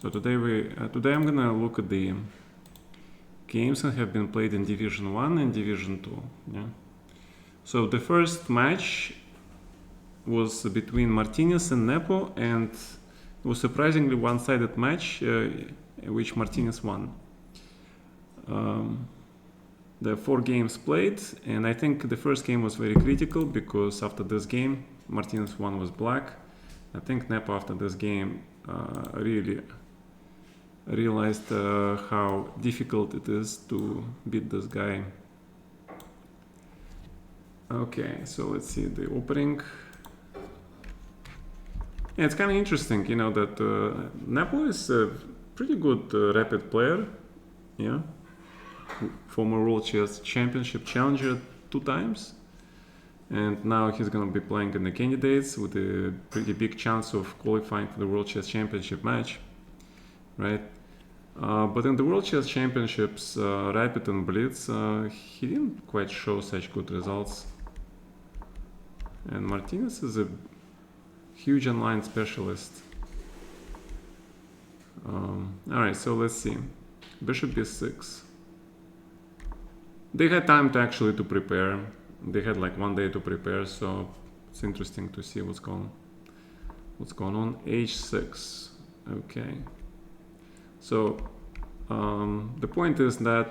So today I'm gonna look at the games that have been played in Division 1 and Division 2. Yeah. So the first match was between Martinez and Nepo, and it was surprisingly one-sided match, which Martinez won. There are 4 games played, and I think the first game was very critical because after this game, Martinez won was black. I think Nepo after this game really realized how difficult it is to beat this guy. Okay, so let's see the opening. Yeah, it's kind of interesting, you know, that Nepo is a pretty good rapid player. Yeah, former World Chess Championship challenger 2 times, and now he's gonna be playing in the candidates with a pretty big chance of qualifying for the World Chess Championship match, right? But in the World Chess Championships, Rapid and Blitz, he didn't quite show such good results. And Martinez is a huge online specialist. Alright, so let's see. Bishop b6. They had time to actually to prepare. They had like 1 day to prepare, so it's interesting to see what's going on. h6. Okay. So the point is that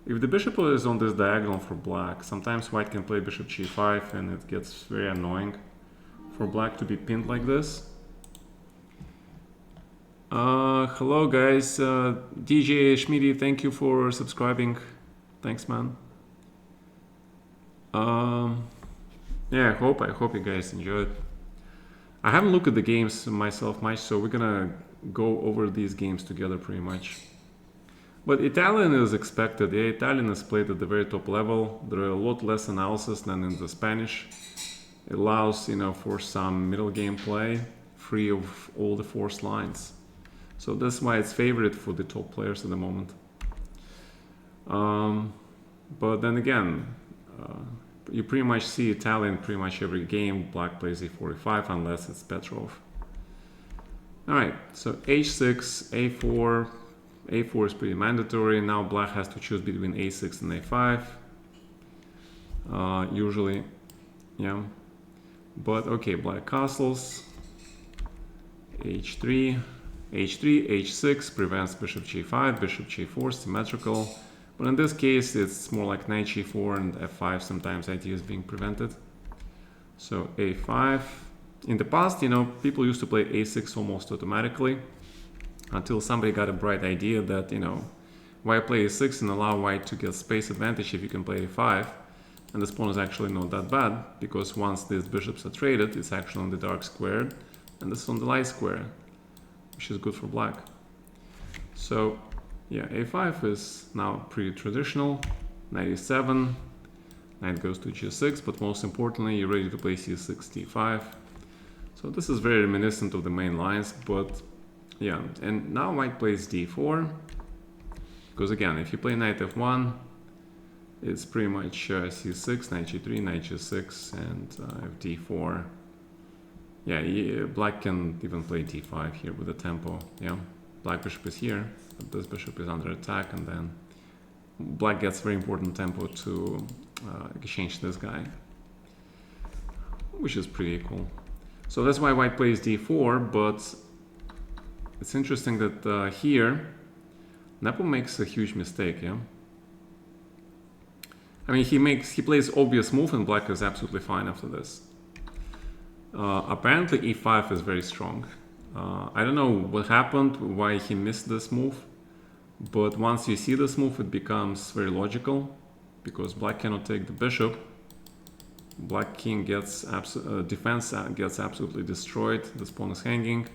if the bishop is on this diagonal for black, sometimes white can play bishop g5 and it gets very annoying for black to be pinned like this. Hello guys, DJ Schmidi, thank you for subscribing. Thanks, man. Yeah, I hope you guys enjoyed. I haven't looked at the games myself much, so we're gonna go over these games together pretty much. But Italian is expected. Yeah, Italian is played at the very top level. There are a lot less analysis than in the Spanish. It allows, you know, for some middle game play, free of all the forced lines. So that's why it's favorite for the top players at the moment. But then again, you pretty much see Italian pretty much every game. Black plays a4, a5 unless it's Petrov. Alright, so h6, a4. a4 is pretty mandatory. Now black has to choose between a6 and a5. Usually, yeah. But okay, black castles. h3. h3, h6 prevents bishop g5, bishop g4, symmetrical. But in this case, it's more like knight g4 and f5 sometimes idea is being prevented. So a5. In the past, you know, people used to play a6 almost automatically until somebody got a bright idea that, you know, why play a6 and allow white to get space advantage if you can play a5. And this pawn is actually not that bad because once these bishops are traded, it's actually on the dark square and this is on the light square, which is good for black. So yeah, a5 is now pretty traditional. Knight e7, knight goes to g6, but most importantly, you're ready to play c6, d5. So this is very reminiscent of the main lines, but yeah, and now white plays d4, because again, if you play knight f1, it's pretty much c6, knight g3, knight g6, and f d4. Yeah, black can even play d5 here with the tempo. Yeah, black bishop is here, but this bishop is under attack, and then black gets very important tempo to exchange this guy, which is pretty cool. So that's why white plays d4, but it's interesting that here Nepo makes a huge mistake. Yeah, I mean he plays obvious move, and black is absolutely fine after this. Apparently e5 is very strong. I don't know what happened, why he missed this move, but once you see this move it becomes very logical, because black cannot take the bishop. Black king gets defense gets absolutely destroyed. This pawn is hanging,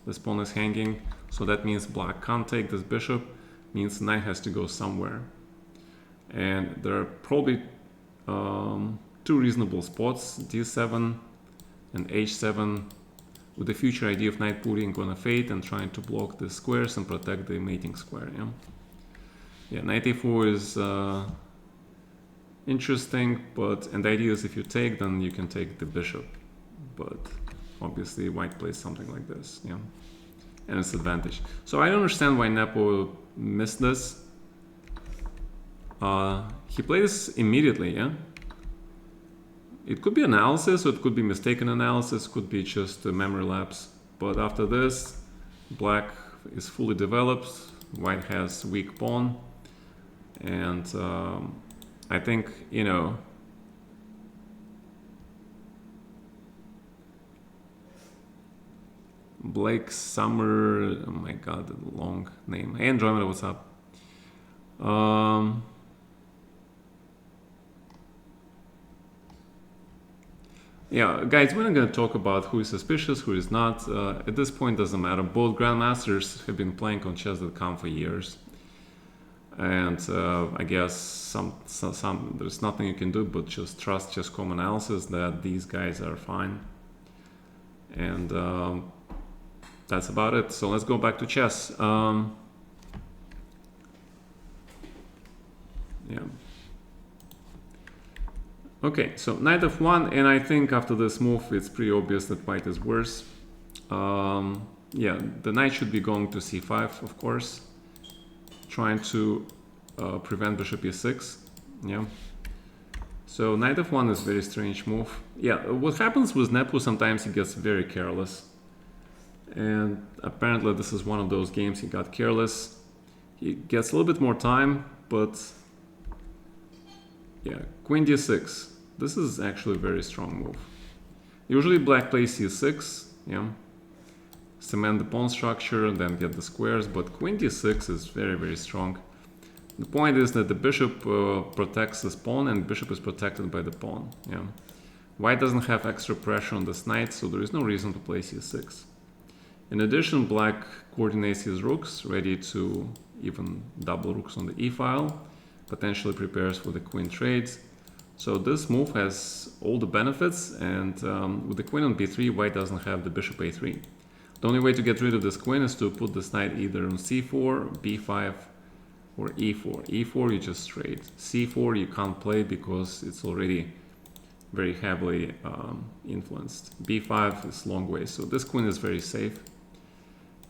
this pawn is hanging, so that means black can't take this bishop, means knight has to go somewhere. And there are probably 2 reasonable spots, d7 and h7, with the future idea of knight putting on a8 and trying to block the squares and protect the mating square. Yeah, knight a4 is interesting, and the idea is if you take, then you can take the bishop, but obviously white plays something like this. Yeah, and its advantage. So I don't understand why Nepo missed this. He played this immediately, yeah? It could be analysis, or it could be mistaken analysis, could be just a memory lapse. But after this, black is fully developed, white has weak pawn, and I think, you know, Blake Summer, oh my god, long name. Hey Andromeda, what's up? Yeah, guys, we're not going to talk about who is suspicious, who is not. At this point, doesn't matter. Both grandmasters have been playing on chess.com for years, and I guess some there's nothing you can do but just trust chess.com analysis that these guys are fine, and that's about it. So let's go back to chess. Yeah. Okay, so knight f1, and I think after this move it's pretty obvious that white is worse. Yeah, the knight should be going to c5, of course, trying to prevent bishop e6. Yeah. So knight f1 is a very strange move. Yeah, what happens with Nepo, sometimes he gets very careless. And apparently this is one of those games he got careless. He gets a little bit more time, but yeah, queen d6. This is actually a very strong move. Usually black plays c6, yeah, cement the pawn structure and then get the squares, but queen d6 is very, very strong. The point is that the bishop protects this pawn, and the bishop is protected by the pawn, yeah. White doesn't have extra pressure on this knight, so there is no reason to play c6. In addition, black coordinates his rooks, ready to even double rooks on the e-file, potentially prepares for the queen trades. So this move has all the benefits, and with the queen on b3, white doesn't have the bishop a3. The only way to get rid of this queen is to put this knight either on c4, b5, or e4. e4 you just trade. c4 you can't play because it's already very heavily influenced. b5 is long way, so this queen is very safe.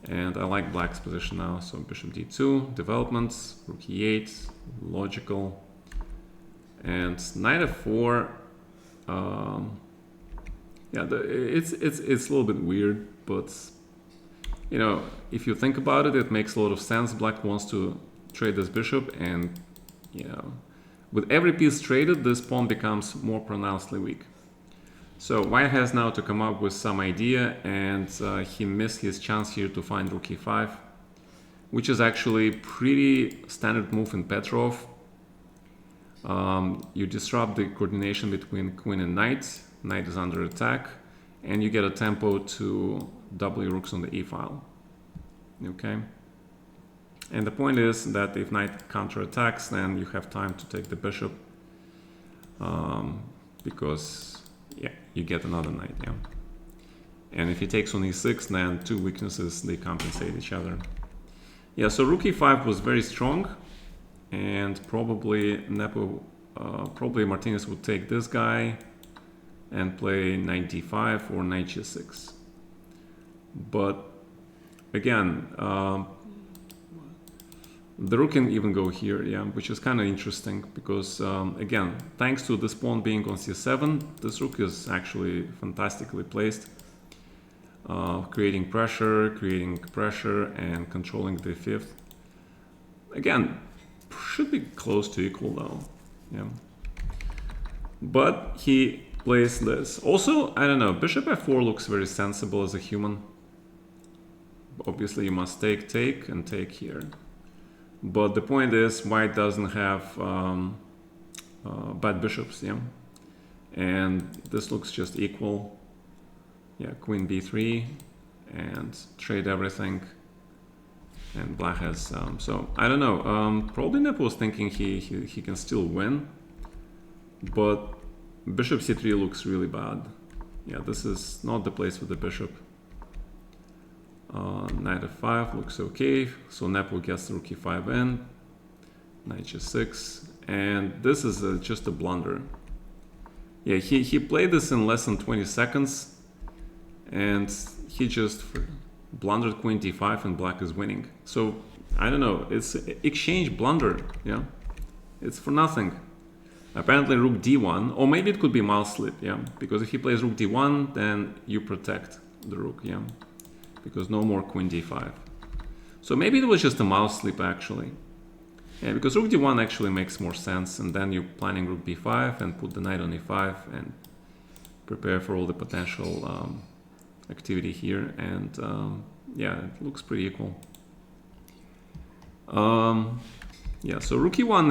And I like black's position now, so bishop d2, developments, rook e8, logical, and knight f4. Yeah, it's a little bit weird, but you know, if you think about it, it makes a lot of sense. Black wants to trade this bishop, and you know, with every piece traded, this pawn becomes more pronouncedly weak. So white has now to come up with some idea, and he missed his chance here to find rook e5, which is actually pretty standard move in Petrov. You disrupt the coordination between queen and knight. Knight is under attack, and you get a tempo to double your rooks on the e-file. Okay? And the point is that if knight counterattacks, then you have time to take the bishop, because yeah, you get another knight, yeah. And if he takes on e6, then two weaknesses, they compensate each other. Yeah, so rook e5 was very strong, and probably Nepo, probably Martinez would take this guy and play knight d5 or knight g6. But again, the rook can even go here, yeah, which is kind of interesting because, again, thanks to this pawn being on c7, this rook is actually fantastically placed, creating pressure, and controlling the fifth. Again, should be close to equal though, yeah. But he plays this. Also, I don't know, bishop f4 looks very sensible as a human. Obviously, you must take, and take here. But the point is, white doesn't have bad bishops, yeah? And this looks just equal. Yeah, queen b3, and trade everything. And black has, so, I don't know, probably Nepo was thinking he can still win. But bishop c3 looks really bad. Yeah, this is not the place for the bishop. Knight f5 looks okay, so Nepo gets rook e5 in, knight g6, and this is just a blunder. Yeah, he played this in less than 20 seconds, and he just blundered queen d5 and black is winning. So I don't know, it's exchange blunder, yeah? It's for nothing. Apparently rook d1, or maybe it could be mouse slip, yeah? Because if he plays rook d1, then you protect the rook, yeah? Because no more queen d5. So maybe it was just a mouse slip actually. Yeah, because rook d1 actually makes more sense, and then you're planning rook b5 and put the knight on e5 and prepare for all the potential activity here, and yeah, it looks pretty equal. Yeah, so rook e1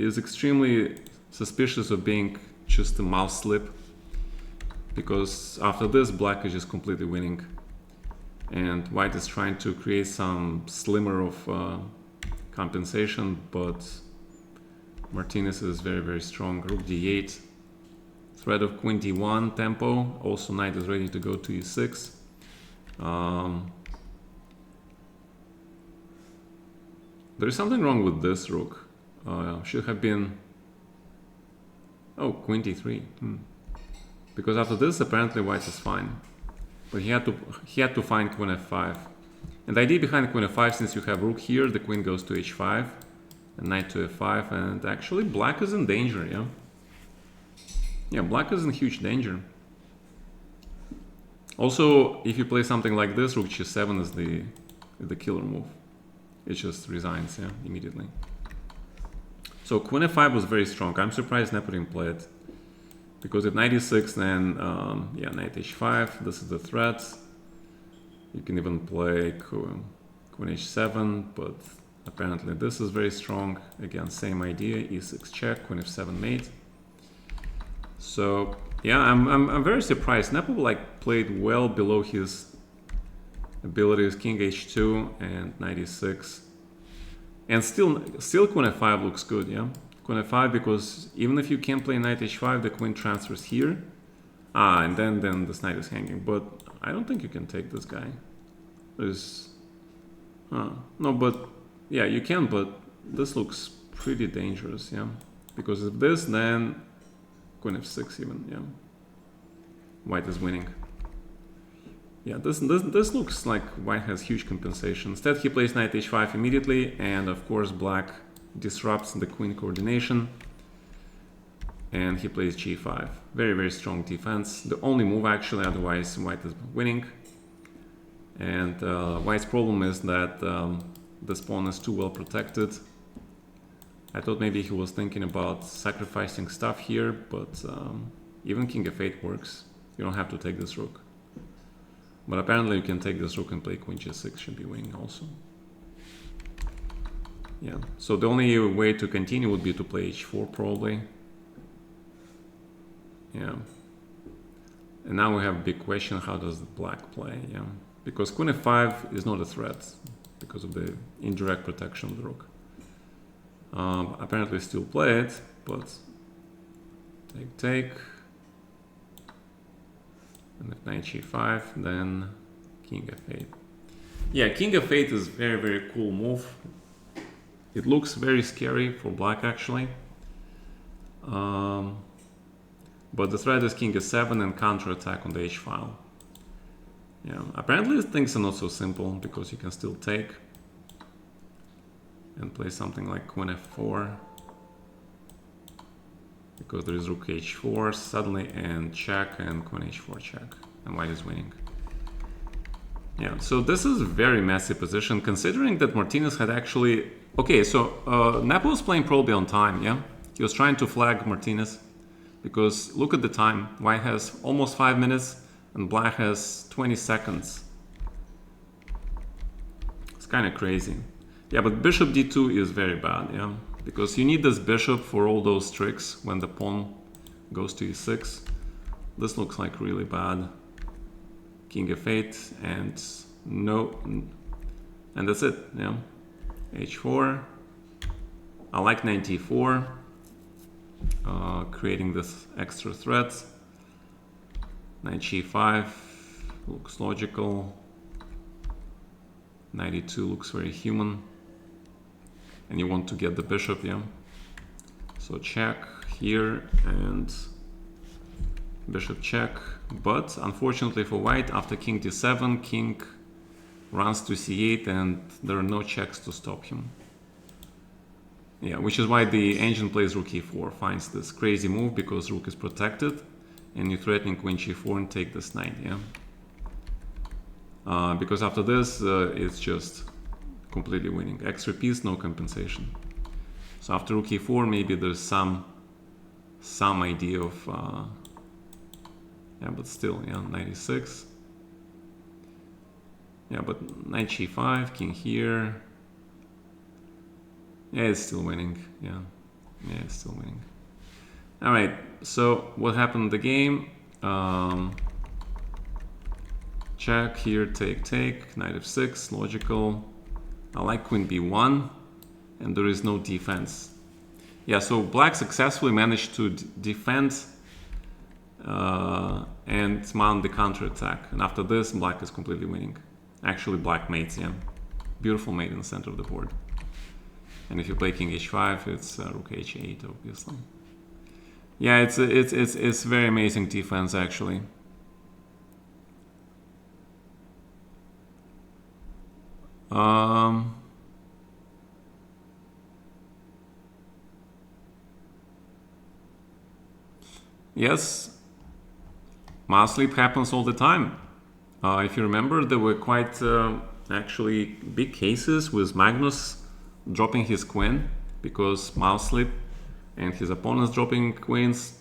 is extremely suspicious of being just a mouse slip, because after this black is just completely winning, and white is trying to create some slimmer of compensation, but Martinez is very, very strong. Rook d8, threat of queen d1 tempo, also knight is ready to go to e6. There is something wrong with this rook. Should have been, oh, queen d3. Because after this apparently white is fine, but he had to find queen f5. And the idea behind queen f5, since you have rook here, the queen goes to h5 and knight to f5, and actually black is in danger, yeah? Yeah, black is in huge danger. Also, if you play something like this, rook g7 is the killer move. It just resigns, yeah, immediately. So queen f5 was very strong. I'm surprised Nepo didn't play it, because if knight e6, then yeah, knight h5, this is the threat. You can even play queen h7, but apparently this is very strong. Again, same idea, e6 check, queen f7 mate. So yeah, I'm very surprised. Nepo like played well below his abilities, king h2 and knight e6. And still queen f5 looks good, yeah? Queen f5, because even if you can't play knight h5, the queen transfers here. And then this knight is hanging. But I don't think you can take this guy. There's... no, but... Yeah, you can, but this looks pretty dangerous, yeah? Because if this, then... Queen f6 even, yeah? White is winning. Yeah, this looks like white has huge compensation. Instead, he plays knight h5 immediately, and of course black disrupts the queen coordination. And he plays g5. Very, very strong defense. The only move actually, otherwise white is winning. And white's problem is that this pawn is too well protected. I thought maybe he was thinking about sacrificing stuff here, but even king f8 works. You don't have to take this rook. But apparently you can take this rook and play queen g6, should be winning also. Yeah, so the only way to continue would be to play h4 probably. Yeah. And now we have a big question, how does black play? Yeah, because queen f5 is not a threat because of the indirect protection of the rook. Apparently still play it, but take. And if knight g5, then king f8. Yeah, king f8 is very, very cool move. It looks very scary for black actually. But the threat is king f7 and counter-attack on the h file. Yeah, apparently things are not so simple, because you can still take and play something like queen f4, because there is rook h4 suddenly, and check, and queen h4 check, and white is winning. Yeah, so this is a very messy position, considering that Martinez had actually... Okay, so Nepo was playing probably on time, yeah? He was trying to flag Martinez, because look at the time. White has almost 5 minutes, and black has 20 seconds. It's kind of crazy. Yeah, but bishop d2 is very bad, yeah? Because you need this bishop for all those tricks when the pawn goes to e6. This looks like really bad. King f8 and no, and that's it, yeah. h4. I like knight d4, creating this extra threat. Knight g5 looks logical. Knight e2 looks very human. And you want to get the bishop, yeah? So check here, and bishop check. But unfortunately for white, after king d7, king runs to c8, and there are no checks to stop him. Yeah, which is why the engine plays rook e4, finds this crazy move because rook is protected, and you're threatening queen g4 and take this knight, yeah? Because after this, it's just completely winning. Extra piece, no compensation. So after rook e4, maybe there's some idea of, yeah, but still, yeah, knight e6. Yeah, but knight g5, king here. Yeah, it's still winning. Yeah, it's still winning. All right. So what happened in the game? Check here, take, knight f6, logical. I like queen b1, and there is no defense. Yeah, so black successfully managed to defend and mount the counterattack. And after this, black is completely winning. Actually, black mates, yeah. Beautiful mate in the center of the board. And if you play king h5, it's rook h8, obviously. Yeah, it's very amazing defense, actually. Yes, mouse sleep happens all the time. If you remember, there were quite actually big cases with Magnus dropping his queen because mouse sleep, and his opponents dropping queens.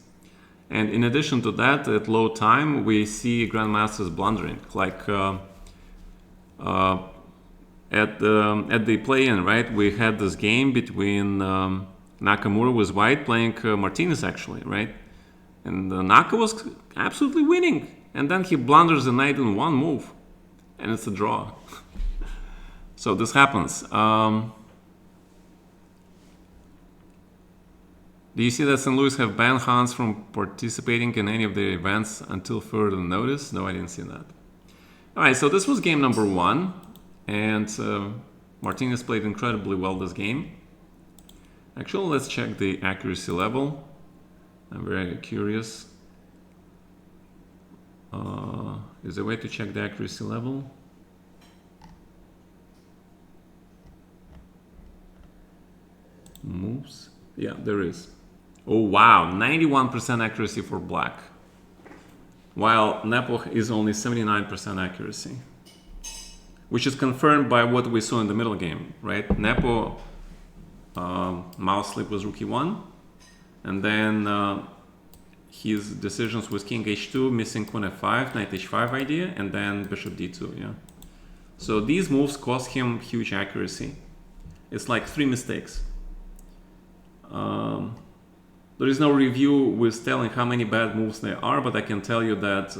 And in addition to that, at low time, we see grandmasters blundering. Like at the play-in, right? We had this game between Nakamura with white playing Martinez, actually, right? And Naka was absolutely winning. And then he blunders the knight in one move. And it's a draw. So this happens. Do you see that St. Louis have banned Hans from participating in any of their events until further notice? No, I didn't see that. All right, so this was game number 1. And Martinez played incredibly well this game. Actually, let's check the accuracy level. I'm very curious. Is there a way to check the accuracy level? Moves? Yeah, there is. Oh wow, 91% accuracy for black. While Nepo is only 79% accuracy. Which is confirmed by what we saw in the middle game, right? Nepo mouse sleep was rook e1. And then his decisions with king h2, missing queen f5, knight h5 idea, and then bishop d2, yeah. So these moves cost him huge accuracy. It's like 3 mistakes. There is no review with telling how many bad moves there are, but I can tell you that,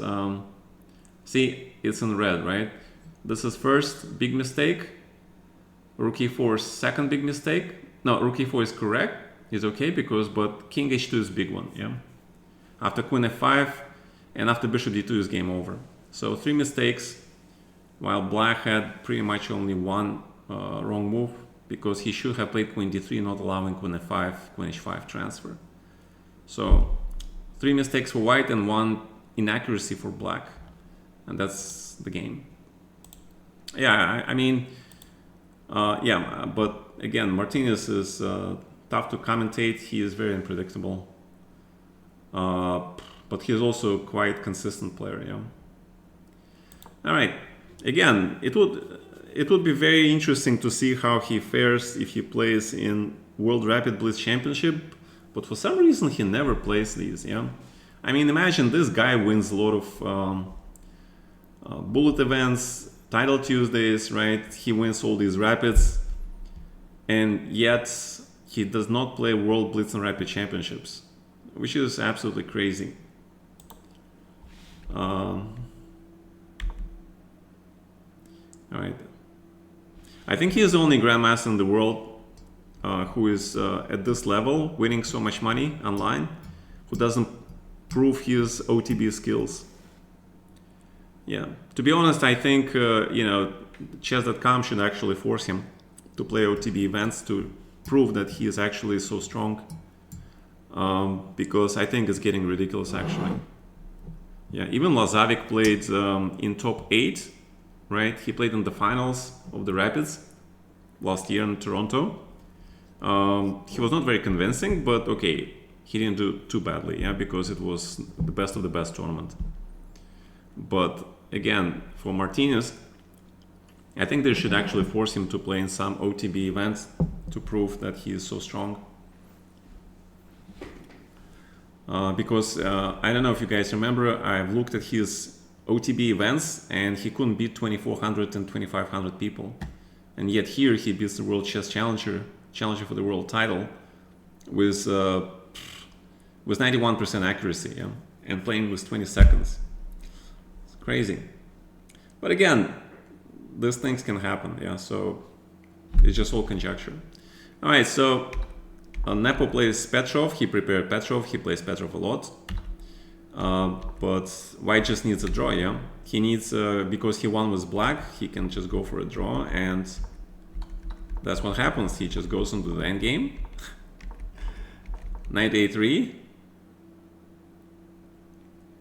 see, it's in red, right? This is first big mistake. Rook e4 is second big mistake. No, rook e4 is correct. Is okay because, but king h2 is big one, yeah. After queen f5 and after bishop d2 is game over. So 3 mistakes, while black had pretty much only one wrong move because he should have played queen d3, not allowing queen f5, queen h5 transfer. So 3 mistakes for white and 1 inaccuracy for black, and that's the game. Yeah, I mean, yeah, but again, Martinez is tough to commentate. He is very unpredictable, but he's also quite consistent player. Yeah. All right. Again, it would be very interesting to see how he fares if he plays in World Rapid Blitz Championship. But for some reason, he never plays these. Yeah. I mean, imagine this guy wins a lot of bullet events, Title Tuesdays, right? He wins all these rapids, and yet he does not play World Blitz and Rapid Championships, which is absolutely crazy. All right. I think he is the only grandmaster in the world who is at this level, winning so much money online, who doesn't prove his OTB skills. Yeah, to be honest, I think you know, chess.com should actually force him to play OTB events to prove that he is actually so strong, because I think it's getting ridiculous actually. Yeah, even Lazovic played in top 8, right? He played in the finals of the Rapids last year in Toronto. He was not very convincing, but okay, he didn't do too badly, yeah, because it was the best of the best tournament. But again, for Martinez, I think they should actually force him to play in some OTB events to prove that he is so strong. Because I don't know if you guys remember, I've looked at his OTB events and he couldn't beat 2,400 and 2,500 people. And yet here he beats the World Chess Challenger for the world title with 91% accuracy, yeah? And playing with 20 seconds. It's crazy. But again, these things can happen, yeah, so it's just all conjecture. All right, so Nepo plays Petrov. He prepared Petrov. He plays Petrov a lot. But White just needs a draw, yeah? He needs, because he won with Black, he can just go for a draw, and that's what happens. He just goes into the endgame. Knight A3.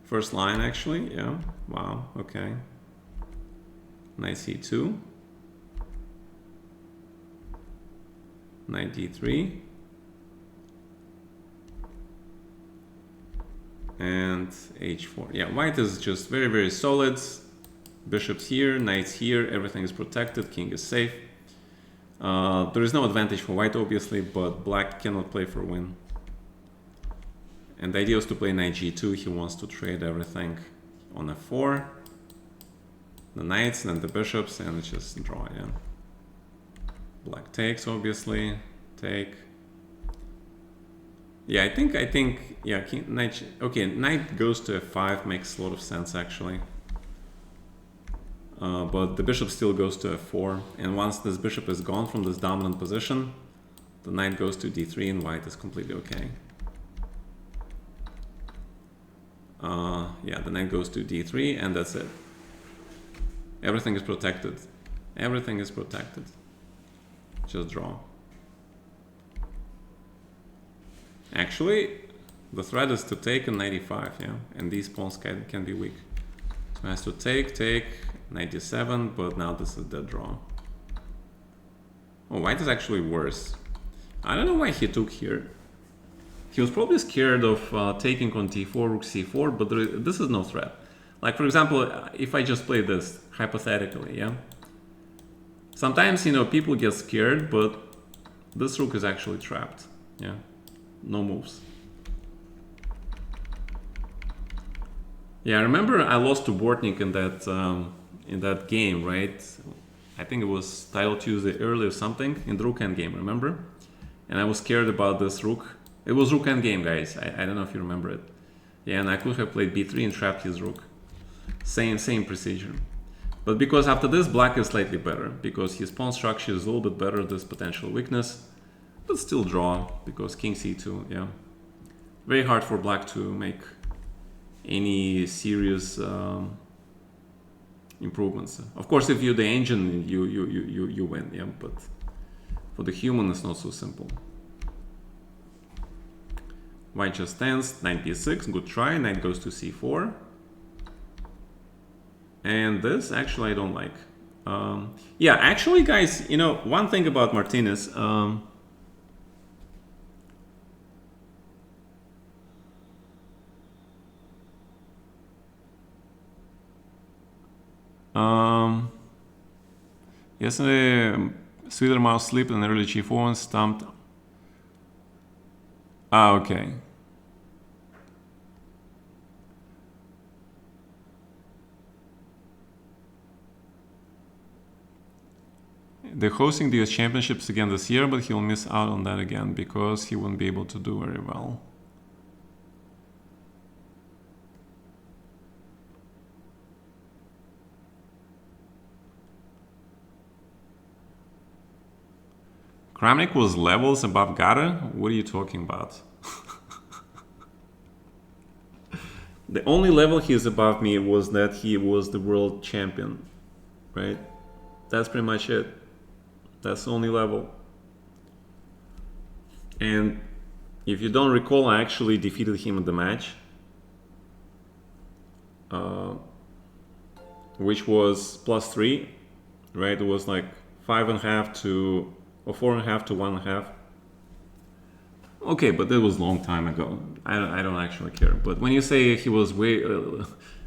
First line, actually, yeah. Wow, okay. Knight C2. Knight D3. And H4. Yeah, White is just very, very solid. Bishops here, knights here, everything is protected, king is safe. There is no advantage for White, obviously, but Black cannot play for win. And the idea is to play knight G2. He wants to trade everything on F4. The knights, then the bishops, and it's just draw, yeah. Black takes, obviously. Take. Yeah, I think, yeah, knight, okay, knight goes to F5 makes a lot of sense, actually. But the bishop still goes to F4, and once this bishop is gone from this dominant position, the knight goes to D3, and White is completely okay. Yeah, the knight goes to D3, and that's it. Everything is protected. Everything is protected. Just draw. Actually, the threat is to take a knight e5, yeah, and these pawns can be weak. So it has to take, knight d7, but now this is dead draw. Oh, White is actually worse. I don't know why he took here. He was probably scared of taking on t4, rook c4, but this is no threat. Like, for example, if I just play this, hypothetically, yeah? Sometimes, you know, people get scared, but this rook is actually trapped, yeah? No moves. Yeah, I remember I lost to Bortnik in that game, right? I think it was Title Tuesday early or something, in the rook endgame, remember? And I was scared about this rook. It was rook endgame, guys. I don't know if you remember it. Yeah, and I could have played b3 and trapped his rook. Same procedure. But because after this, Black is slightly better, because his pawn structure is a little bit better, this potential weakness. But still draw, because king c2, yeah. Very hard for Black to make any serious improvements. Of course, if you're the engine, you win, yeah. But for the human, it's not so simple. White just stands, knight b6, good try, knight goes to c4. And this, actually, I don't like. Yeah, actually, guys, you know, one thing about Martinez, yesterday, Sweeter Mouse slipped and early g4 and stumped. Ah, okay. They're hosting the US Championships again this year, but he'll miss out on that again because he won't be able to do very well. Kramnik was levels above Gata? What are you talking about? The only level he's above me was that he was the world champion, right? That's pretty much it. That's the only level. And if you don't recall, I actually defeated him in the match. which was +3, right? It was like 5.5 to, or 4.5 to 1.5. Okay, but that was a long time ago. I don't actually care. But when you say he was way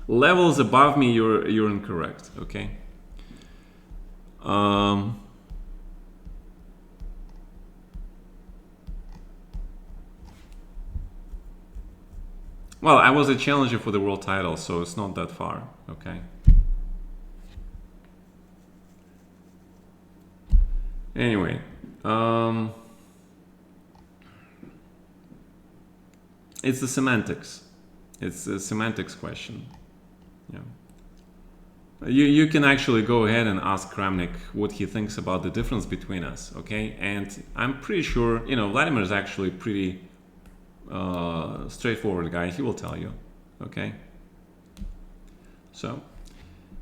levels above me, you're incorrect. Okay. Well, I was a challenger for the world title, so it's not that far. Okay. Anyway, it's the semantics. It's a semantics question. Yeah. You can actually go ahead and ask Kramnik what he thinks about the difference between us, okay? And I'm pretty sure, Vladimir is actually pretty straightforward guy. He will tell you, okay? So,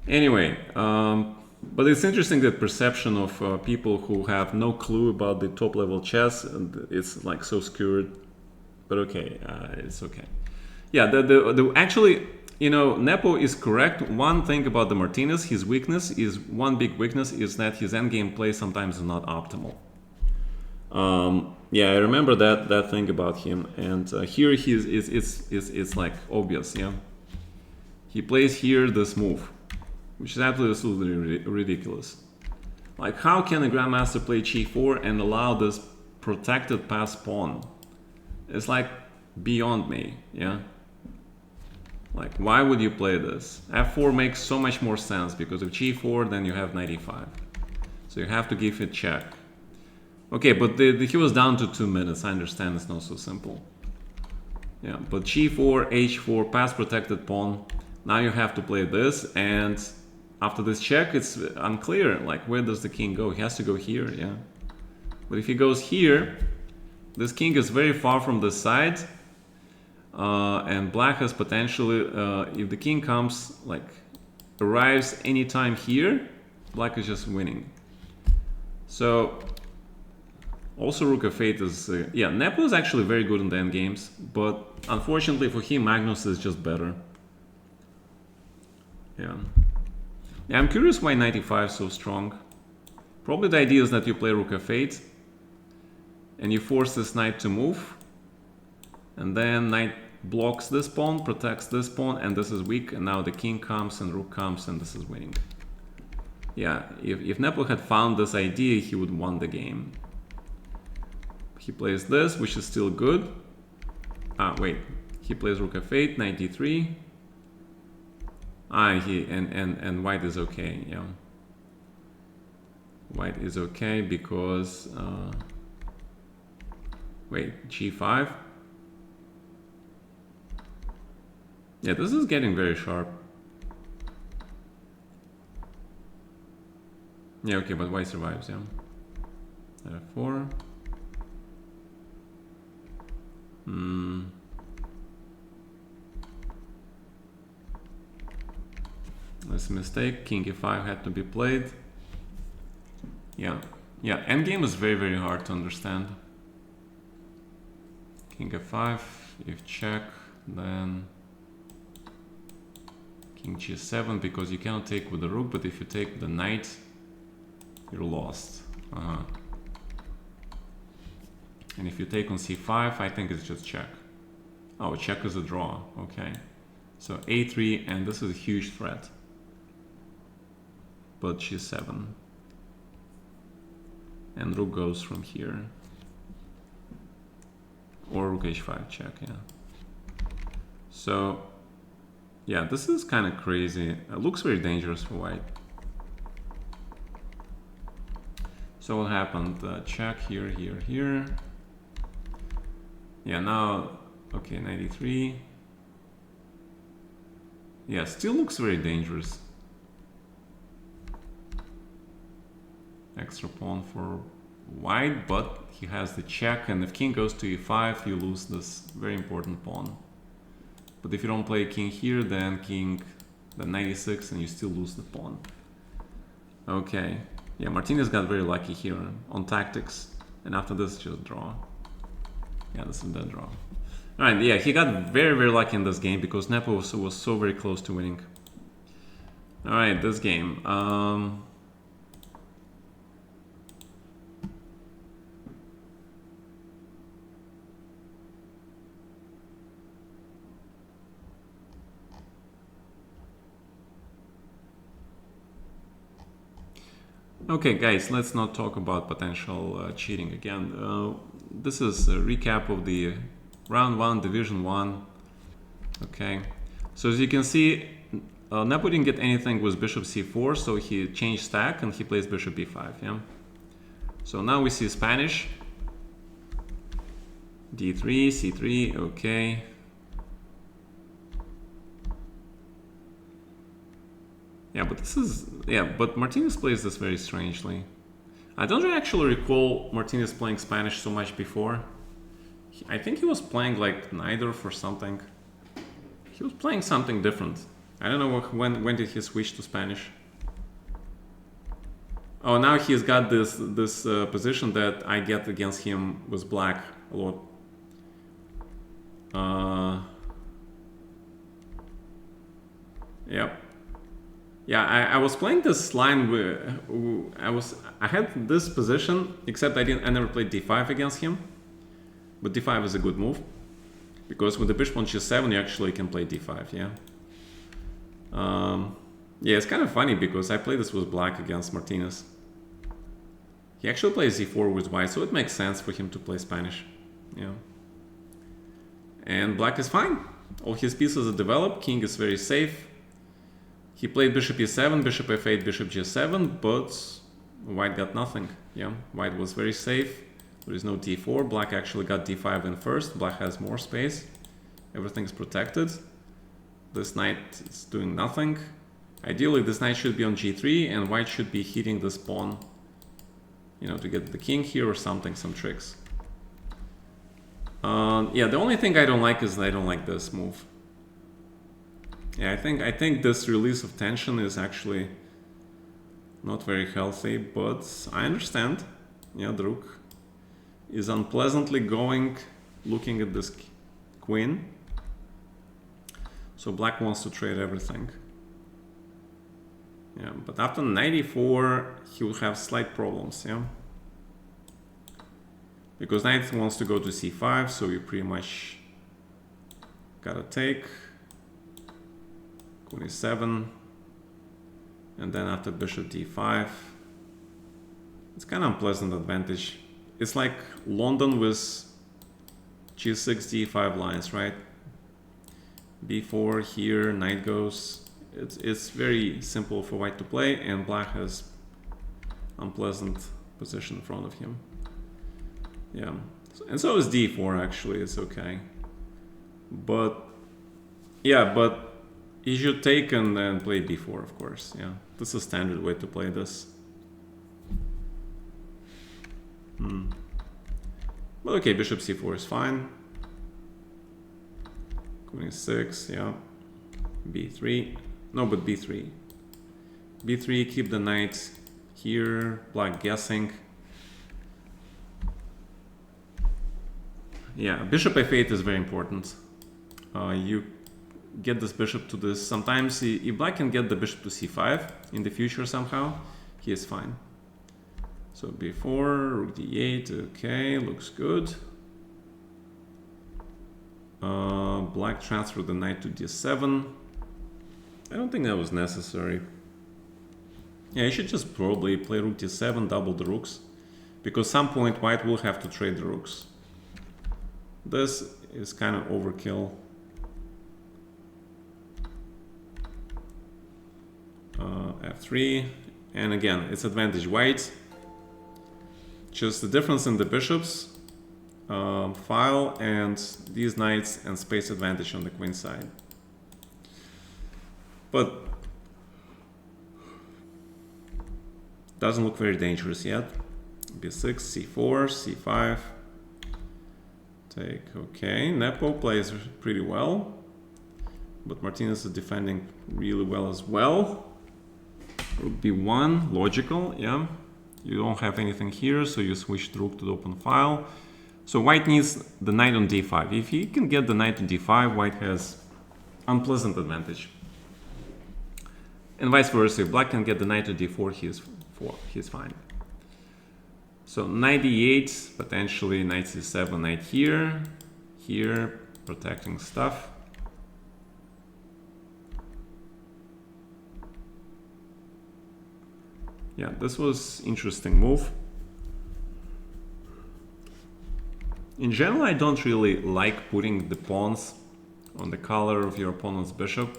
anyway, but it's interesting that perception of people who have no clue about the top level chess, it's like so skewed. But okay, it's okay. Yeah, actually, Nepo is correct. One thing about the Martinez, his weakness is, one big weakness is that his endgame play sometimes is not optimal. Yeah, I remember that thing about him, and here it's like obvious. Yeah, he plays here this move, which is absolutely ridiculous. Like, how can a grandmaster play g4 and allow this protected pass pawn? It's like beyond me. Yeah. Like, why would you play this? f4 makes so much more sense, because if g4, then you have knight e5. So you have to give it check. Okay, but he was down to 2 minutes. I understand it's not so simple. Yeah, but g4, h4, pass protected pawn. Now you have to play this, and after this check, it's unclear. Like, where does the king go? He has to go here, yeah. But if he goes here, this king is very far from the side. And black has potentially, if the king comes, like, arrives anytime here, black is just winning. So, also rook f8 is, yeah, Nepo is actually very good in the endgames, but unfortunately for him, Magnus is just better. Yeah. Yeah, I'm curious why knight e5 is so strong. Probably the idea is that you play rook f8, and you force this knight to move, and then knight blocks this pawn, protects this pawn, and this is weak, and now the king comes and rook comes, and this is winning. Yeah, if Nepo had found this idea, he would won the game. He plays this, which is still good. Ah, wait. He plays rook f8, knight d3. Ah, and white is okay, yeah. White is okay because... wait, g5? Yeah, this is getting very sharp. Yeah, okay, but white survives, yeah. f4. That's a mistake. King e5 had to be played. Yeah, yeah. Endgame is very, very hard to understand. King f5. If check, then king g7, because you cannot take with the rook. But if you take with the knight, you're lost. And if you take on c5, I think it's just check. Oh, check is a draw. Okay. So a3, and this is a huge threat. But g7. And rook goes from here. Or rook h5 check, yeah. So, yeah, this is kind of crazy. It looks very dangerous for white. So what happened? Check here, here, here. Yeah, now, okay, 93. Yeah, still looks very dangerous. Extra pawn for white, but he has the check, and if king goes to e5, you lose this very important pawn. But if you don't play king here, then king, then 96, and you still lose the pawn. Okay. Yeah, Martinez got very lucky here on tactics, and after this, just draw. Yeah, this is a dead draw. All right, yeah, he got very, very lucky in this game because Nepo was so very close to winning. All right, this game. Okay, guys, let's not talk about potential cheating again. This is a recap of the round 1, division 1. Okay, so as you can see, Nepo didn't get anything with bishop c4, so he changed stack and he plays bishop b5, yeah? So now we see Spanish. d3, c3, okay. Yeah, but this is, yeah, but Martinez plays this very strangely. I don't actually recall Martinez playing Spanish so much before. I think he was playing like Najdorf or something. He was playing something different. I don't know when did he switch to Spanish. Oh, now he's got this position that I get against him with black a lot. Yep. Yeah, I was playing this line where I had this position, except I never played d5 against him. But d5 is a good move, because with the bishop on g7 you actually can play d5, yeah. Yeah, it's kind of funny because I played this with black against Martinez. He actually plays e4 with white, so it makes sense for him to play Spanish, yeah. And black is fine. All his pieces are developed, king is very safe. He played bishop e7, bishop f8, bishop g7, but white got nothing. Yeah, white was very safe. There is no d4. Black actually got d5 in first. Black has more space. Everything's protected. This knight is doing nothing. Ideally, this knight should be on g3, and white should be hitting this pawn, you know, to get the king here or something, some tricks. Yeah, the only thing I don't like is I don't like this move. Yeah, I think this release of tension is actually not very healthy, but I understand. Yeah, the rook is unpleasantly going, looking at this queen. So black wants to trade everything. Yeah, but after 94, he will have slight problems, yeah? Because knight wants to go to c5, so you pretty much gotta take. Queen e7, and then after bishop d5, it's kind of unpleasant advantage. It's like London with g6, d5 lines, right? b4 here, knight goes. It's very simple for white to play, and black has unpleasant position in front of him. Yeah, and so is d4 actually, it's okay. But, yeah, but he should take and then play b4, of course, yeah. This is a standard way to play this. But okay, bishop c4 is fine. Queen e6, yeah. b3. No, but b3. b3, keep the knight here. Black guessing. Yeah, bishop f8 is very important. You get this bishop to this. Sometimes if black can get the bishop to c5 in the future somehow, he is fine. So b4, rook d8, okay, looks good. Black transferred the knight to d7. I don't think that was necessary. Yeah, you should just probably play rook d7, double the rooks, because some point white will have to trade the rooks. This is kind of overkill. F3, and again, it's advantage white. Just the difference in the bishops, file, and these knights, and space advantage on the queen side. But doesn't look very dangerous yet. b6, c4, c5. Take, okay. Nepo plays pretty well, but Martinez is defending really well as well. Rook b1, logical, yeah. You don't have anything here, so you switch the rook to the open file. So white needs the knight on d5. If he can get the knight to d5, white has unpleasant advantage. And vice versa, if black can get the knight to d4, he's fine. So knight d8, potentially knight c7, knight here, here, protecting stuff. Yeah, this was interesting move. In general, I don't really like putting the pawns on the color of your opponent's bishop,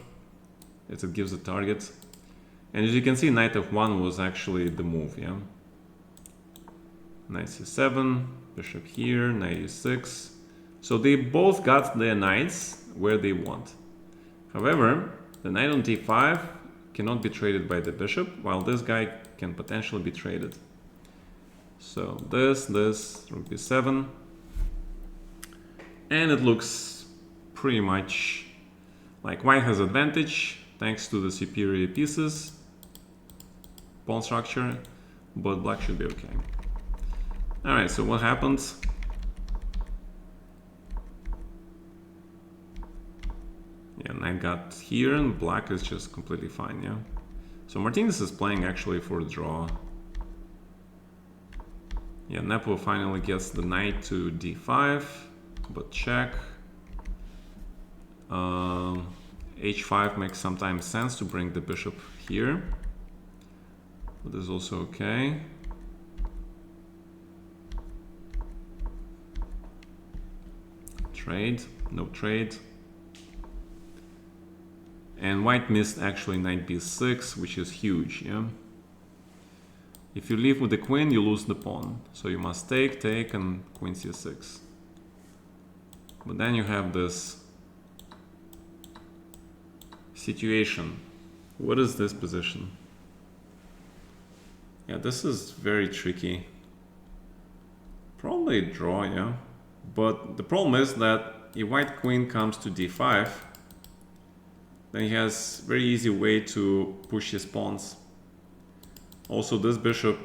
as it gives a target. And as you can see, knight f1 was actually the move, yeah? Knight c7, bishop here, knight e6. So they both got their knights where they want. However, the knight on d5 cannot be traded by the bishop, while this guy can potentially be traded. So this, rook b7. And it looks pretty much like white has advantage thanks to the superior pieces, pawn structure, but black should be okay. Alright, so what happens? Yeah, knight got here and black is just completely fine, yeah? So Martinez is playing actually for a draw. Yeah, Nepo finally gets the knight to d5, but check. H5 makes sometimes sense to bring the bishop here, but this is also okay. Trade, no trade. And white missed actually knight b6, which is huge, yeah? If you leave with the queen, you lose the pawn. So you must take, and queen c6. But then you have this situation. What is this position? Yeah, this is very tricky. Probably a draw, yeah? But the problem is that if white queen comes to d5, then he has very easy way to push his pawns. Also, this bishop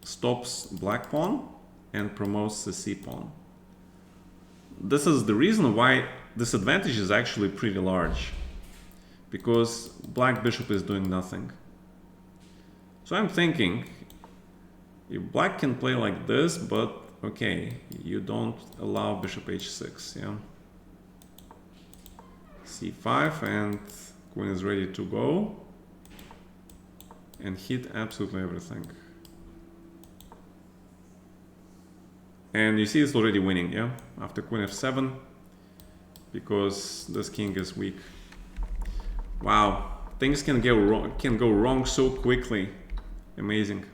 stops black pawn and promotes the c pawn. This is the reason why this advantage is actually pretty large, because black bishop is doing nothing. So I'm thinking, if black can play like this, but okay, you don't allow bishop h6, yeah? c5, and queen is ready to go and hit absolutely everything. And you see it's already winning, yeah? After queen f7, because this king is weak. Wow, things can go wrong so quickly. Amazing.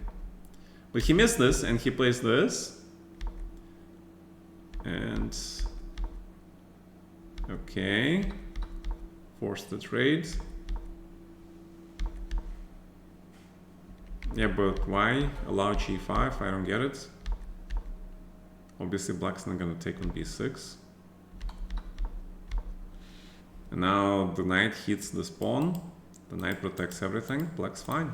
But he missed this and he plays this. And okay, forced the trade. Yeah, but why allow g5? I don't get it. Obviously black's not gonna take on b6. And now the knight hits the pawn. The knight protects everything. Black's fine.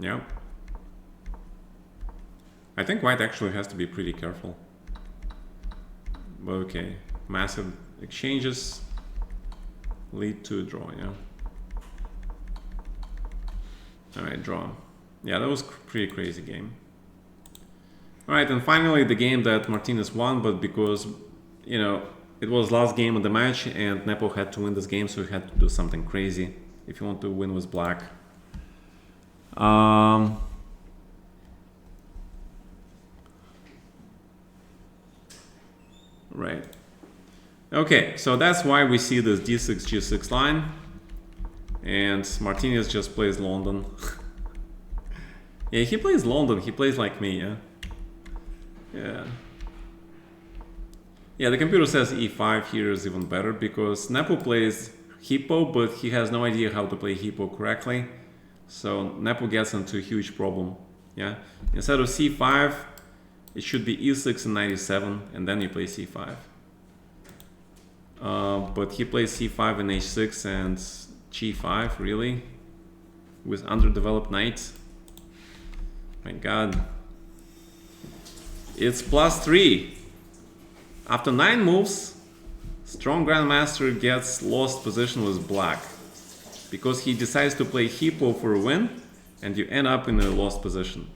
Yeah. I think white actually has to be pretty careful. But okay, massive exchanges lead to a draw, yeah. Alright, draw. Yeah, that was pretty crazy game. Alright, and finally the game that Martinez won, but because, you know, it was last game of the match and Nepo had to win this game, so he had to do something crazy if you want to win with black. Right. Okay, so that's why we see this d6, g6 line. And Martinez just plays London. Yeah, he plays London. He plays like me, yeah? Yeah. Yeah, the computer says e5 here is even better because Nepo plays Hippo, but he has no idea how to play Hippo correctly. So Nepo gets into a huge problem, yeah? Instead of c5, it should be e6 and knight e7, and then you play c5. But he plays c5 and h6, and g5, really? With underdeveloped knight? My god. It's +3. After 9 moves, strong grandmaster gets lost position with black. Because he decides to play hippo for a win, and you end up in a lost position.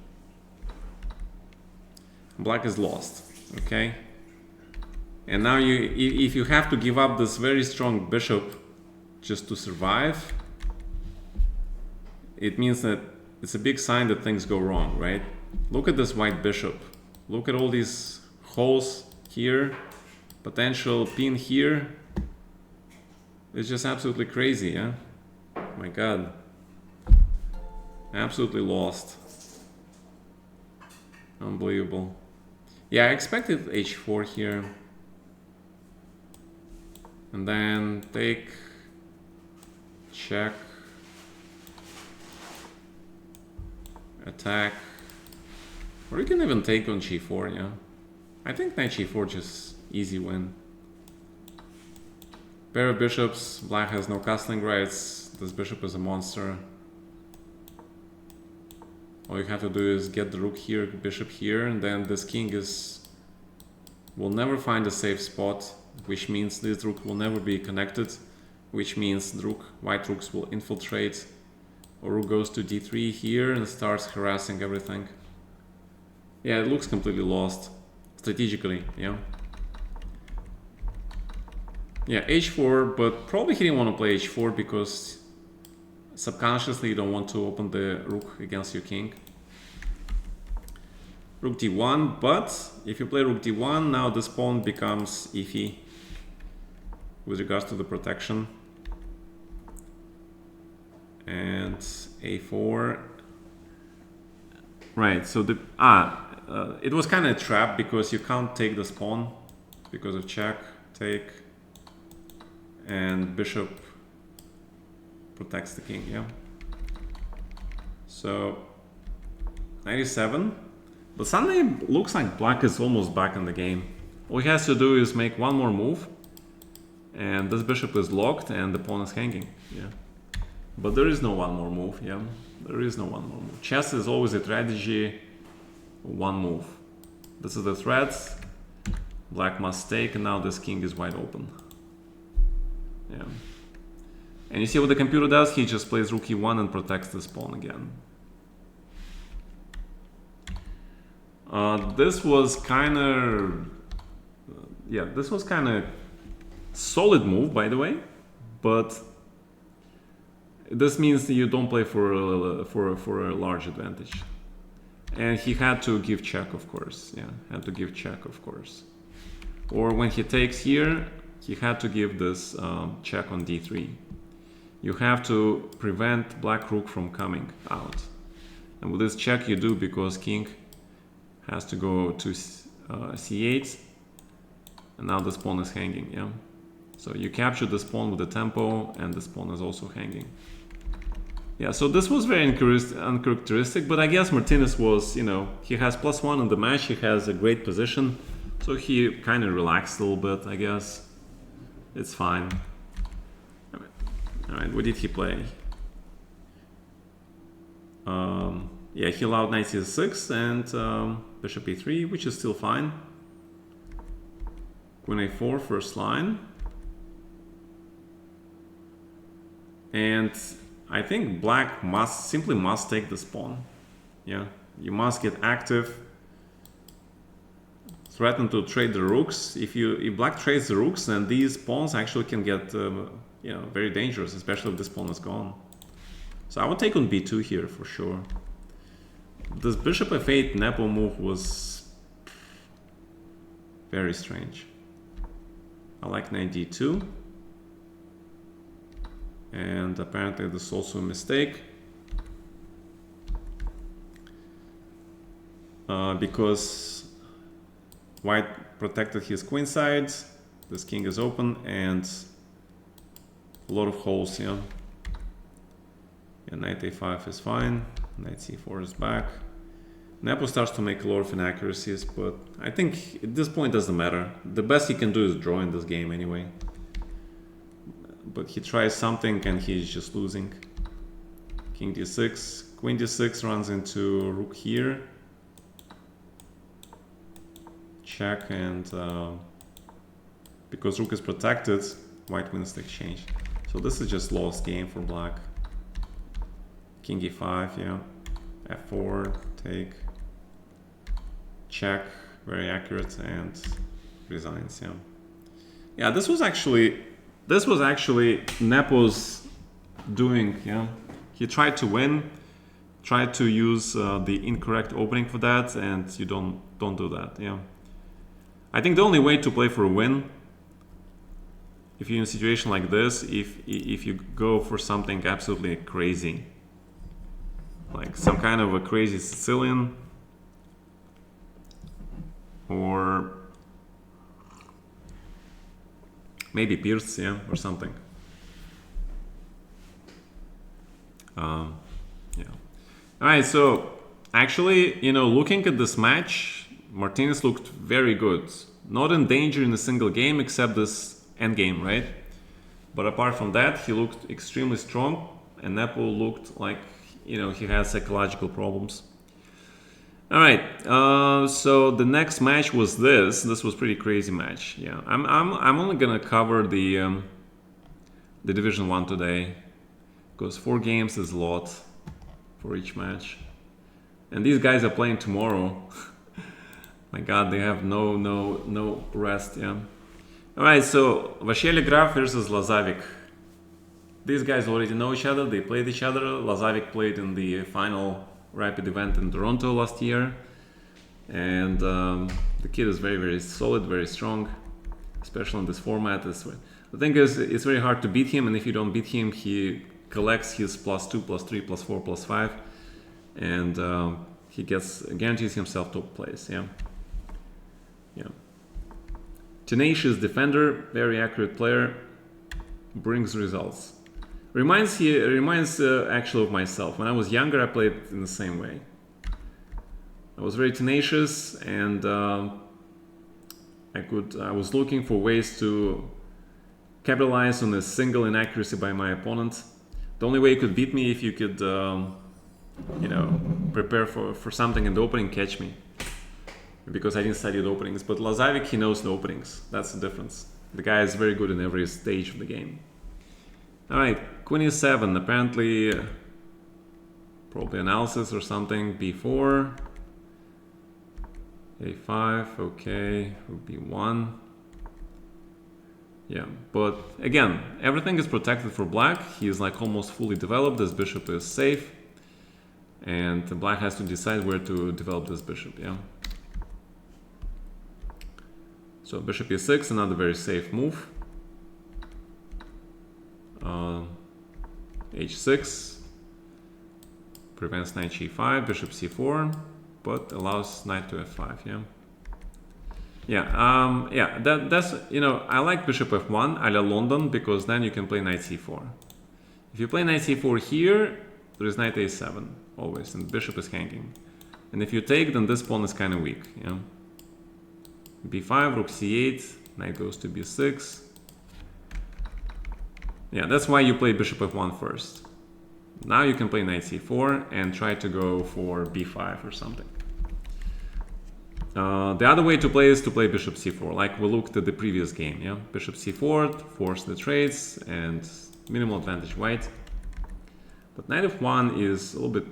Black is lost, okay? And now if you have to give up this very strong bishop just to survive, it means that it's a big sign that things go wrong, right? Look at this white bishop. Look at all these holes here, potential pin here. It's just absolutely crazy, yeah? My god. Absolutely lost. Unbelievable. Yeah, I expected h4 here. And then take, check, attack. Or you can even take on g4, yeah. I think knight g4 just easy win. Pair of bishops, black has no castling rights. This bishop is a monster. All you have to do is get the rook here, bishop here, and then this king will never find a safe spot, which means this rook will never be connected, which means the white rooks will infiltrate. Or rook goes to d3 here and starts harassing everything. Yeah, it looks completely lost strategically, yeah. Yeah, h4, but probably he didn't want to play h4 because subconsciously you don't want to open the rook against your king. Rook d1, but if you play rook d1, now this pawn becomes iffy with regards to the protection. And a4. Right, so it was kind of a trap because you can't take this pawn because of check, take, and bishop protects the king, yeah. So 97, but suddenly it looks like black is almost back in the game. All he has to do is make one more move, and this bishop is locked and the pawn is hanging, yeah. But there is no one more move, yeah. There is no one more move. Chess is always a strategy, one move. This is the threat. Black must take, and now this king is wide open. Yeah. And you see what the computer does? He just plays rook e1 and protects this pawn again. This was kind of, yeah, this was kind of solid move, by the way, but this means that you don't play for a large advantage. And he had to give check, of course. Yeah, had to give check, of course. Or when he takes here, he had to give this check on d3. You have to prevent black rook from coming out. And with this check you do because king has to go to c8. And now this pawn is hanging, yeah? So you capture this pawn with the tempo, and this pawn is also hanging. Yeah, so this was very uncharacteristic, but I guess Martinez was, you know, he has +1 in the match, he has a great position, so he kind of relaxed a little bit, I guess. It's fine. Alright, what did he play? Yeah, he allowed knight c6 and bishop e3, which is still fine. Queen a4, first line. And I think black simply must take this pawn. Yeah, you must get active. Threaten to trade the rooks. If black trades the rooks, then these pawns actually can get you know, very dangerous, especially if this pawn is gone. So I would take on b2 here for sure. This bishop f8 Nepo move was very strange. I like knight d2. And apparently this is also a mistake. Because white protected his queen side, this king is open, and a lot of holes, yeah. And knight a5 is fine, knight c4 is back. Nepo starts to make a lot of inaccuracies, but I think at this point it doesn't matter. The best he can do is draw in this game anyway. but he tries something and he's just losing. King d6, queen d6 runs into rook here. Check, and because rook is protected, white wins the exchange. So this is just lost game for black. King e5, yeah. f4, take. Check, very accurate, and resigns, yeah. Yeah, this was actually Nepo's doing, yeah. He tried to win, tried to use the incorrect opening for that, and you don't do that, yeah. I think the only way to play for a win, if you're in a situation like this, if you go for something absolutely crazy, like some kind of a crazy Sicilian, or maybe Pierce, yeah, or something. Yeah. All right, so actually, you know, looking at this match, Martinez looked very good. Not in danger in a single game except this endgame, right? But apart from that, he looked extremely strong, and Nepo looked like, you know, he had psychological problems. All right, so the next match was this. This was pretty crazy match. Yeah, I'm only gonna cover the Division 1 today, because 4 games is a lot for each match, and these guys are playing tomorrow. My God, they have no rest. Yeah. All right, so Vasily Graf versus Lazavic. These guys already know each other. They played each other. Lazavic played in the final rapid event in Toronto last year, and the kid is very solid, very strong, especially in this format. The thing is, it's very hard to beat him, and if you don't beat him, he collects his +2, +3, +4, +5, and he guarantees himself top place. Yeah. Tenacious defender, very accurate player, brings results. Reminds actually of myself. When I was younger, I played in the same way. I was very tenacious, and I was looking for ways to capitalize on a single inaccuracy by my opponent. The only way you could beat me if you could, you know, prepare for something in the opening, catch me. Because I didn't study the openings, but Lazavic, he knows the openings. That's the difference. The guy is very good in every stage of the game. All right, Queen e7, apparently probably analysis or something. b4, a5, okay, rook b1. Yeah, but again, everything is protected for black. He is like almost fully developed. This bishop is safe, and black has to decide where to develop this bishop. Yeah. So bishop e6, another very safe move. h6 prevents knight g5, bishop c4, but allows knight to f5. Yeah, that's, you know, I like bishop f1 a la London, because then you can play knight c4. If you play knight c4 here, there is knight a7 always, and the bishop is hanging. And if you take, then this pawn is kind of weak. Yeah. b5, rook c8, knight goes to b6. Yeah, that's why you play bishop f1 first. Now you can play knight c4 and try to go for b5 or something. The other way to play is to play bishop c4, like we looked at the previous game. Yeah, bishop c4, force the trades, and minimal advantage white. But knight f1 is a little bit,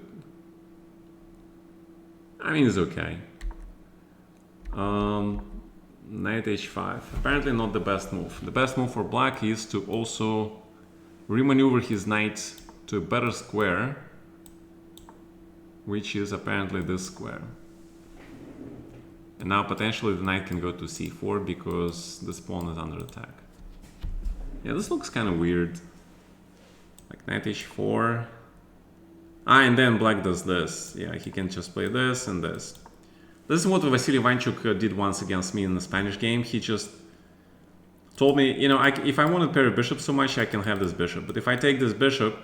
I mean, it's okay. Knight h5, apparently not the best move. The best move for black is to also remaneuver his knight to a better square, which is apparently this square. And now potentially the knight can go to c4 because this pawn is under attack. Yeah, this looks kind of weird. Like knight h4. And then black does this. Yeah, he can just play this and this. This is what Vasily Ivanchuk did once against me in the Spanish game. He just told me, you know, if I want to pair a bishop so much, I can have this bishop. But if I take this bishop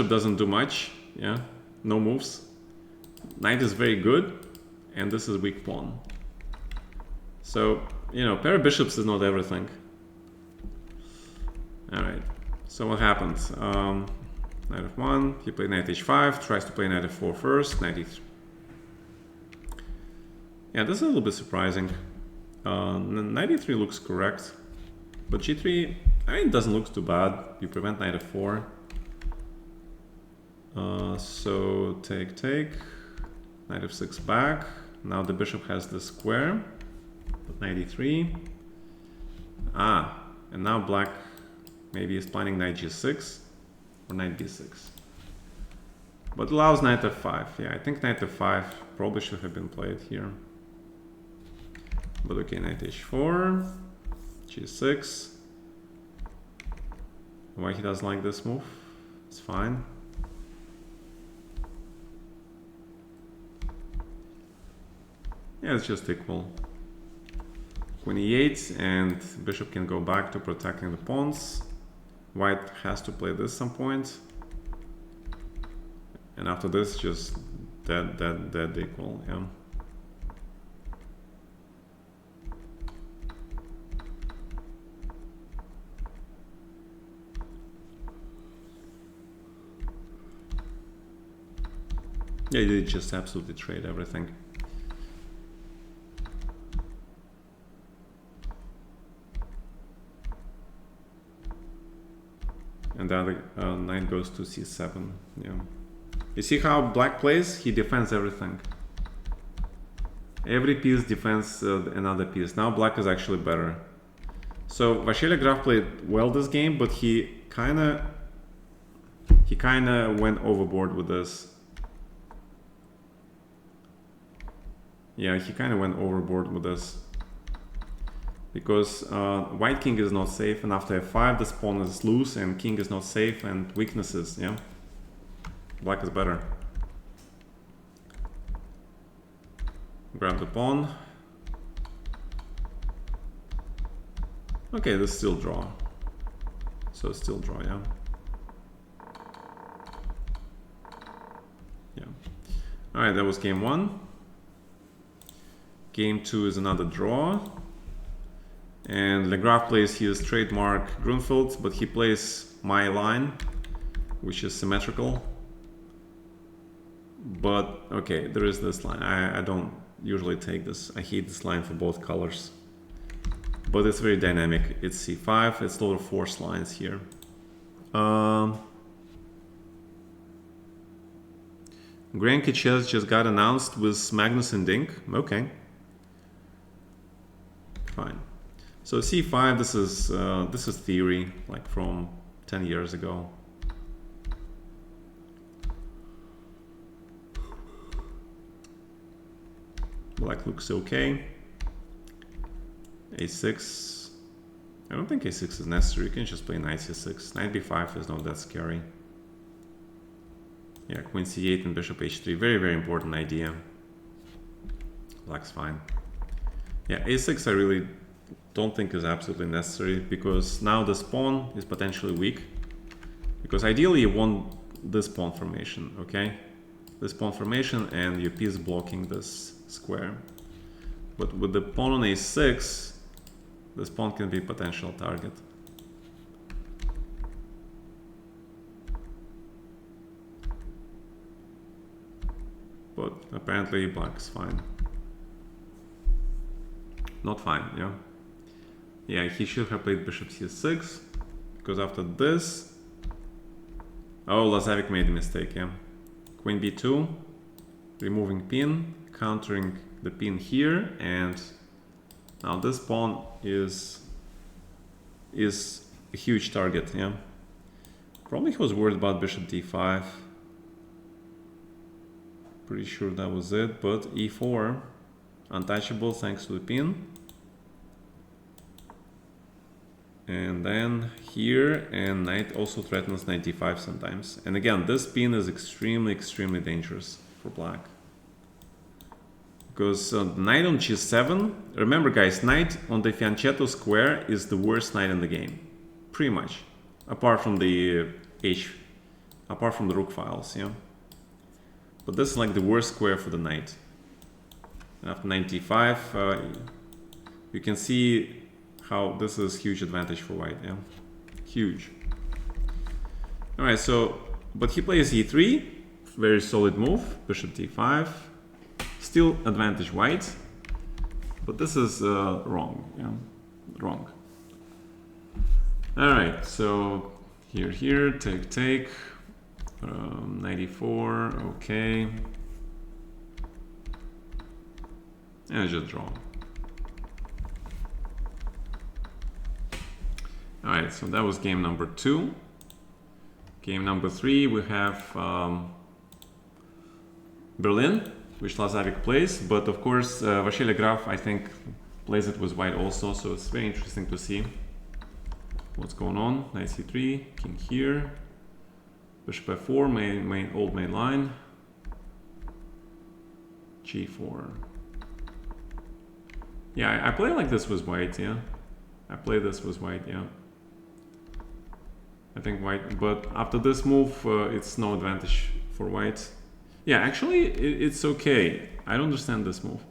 doesn't do much. Yeah, no moves. Knight is very good, and this is weak pawn. So you know, pair of bishops is not everything. Alright, so what happens? Knight f1, he played knight h5, tries to play knight f4 first, knight e3. Yeah, this is a little bit surprising. Knight e3 looks correct, but g3, I mean, it doesn't look too bad. You prevent knight f4. So take, knight f6 back. Now the bishop has the square, but knight e3. And now black maybe is planning knight g6 or knight b6. But allows knight f5. Yeah, I think knight f5 probably should have been played here. But okay, knight h4, g6. Why he doesn't like this move? It's fine. Yeah, it's just equal. Queen e8, and bishop can go back to protecting the pawns. White has to play this some point. And after this, just dead equal, yeah. Yeah, you did just absolutely trade everything. And the other knight goes to c7. Yeah. You see how black plays? He defends everything. Every piece defends another piece. Now black is actually better. So Vasily Graf played well this game, but he kinda went overboard with this. Yeah, he kinda went overboard with this. Because white king is not safe, and after f5 this pawn is loose and king is not safe, and weaknesses, yeah. Black is better. Grab the pawn. Okay, this is still draw. So it's still draw, yeah. Yeah. Alright, that was game 1. Game 2 is another draw. And Legraf plays his trademark Grunfeld, but he plays my line, which is symmetrical. But okay, there is this line. I don't usually take this. I hate this line for both colors. But it's very dynamic. It's c5. It's a lot of forced lines here. Granky Chess just got announced with Magnus and Dink. Okay. Fine. So c5, this is theory, like from 10 years ago. Black looks okay. a6. I don't think a6 is necessary. You can just play knight c6. Knight b5 is not that scary. Yeah, queen c8 and bishop h3. Very, very important idea. Black's fine. Yeah, a6 I really don't think is absolutely necessary, because now this pawn is potentially weak. Because ideally you want this pawn formation, okay? This pawn formation and your piece blocking this square. But with the pawn on a6, this pawn can be a potential target. But apparently black's fine. Not fine, yeah? Yeah, he should have played bishop c6, because after this... Oh, Lazavik made a mistake, yeah. Queen b2, removing pin, countering the pin here, and now this pawn is a huge target, yeah. Probably he was worried about bishop d5. Pretty sure that was it, but e4, untouchable thanks to the pin. And then here, and knight also threatens knight d5 sometimes. And again, this pin is extremely, extremely dangerous for black. Because knight on g7, remember guys, knight on the fianchetto square is the worst knight in the game. Pretty much. Apart from the rook files, yeah. But this is like the worst square for the knight. And after knight d5, You can see how this is huge advantage for white, yeah? Huge. All right, so, but he plays e3, very solid move, bishop d5, still advantage white, but this is wrong, yeah, wrong. All right, so here, take, 94, okay, and just draw. All right, so that was game number 2. Game number 3, we have Berlin, which Lazarevic plays, but of course Vasily Graf, I think, plays it with white also, so it's very interesting to see what's going on. Knight c3, king here, bishop f4, old main line, g4. Yeah, I play like this with white, yeah. I play this with white, yeah. I think white, but after this move, it's no advantage for white. Yeah, actually, it's okay. I don't understand this move.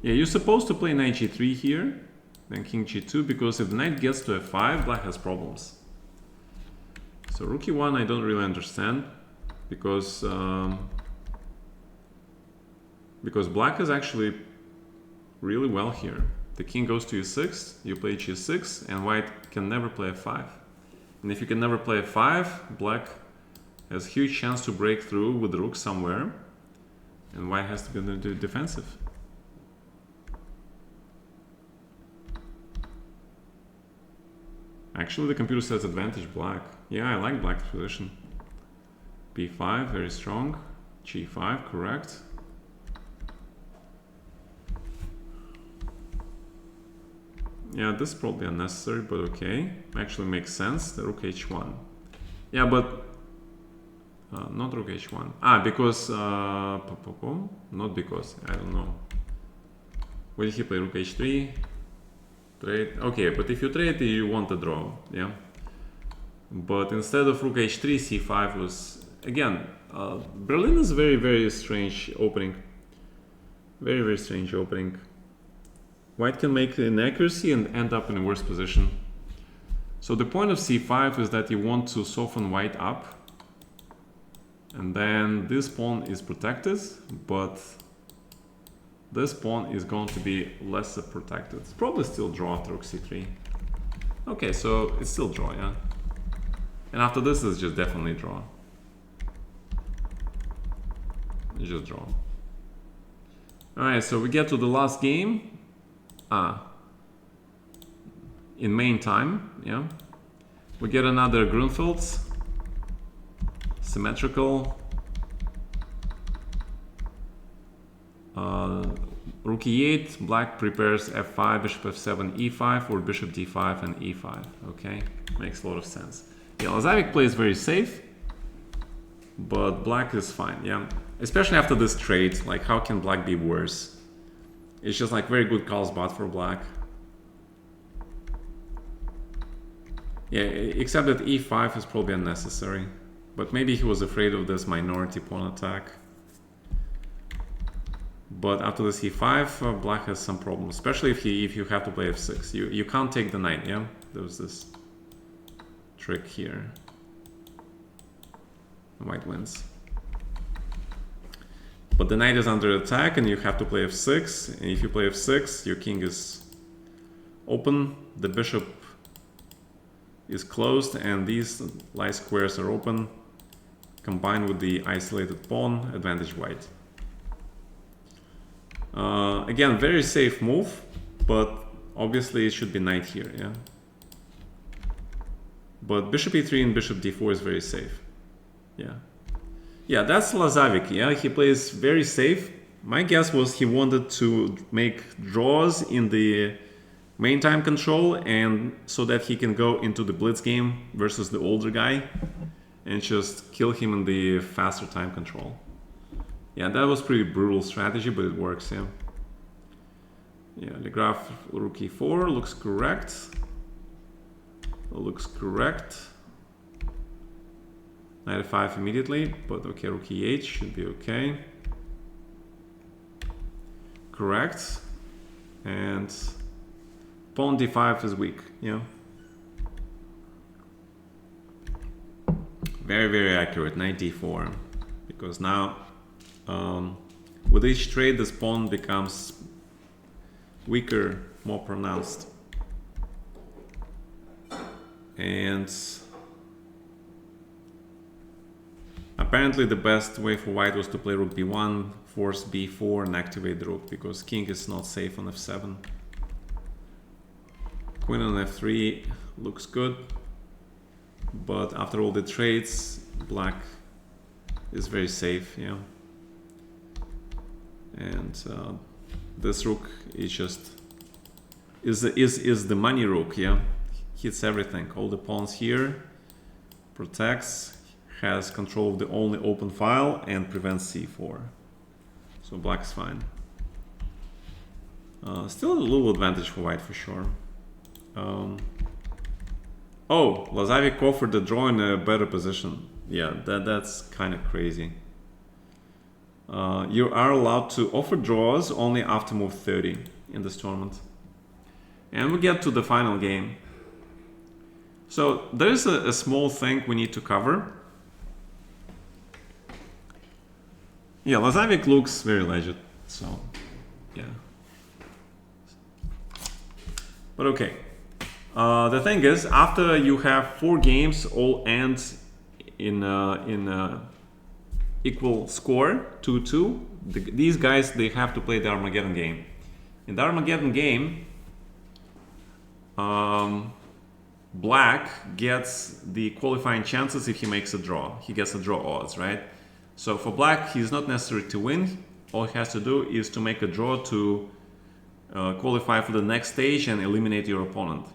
Yeah, you're supposed to play knight g3 here, then king g2, because if the knight gets to f5, black has problems. So rook e1, I don't really understand, because black is actually really well here. The king goes to e6, you play g6, and white can never play f5. And if you can never play f5, black has a huge chance to break through with the rook somewhere, and white has to be defensive. Actually, the computer says advantage black. Yeah, I like black's position. b5, very strong. g5, correct. Yeah, this is probably unnecessary, but okay. Actually makes sense. The rook h1. Yeah, but not rook h1. Because not because, I don't know. What did he play? Rook h3. Trade. Okay, but if you trade, you want a draw, yeah. But instead of rook h3, c5 was again. Berlin is very, very strange opening. Very, very strange opening. White can make an accuracy and end up in a worse position. So the point of c5 is that you want to soften white up, and then this pawn is protected, but this pawn is going to be less protected. It's probably still draw after rook c3. Okay, so it's still draw, yeah. And after this is just definitely draw. It's just draw. Alright, so we get to the last game. In main time, yeah. We get another Grunfelds. Symmetrical. Rook e8, black prepares f5, bishop f7, e5, or bishop d5 and e5. Okay, makes a lot of sense. Yeah, Lazarevic plays very safe, but black is fine, yeah. Especially after this trade, like how can black be worse? It's just like very good Carlsbad for black. Yeah, except that e5 is probably unnecessary. But maybe he was afraid of this minority pawn attack. But after this e5, black has some problems, especially if you have to play f6. You can't take the knight, yeah? There's this trick here. White wins. But the knight is under attack and you have to play f6. And if you play f6, your king is open, the bishop is closed, and these light squares are open. Combined with the isolated pawn, advantage white. Again, very safe move, but obviously it should be knight here, yeah? But bishop e3 and bishop d4 is very safe, yeah. Yeah, that's Lazarevic, yeah, he plays very safe. My guess was he wanted to make draws in the main time control, and so that he can go into the blitz game versus the older guy and just kill him in the faster time control. Yeah, that was pretty brutal strategy, but it works, yeah. Yeah, the graph rook e4 looks correct. Looks correct. Knight f5 immediately, but okay, rook e8 should be okay. Correct. And pawn d5 is weak, yeah. Very, very accurate, knight d4. Because now, with each trade, this pawn becomes weaker, more pronounced. And apparently the best way for white was to play rook b1, force b4 and activate the rook, because king is not safe on f7. Queen on f3 looks good, but after all the trades, black is very safe, yeah. And this rook is just is the money rook, yeah. Hits everything, all the pawns here, protects, has control of the only open file, and prevents c4. So black is fine. Still a little advantage for white for sure. Oh, Lazarevic offered the draw in a better position. Yeah, that's kind of crazy. You are allowed to offer draws only after move 30 in this tournament. And we get to the final game. So there's a small thing we need to cover. Yeah, Lazarevic looks very legit, so yeah. But okay. The thing is, after you have 4 games all end in equal score, 2-2, these guys, they have to play the Armageddon game. In the Armageddon game, black gets the qualifying chances if he makes a draw. He gets a draw odds, right? So for black, he's not necessary to win. All he has to do is to make a draw to qualify for the next stage and eliminate your opponent.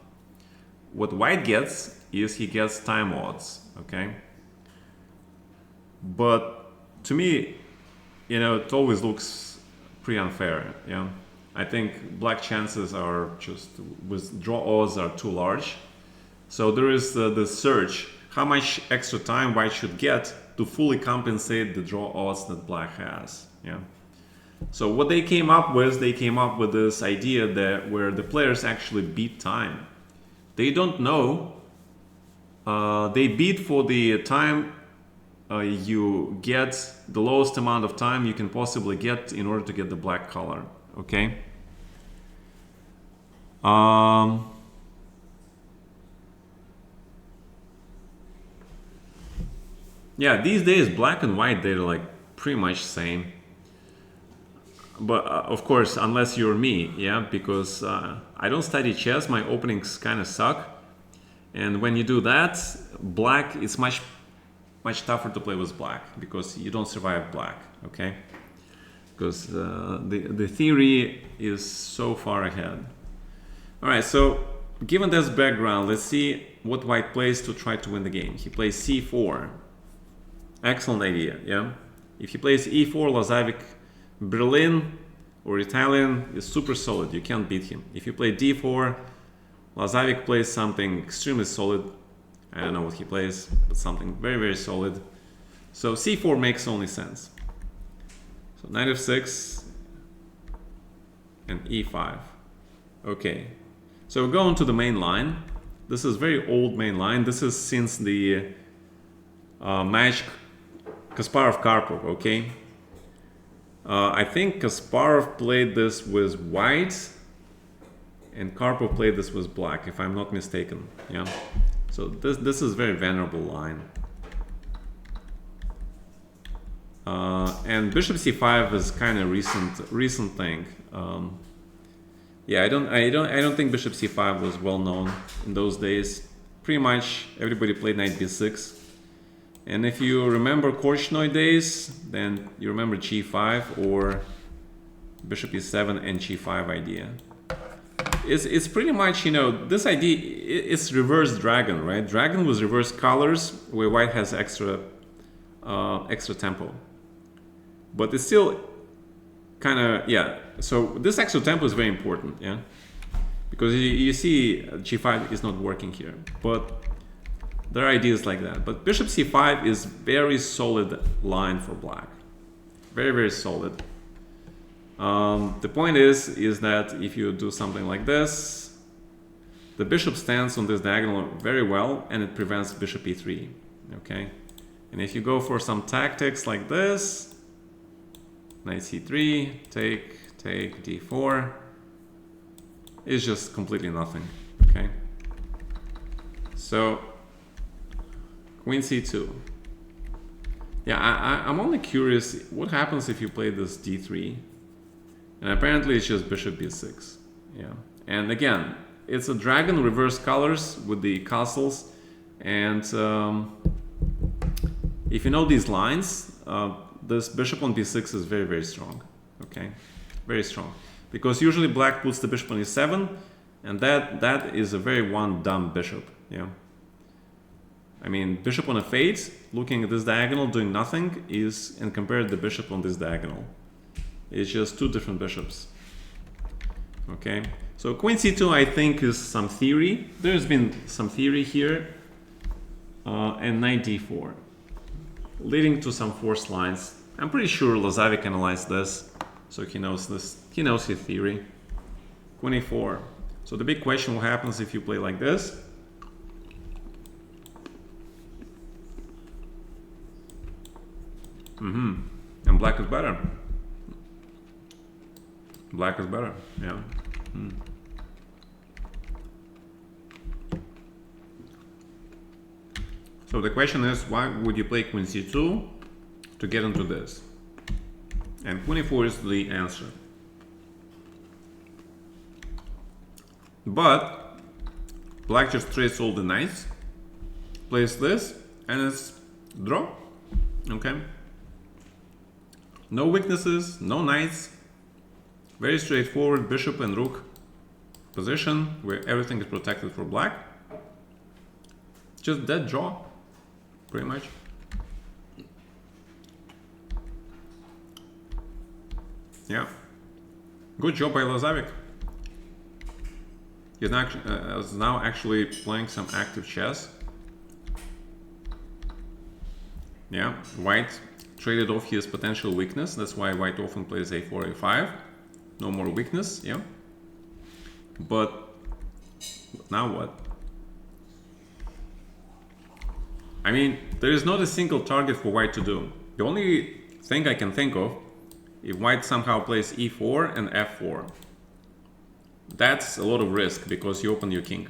What white gets is he gets time odds, okay? But to me, you know, it always looks pretty unfair, yeah? I think black chances are just, with draw odds are too large. So there is the search, how much extra time white should get to fully compensate the draw odds that black has, yeah? So what they came up with this idea that where the players actually beat time. They don't know, they beat for the time you get, the lowest amount of time you can possibly get in order to get the black color, okay? Yeah, these days black and white, they're like pretty much same. But of course, unless you're me, yeah, because I don't study chess, my openings kind of suck. And when you do that, black, it's much tougher to play with black because you don't survive black, okay? Because the theory is so far ahead. All right, so given this background, let's see what white plays to try to win the game. He plays c4. Excellent idea, yeah? If he plays e4, Lazarevic, Berlin or Italian is super solid. You can't beat him. If you play d4, Lazarevic plays something extremely solid. I don't know what he plays, but something very, very solid. So c4 makes only sense. So knight f6 and e5. Okay. So we're going to the main line. This is very old main line. This is since the match Kasparov-Karpov, okay? I think Kasparov played this with white and Karpov played this with black, if I'm not mistaken, yeah? So this is very venerable line. And bishop c5 is kind of recent thing. Yeah, I don't think bishop c5 was well known in those days. Pretty much everybody played knight b6. And if you remember Korchnoi days, then you remember g5 or bishop e7 and g5 idea. It's pretty much, you know, this idea, it's reverse dragon, right? Dragon with reverse colors, where white has extra tempo. But it's still kind of, yeah. So this extra tempo is very important, yeah? Because you see g5 is not working here. But there are ideas like that. But bishop c5 is very solid line for black. Very, very solid. The point is that if you do something like this, the bishop stands on this diagonal very well, and it prevents bishop e3. Okay, and if you go for some tactics like this, knight c3, take, d4, it's just completely nothing. Okay, so queen c2. Yeah, I'm only curious what happens if you play this d3, and apparently it's just bishop b6. Yeah, and again, it's a dragon reverse colors with the castles, and if you know these lines, this bishop on b6 is very, very strong. Okay, very strong, because usually black puts the bishop on e7, and that is a very one dumb bishop. Yeah, I mean, bishop on f8, looking at this diagonal, doing nothing, is, and compared the bishop on this diagonal, it's just two different bishops. Okay, so queen c2, I think, is some theory. There's been some theory here, and knight d4, leading to some forced lines. I'm pretty sure Lazavic analyzed this, so he knows this. He knows his theory. Queen e4. So the big question: what happens if you play like this? And black is better. Black is better. Yeah. So the question is, why would you play queen c2 to get into this? And queen e4 is the answer. But black just trades all the knights, plays this, and it's draw. Okay. No weaknesses, no knights. Very straightforward bishop and rook position where everything is protected for black. Just dead draw, pretty much. Yeah. Good job by Lazavic. He's now actually playing some active chess. Yeah, white traded off his potential weakness. That's why white often plays a4, a5. No more weakness, yeah. But now what? I mean, there is not a single target for white to do. The only thing I can think of, if white somehow plays e4 and f4, that's a lot of risk because you open your king.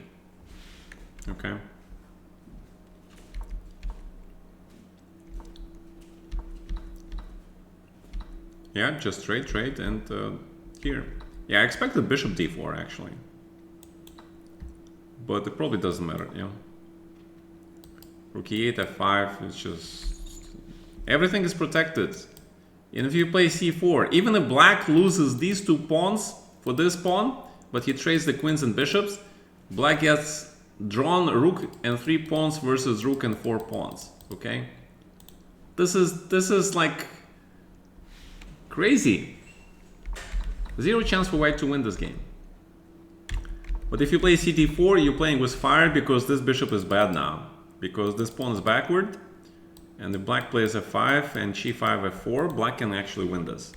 Okay. Yeah, just trade, and here. Yeah, I expected bishop d4 actually, but it probably doesn't matter. Yeah. Rook e8, f5. It's just everything is protected. And if you play c4, even if black loses these two pawns for this pawn, but he trades the queens and bishops, black gets drawn rook and 3 pawns versus rook and 4 pawns. Okay, this is like crazy. Zero chance for white to win this game. But if you play ct4, you're playing with fire because this bishop is bad now, because this pawn is backward, and if black plays f5 and g5, f4, black can actually win this.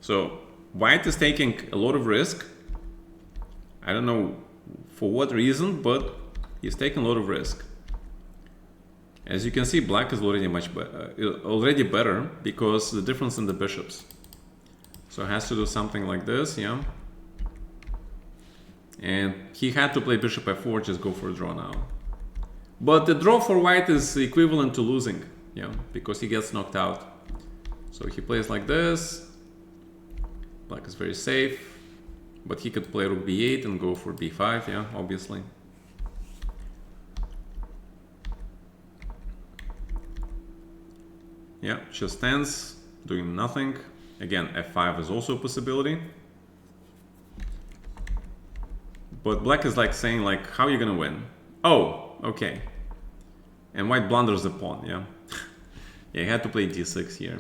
So white is taking a lot of risk. I don't know for what reason, but he's taking a lot of risk. As you can see, black is already better because the difference in the bishops. So has to do something like this, yeah. And he had to play bishop f4, just go for a draw now. But the draw for white is equivalent to losing, yeah, because he gets knocked out. So he plays like this. Black is very safe, but he could play rook b8 and go for b5, yeah, obviously. Yeah, just stands, doing nothing. Again, f5 is also a possibility. But black is like saying, like, how are you gonna win? Oh, okay. And white blunders the pawn, yeah. Yeah, he had to play d6 here.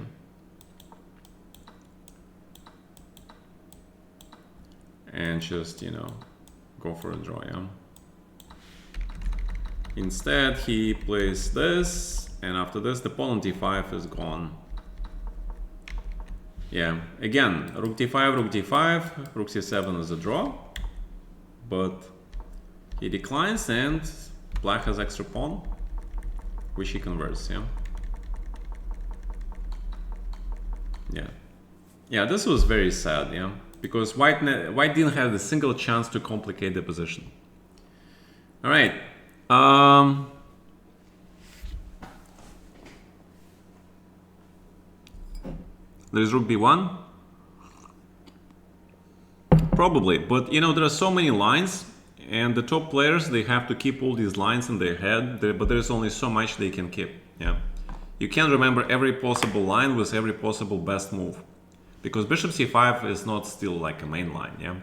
And just, you know, go for a draw, yeah. Instead, he plays this, and after this, the pawn on d5 is gone. Yeah, again, rook d5, rook d5, rook c7 is a draw, but He declines and black has extra pawn, which he converts, yeah? Yeah, this was very sad, yeah? Because white didn't have a single chance to complicate the position. All right. There's rook b1. Probably, but you know, there are so many lines, and the top players, they have to keep all these lines in their head, but there's only so much they can keep, yeah? You can't remember every possible line with every possible best move, because bishop c5 is not still like a main line, yeah?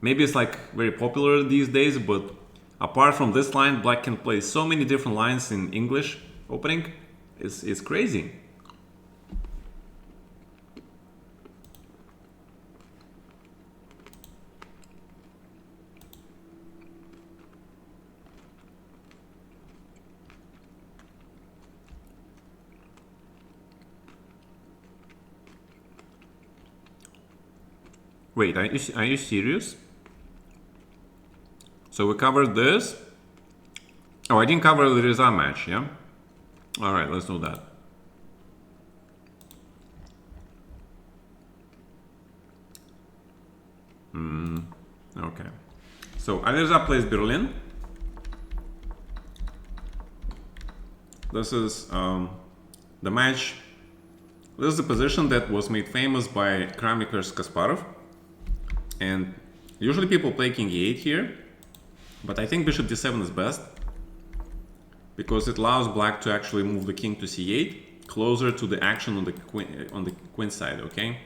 Maybe it's like very popular these days, but apart from this line, black can play so many different lines in English opening. It's crazy. Wait, are you serious? So we covered this. Oh, I didn't cover the Reza match, yeah? All right, let's do that. Okay. So Alireza plays Berlin. This is the match. This is the position that was made famous by Kramnik versus Kasparov. And usually people play king e8 here, but I think bishop d7 is best because it allows black to actually move the king to c8 closer to the action on the queen side, okay?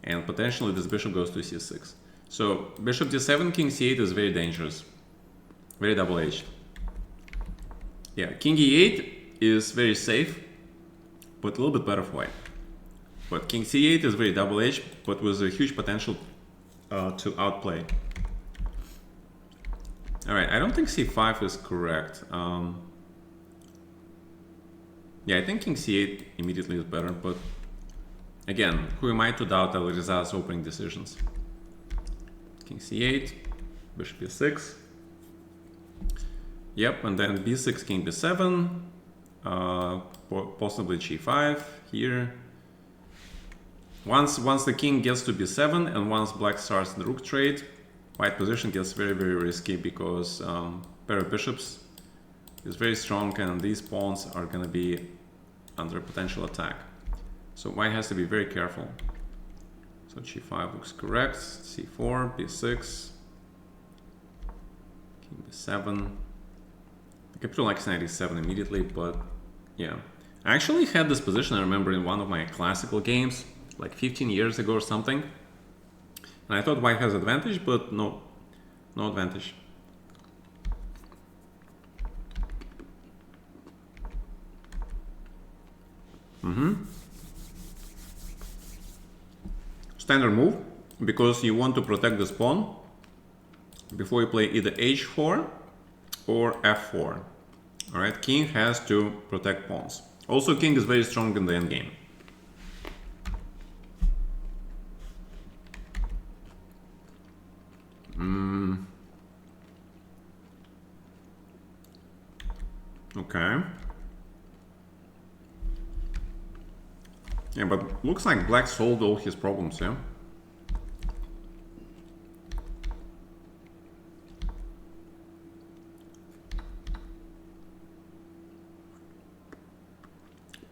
And potentially this bishop goes to c6. So bishop d7, king c8 is very dangerous, very double-edged. Yeah, king e8 is very safe, but a little bit better for white. But king c8 is very double-edged, but with a huge potential to outplay. All right, I don't think c5 is correct. Yeah, I think king c8 immediately is better, but again, who am I to doubt Alirez's opening decisions? King c8, bishop e6. Yep, and then b6, king b7, possibly g5 here. Once the king gets to b7 and once black starts the rook trade, white position gets very, very risky because pair of bishops is very strong and these pawns are going to be under potential attack. So white has to be very careful. So g5 looks correct, c4, b6, king b7. I could put like 97 immediately, but yeah. I actually had this position, I remember, in one of my classical games, like 15 years ago or something. And I thought white has advantage, but no advantage. Standard move, because you want to protect this pawn before you play either h4 or f4. All right, king has to protect pawns. Also, king is very strong in the endgame. Okay. Yeah, but looks like black solved all his problems, yeah?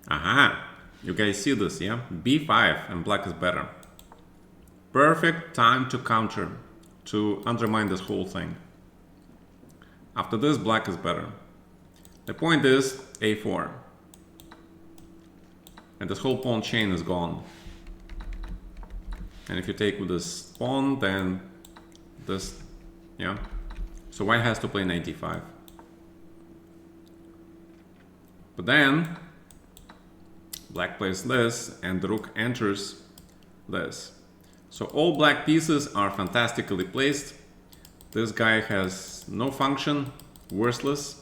Aha! You guys see this, yeah? b5 and black is better. Perfect time to counter, to undermine this whole thing. After this, black is better. The point is a4. And this whole pawn chain is gone. And if you take with this pawn, then this, yeah. So white has to play knight d5. But then black plays this and the rook enters this. So all black pieces are fantastically placed. This guy has no function, worthless.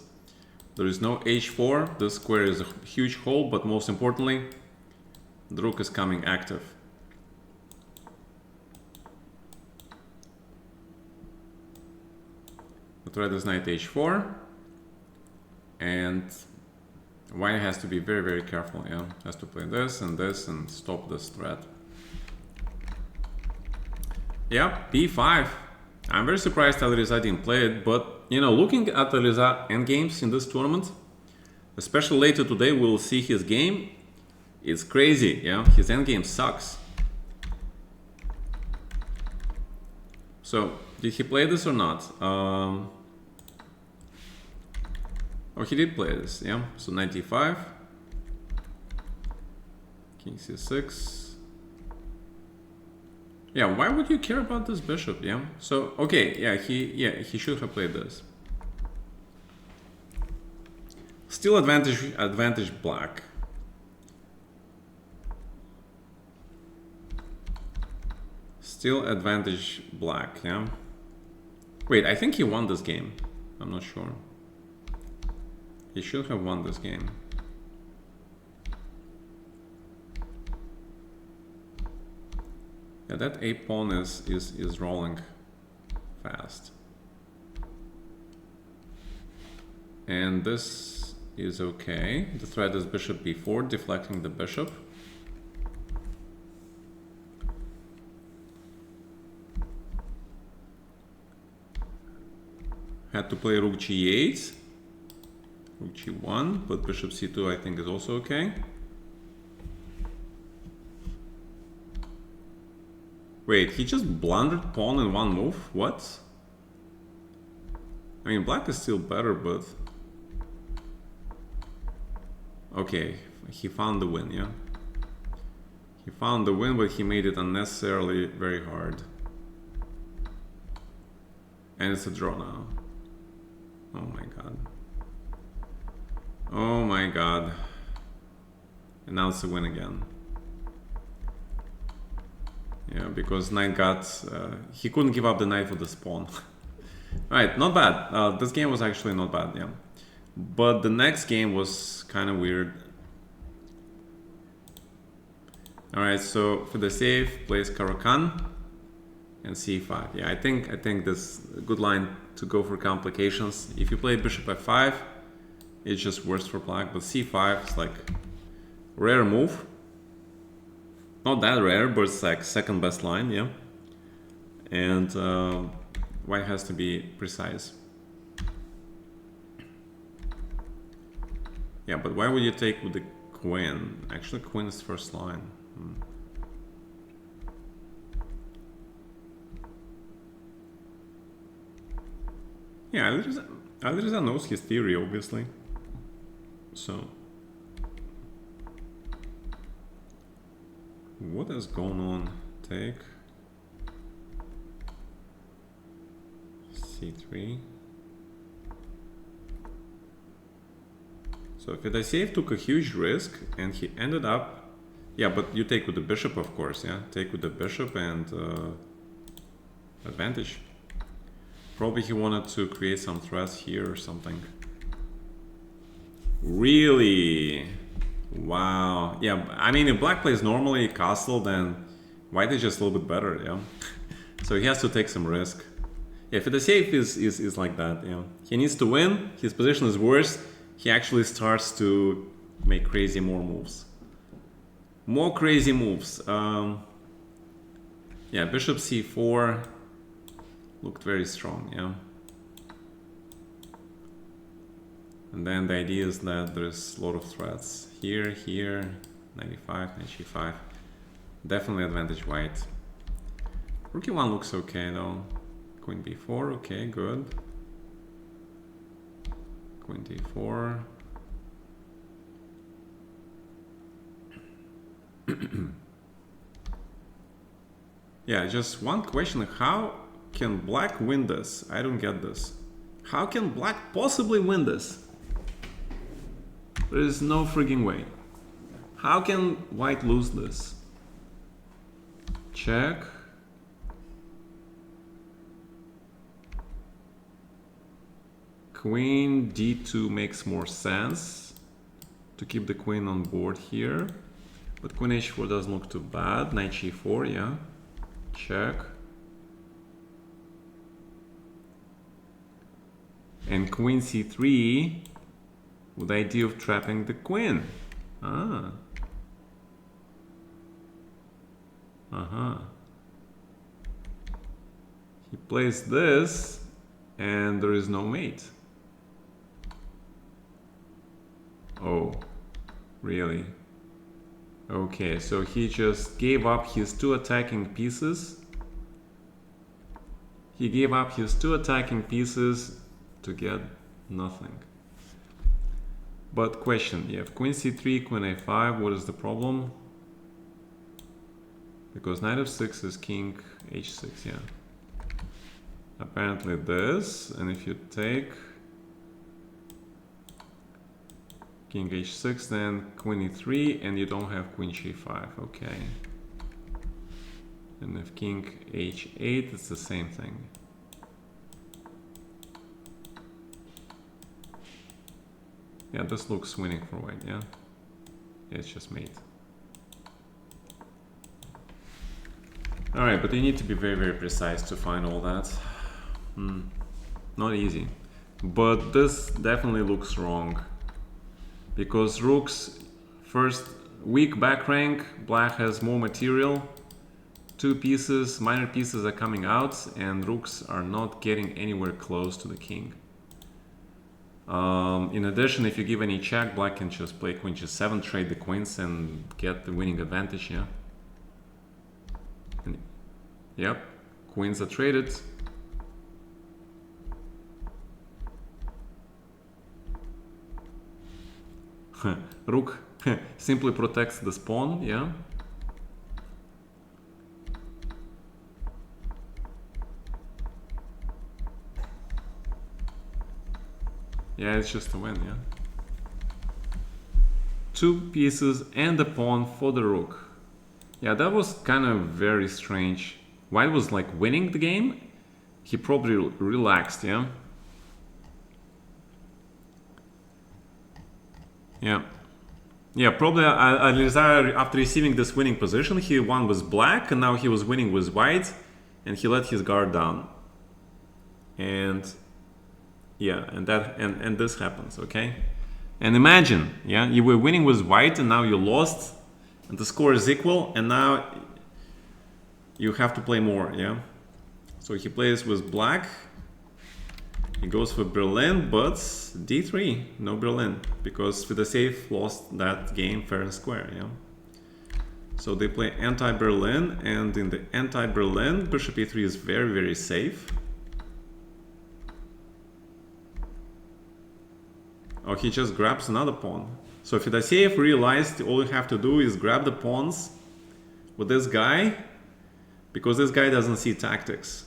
There is no h4. This square is a huge hole, but most importantly, the rook is coming active. But red is knight h4, and white has to be very, very careful. Yeah, has to play this and stop this threat. Yeah, b5. I'm very surprised Alireza didn't play it, but you know, looking at Alireza endgames in this tournament, especially later today, we'll see his game. It's crazy. Yeah, his endgame sucks. So, did he play this or not? Oh, he did play this, yeah. So knight d5, king c6. Yeah, why would you care about this bishop? Yeah. So okay, yeah, he should have played this. Still advantage black. Still advantage black, yeah. Wait, I think he won this game. I'm not sure. He should have won this game. Yeah, that a pawn is rolling fast. And this is okay. The threat is bishop b4, deflecting the bishop. Had to play rook g8, rook g1, but bishop c2 I think is also okay. Wait, he just blundered pawn in one move? What? I mean, black is still better, but... Okay, he found the win, yeah? He found the win, but he made it unnecessarily very hard. And it's a draw now. Oh my god. Oh my god. And now it's a win again. Yeah, because knight got... he couldn't give up the knight for the pawn. Right, not bad. This game was actually not bad, yeah. But the next game was kind of weird. Alright, so for the save, plays Caro-Kann and c5. Yeah, I think this is a good line to go for complications. If you play bishop f5, it's just worse for black, but c5 is like rare move. Not that rare, but it's like second best line, yeah. And white has to be precise. Yeah, but why would you take with the queen? Actually, queen is first line. Yeah, Alireza knows his theory, obviously. So, what is going on? Take c3. So Fedosiev took a huge risk, and he ended up. Yeah, but you take with the bishop, of course. Yeah, take with the bishop and advantage. Probably he wanted to create some threats here or something. Really? Wow. Yeah, I mean, if black plays normally castle, then white is just a little bit better, yeah? So he has to take some risk. Yeah, Fedosiev is like that, yeah. He needs to win, his position is worse, he actually starts to make crazy more moves. More crazy moves. Yeah, bishop c4 looked very strong, yeah. And then the idea is that there's a lot of threats. Here, here, 95, knight g5. Definitely advantage white. Rook e1 looks okay though. Queen b4, okay, good. Queen d4. Yeah, just one question. How can black win this? I don't get this. How can black possibly win this? There is no frigging way. How can white lose this? Check. Queen d2 makes more sense to keep the queen on board here. But queen h4 doesn't look too bad. Knight g4, yeah. Check. And queen c3 with the idea of trapping the queen. Ah. He plays this, and there is no mate. Oh, really? Okay, so he just gave up his 2 attacking pieces. He gave up his 2 attacking pieces to get nothing. But question, you have queen c3, queen a5, what is the problem? Because knight f6 is king h6, yeah. Apparently this, and if you take king h6, then queen e3, and you don't have queen g5, okay. And if king h8, it's the same thing. Yeah, this looks winning for white, yeah? Yeah, it's just mate. Alright, but you need to be very, very precise to find all that. Not easy. But this definitely looks wrong. Because rooks, first, weak back rank, black has more material. 2 pieces, minor pieces are coming out, and rooks are not getting anywhere close to the king. In addition, if you give any check, black can just play queen g7, trade the queens, and get the winning advantage, yeah? And, yep, queens are traded. Rook simply protects the pawn, yeah? Yeah, it's just a win, yeah? 2 pieces and a pawn for the rook. Yeah, that was kind of very strange. White was like winning the game. He probably relaxed, yeah? Yeah. Yeah, probably Alizar, after receiving this winning position, he won with black, and now he was winning with white, and he let his guard down. And yeah, and this happens, okay? And imagine, yeah, you were winning with white, and now you lost, and the score is equal, and now you have to play more, yeah? So he plays with black. He goes for Berlin, but d3, no Berlin, because Fedosseev lost that game fair and square, yeah? So they play anti-Berlin, and in the anti-Berlin, bishop e3 is very, very safe. Oh, he just grabs another pawn. So Fedosseev realized all you have to do is grab the pawns with this guy, because this guy doesn't see tactics.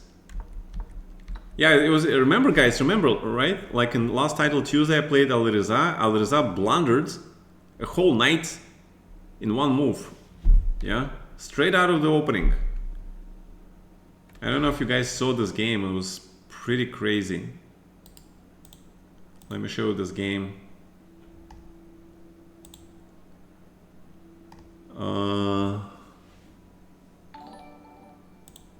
Yeah, it was, remember guys, remember, right? Like in last title Tuesday I played Alireza. Alireza blundered a whole knight in one move. Yeah, straight out of the opening. I don't know if you guys saw this game, it was pretty crazy. Let me show you this game.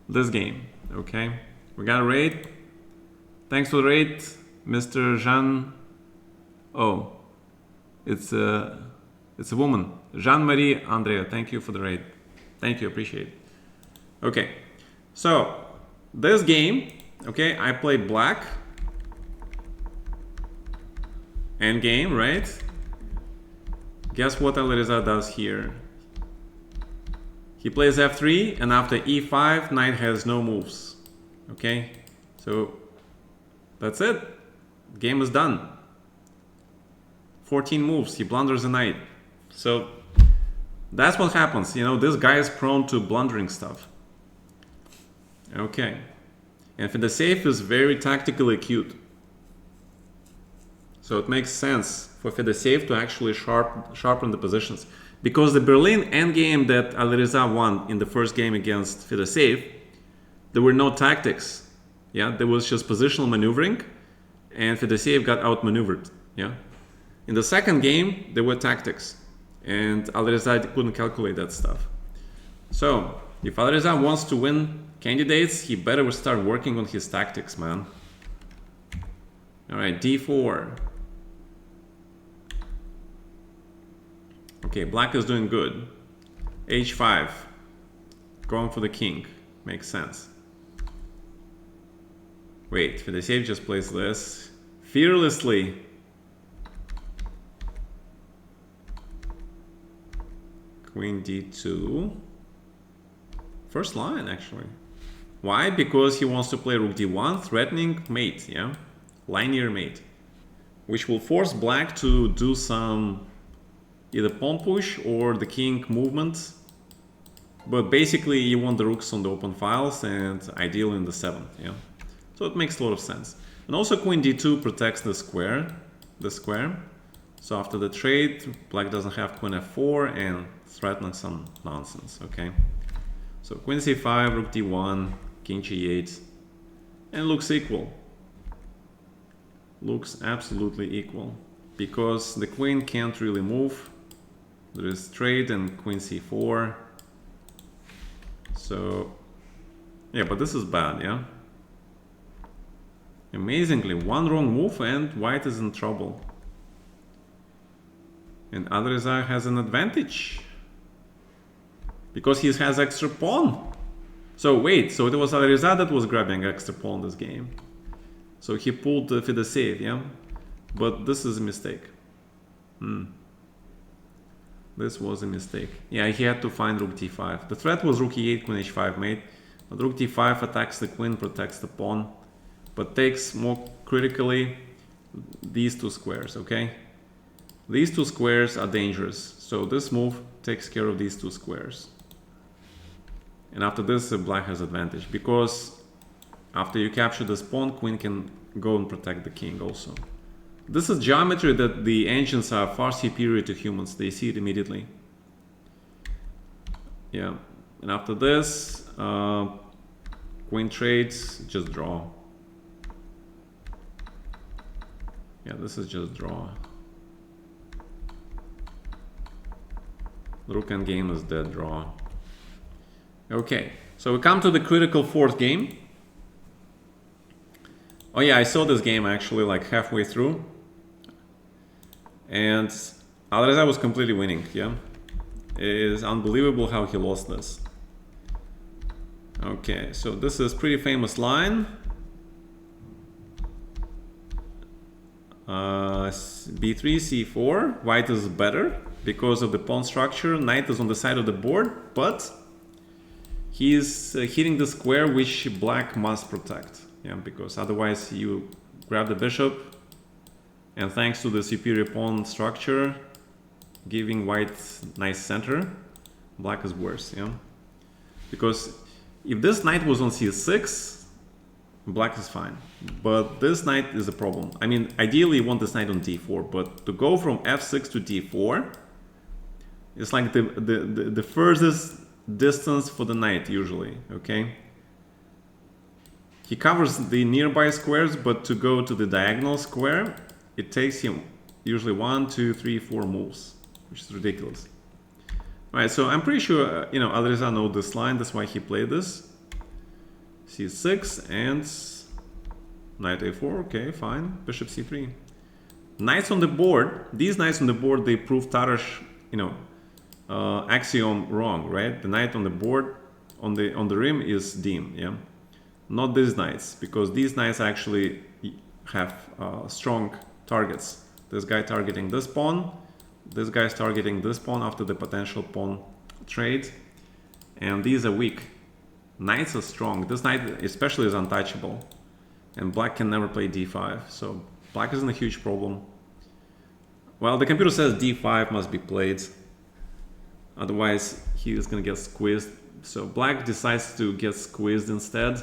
This game, okay? We got a raid. Thanks for the raid, Mr. Jean. Oh, it's a woman. Jean-Marie Andrea, thank you for the raid. Thank you, appreciate it. Okay, so this game, okay, I play black. Endgame, right? Guess what Alireza does here? He plays f3, and after e5, knight has no moves. Okay, so that's it. Game is done. 14 moves, he blunders a knight. So that's what happens. You know, this guy is prone to blundering stuff. Okay, and Fedosseev is very tactically acute. So it makes sense for Fedosseev to actually sharpen the positions. Because the Berlin endgame that Alireza won in the first game against Fedosseev, there were no tactics. Yeah, there was just positional maneuvering, and Fedosseev got outmaneuvered. Yeah, in the second game there were tactics, and Alireza couldn't calculate that stuff. So if Alireza wants to win candidates, he better start working on his tactics, man. All right, d4. Okay, black is doing good. h5. Going for the king. Makes sense. Wait, Fedosеев just plays this. Fearlessly. Queen d2. First line, actually. Why? Because he wants to play rook d1, threatening mate, yeah? Linear mate. Which will force black to do some either pawn push or the king movement. But basically you want the rooks on the open files and ideally in the 7th, yeah? So it makes a lot of sense. And also queen d2 protects the square. So after the trade, black doesn't have queen f4 and threatens some nonsense, okay? So queen c5, rook d1, king g8, and looks equal. Looks absolutely equal. Because the queen can't really move. There is trade and queen c4. So, yeah, but this is bad, yeah? Amazingly, one wrong move and white is in trouble. And Alireza has an advantage. Because he has extra pawn. So wait, so it was Alireza that was grabbing extra pawn this game. So he pulled the Fedosеев, yeah? But this is a mistake. This was a mistake. Yeah, he had to find rook d5. The threat was rook e8, queen h5 mate. But rook d5 attacks the queen, protects the pawn. But takes more critically these two squares, okay? These two squares are dangerous. So this move takes care of these two squares. And after this, black has advantage. Because after you capture this pawn, queen can go and protect the king also. This is geometry that the ancients are far superior to humans. They see it immediately. Yeah. And after this, queen trades, just draw. Yeah, this is just draw. Rook and game is dead draw. Okay, so we come to the critical fourth game. Oh yeah, I saw this game actually like halfway through. And Alireza was completely winning, yeah? It is unbelievable how he lost this. Okay, so this is pretty famous line. B3, C4. White is better because of the pawn structure. Knight is on the side of the board, but he is hitting the square which black must protect. Yeah, because otherwise you grab the bishop, and thanks to the superior pawn structure, giving white nice center, black is worse. Yeah, because if this knight was on c6, black is fine, but this knight is a problem. I mean, ideally you want this knight on d4, but to go from f6 to d4, it's like the furthest distance for the knight usually, okay? He covers the nearby squares, but to go to the diagonal square, it takes him usually 1, 2, 3, 4 moves, which is ridiculous. All right, so I'm pretty sure, you know, Alireza knows this line, that's why he played this. c6 and knight a4, okay, fine, bishop c3. Knights on the board, these knights on the board, they prove Tarash, you know, axiom wrong, right? The knight on the board, on the rim is dim, yeah? Not these knights, because these knights actually have strong targets. This guy targeting this pawn, this guy's targeting this pawn after the potential pawn trade, and these are weak. Knights are strong. This knight especially is untouchable, and black can never play d5, so black is in a huge problem. Well, the computer says d5 must be played, otherwise he is gonna get squeezed. So black decides to get squeezed instead.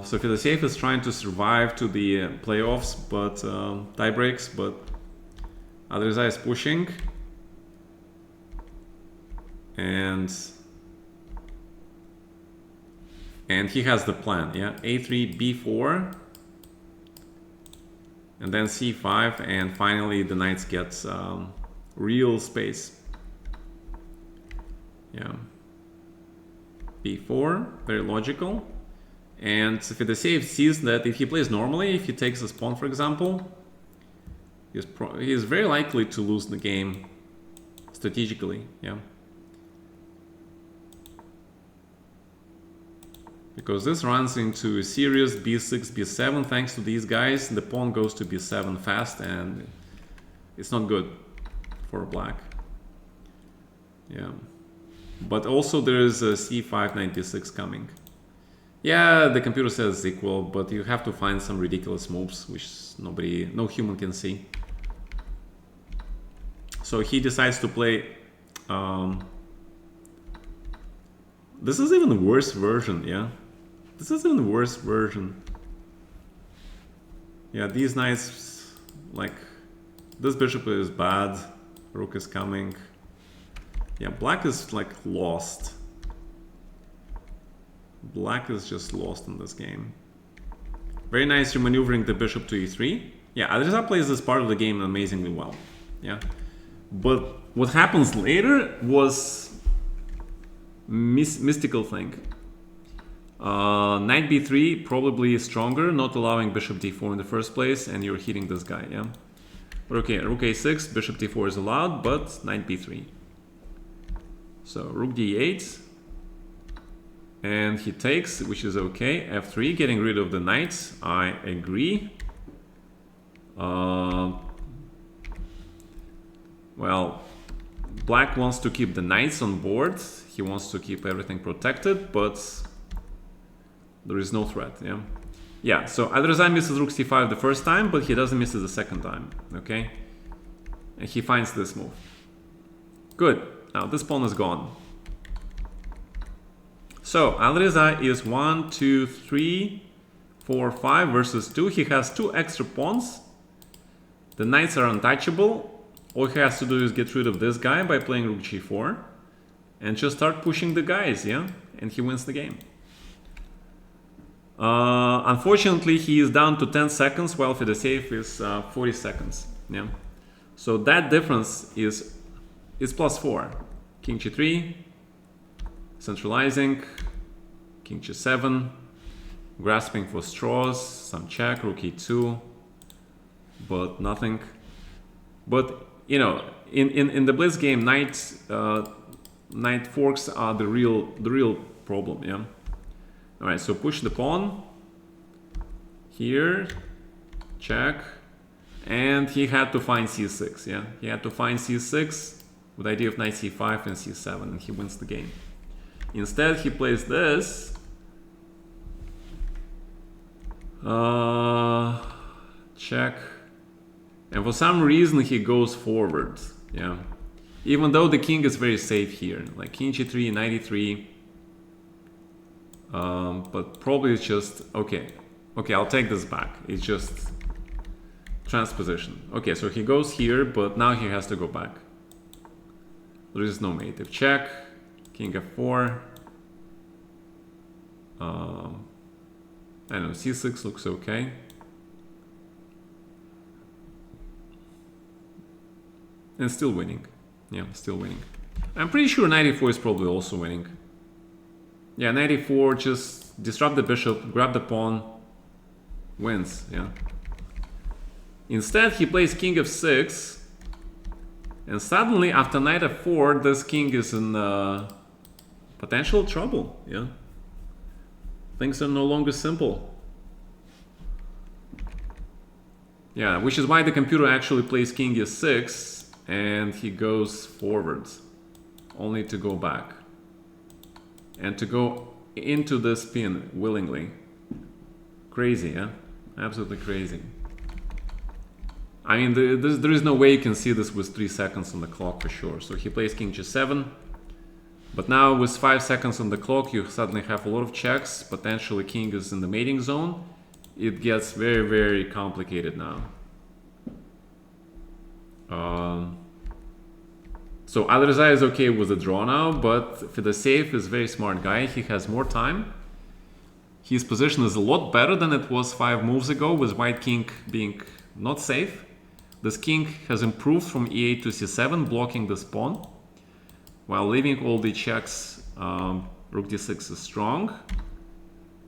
So Fedosеев is trying to survive to the playoffs, but tie breaks, but Alireza is pushing. And he has the plan, yeah? a3, b4, and then c5, and finally the knights get real space. Yeah. b4, very logical. And Fedosеev sees that if he plays normally, if he takes this pawn, for example, he is very likely to lose the game strategically, yeah. Because this runs into a serious b6, b7. Thanks to these guys, the pawn goes to b7 fast, and it's not good for black. Yeah. But also there is a c5, knight d6 coming. Yeah, the computer says it's equal, but you have to find some ridiculous moves which no human can see. So he decides to play. This is even worse version, yeah. This is even worse version. Yeah, these knights, like, this bishop is bad. Rook is coming. Yeah, black is like lost. Black is just lost in this game. Very nice remaneuvering the bishop to e3. Yeah, Adresa plays this part of the game amazingly well. Yeah, but what happens later was mystical thing. Knight b3 probably stronger, not allowing bishop d4 in the first place, and you're hitting this guy. Yeah. But okay, rook a6, bishop d4 is allowed, but knight b3. So rook d8, and he takes, which is okay. f3, getting rid of the knights. I agree. Well, black wants to keep the knights on board. He wants to keep everything protected, but there is no threat. Yeah. Yeah. So Adresa misses rook c5 the first time, but he doesn't miss it the second time. Okay. And he finds this move. Good. Now this pawn is gone. So Adresa is 1, 2, 3, 4, 5 versus 2. He has 2 extra pawns. The knights are untouchable. All he has to do is get rid of this guy by playing rook g4 and just start pushing the guys, yeah? And he wins the game. Unfortunately, he is down to 10 seconds while Fedosеev is 40 seconds, yeah? So that difference is +4. King g3, centralizing, king g7, grasping for straws, some check, rook e2, but nothing. But you know, in the blitz game, knight forks are the real problem. Yeah. All right. So push the pawn here, check, and he had to find c6. Yeah, he had to find c6 with the idea of knight c5 and c7, and he wins the game. Instead, he plays this. Check. And for some reason he goes forward, yeah. Even though the king is very safe here, like king g3, knight e3. But probably it's just, okay, I'll take this back. It's just transposition. Okay, so he goes here, but now he has to go back. There is no mate. If check, king f4. I don't know, c6 looks okay. And still winning. Yeah, still winning. I'm pretty sure knight e4 is probably also winning. Yeah, knight e4, just disrupt the bishop, grab the pawn, wins, yeah. Instead, he plays king f6, and suddenly, after knight f4, this king is in potential trouble, yeah. Things are no longer simple. Yeah, which is why the computer actually plays king e6, and he goes forwards, only to go back. And to go into this pin willingly. Crazy, yeah? Absolutely crazy. I mean, there is no way you can see this with 3 seconds on the clock for sure. So he plays king g7. But now with 5 seconds on the clock, you suddenly have a lot of checks. Potentially king is in the mating zone. It gets very, very complicated now. So Adresa is okay with the draw now, but Fedosеev is a very smart guy. He has more time. His position is a lot better than it was 5 moves ago, with white king being not safe. This king has improved from e8 to c7, blocking this pawn, while leaving all the checks. Rook d6 is strong.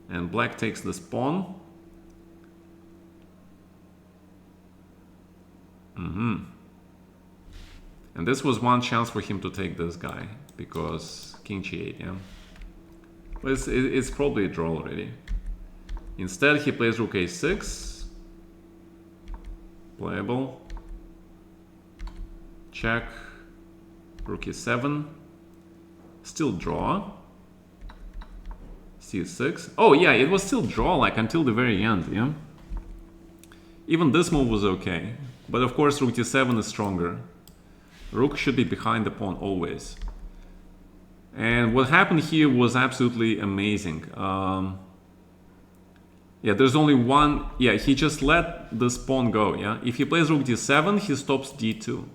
And black takes this pawn. And this was one chance for him to take this guy, because king g8, yeah. But it's probably a draw already. Instead, he plays rook a6. Playable. Check. Rook e7. Still draw. c6. Oh yeah, it was still draw, like until the very end, yeah. Even this move was okay. But of course, rook d7 is stronger. Rook should be behind the pawn always. And what happened here was absolutely amazing. Yeah, there's only one. Yeah, he just let this pawn go. Yeah, if he plays rook d7, he stops d2.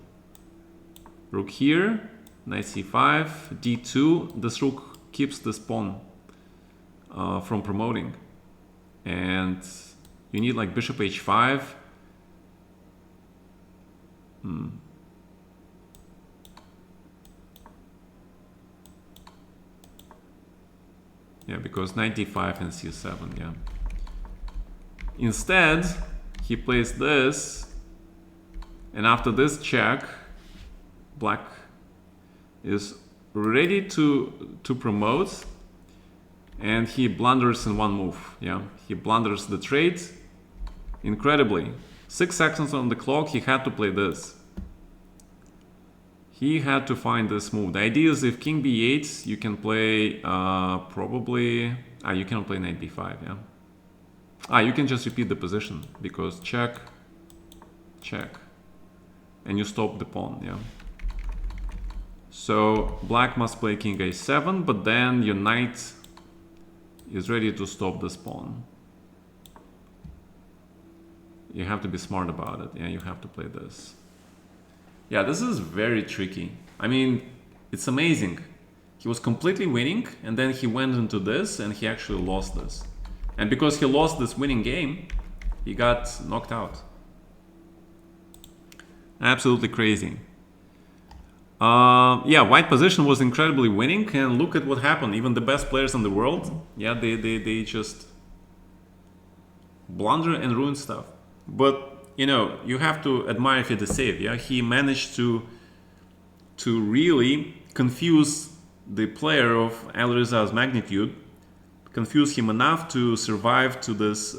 Rook here, knight c5, d2. This rook keeps this pawn from promoting. And you need like bishop h5. Yeah, because knight d5 and c7, yeah. Instead, he plays this, and after this check, black is ready to promote, and he blunders in one move, yeah. He blunders the trade incredibly. 6 seconds on the clock, he had to play this. He had to find this move. The idea is if king b8, you can play probably... you cannot play knight b5, yeah. You can just repeat the position, because check, check. And you stop the pawn, yeah. So black must play king a7, but then your knight is ready to stop this pawn. You have to be smart about it, yeah, you have to play this. Yeah, this is very tricky. I mean, it's amazing. He was completely winning, and then he went into this, and he actually lost this. And because he lost this winning game, he got knocked out. Absolutely crazy. Yeah, white position was incredibly winning, and look at what happened. Even the best players in the world, yeah, they just blunder and ruin stuff. But you know, you have to admire Fedoseev, yeah? He managed to really confuse the player of Alirez's magnitude, confuse him enough to survive to this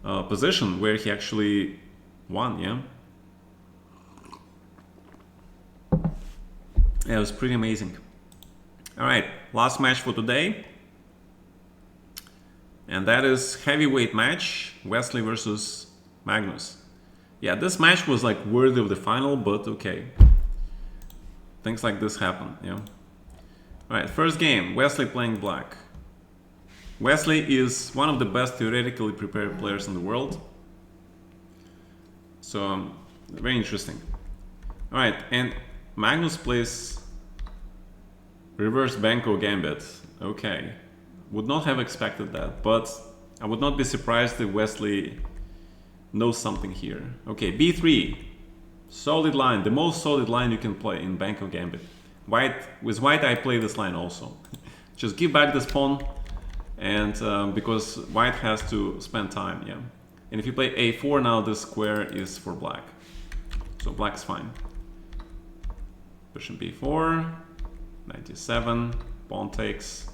position where he actually won, yeah? Yeah, it was pretty amazing. All right, last match for today. And that is heavyweight match, Wesley versus Magnus. Yeah, this match was like worthy of the final, but okay. Things like this happen, yeah. Alright, first game, Wesley playing black. Wesley is one of the best theoretically prepared players in the world. So, very interesting. Alright, and Magnus plays reverse Banco Gambit. Okay. Would not have expected that, but I would not be surprised if Wesley knows something here. Okay, b3. Solid line, the most solid line you can play in Banco Gambit. With white, I play this line also. Just give back this pawn, and because white has to spend time, yeah. And if you play a4 now, this square is for black. So black is fine. Bishop b4, knight d7, pawn takes.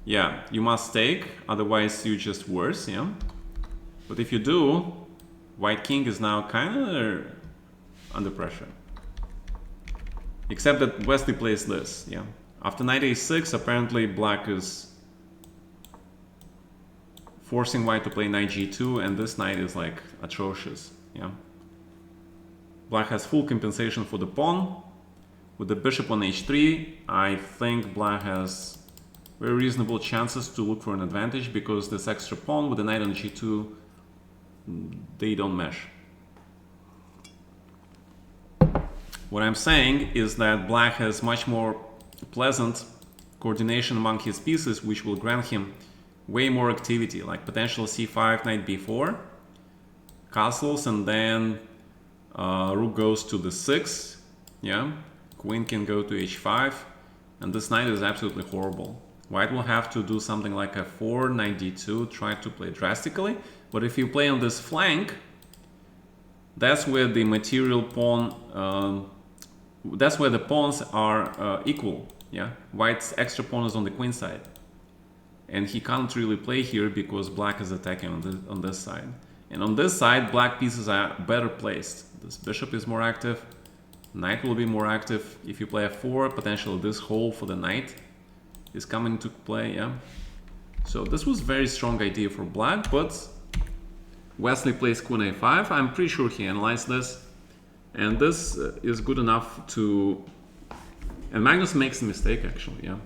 Yeah, you must take, otherwise you just worse, yeah. But if you do, white king is now kind of under pressure. Except that Wesley plays this, yeah. After knight a6, apparently black is forcing white to play knight g2, and this knight is like atrocious, yeah. Black has full compensation for the pawn. With the bishop on h3, I think black has very reasonable chances to look for an advantage, because this extra pawn with the knight on g2, they don't mesh. What I'm saying is that black has much more pleasant coordination among his pieces, which will grant him way more activity, like potential c5, knight b4, castles, and then rook goes to the 6, yeah. queen can go to h5, and this knight is absolutely horrible. White will have to do something like f4, knight d2, try to play drastically, but if you play on this flank, that's where the material pawn, that's where the pawns are equal. Yeah, White's extra pawn is on the queen side, and he can't really play here because black is attacking on this side. And on this side, black pieces are better placed. This bishop is more active, knight will be more active. If you play f4, potentially this hole for the knight is coming to play. Yeah, so this was very strong idea for black, but Wesley plays queen a5. I'm pretty sure he analyzed this, and this is good enough to... And Magnus makes a mistake, actually, yeah.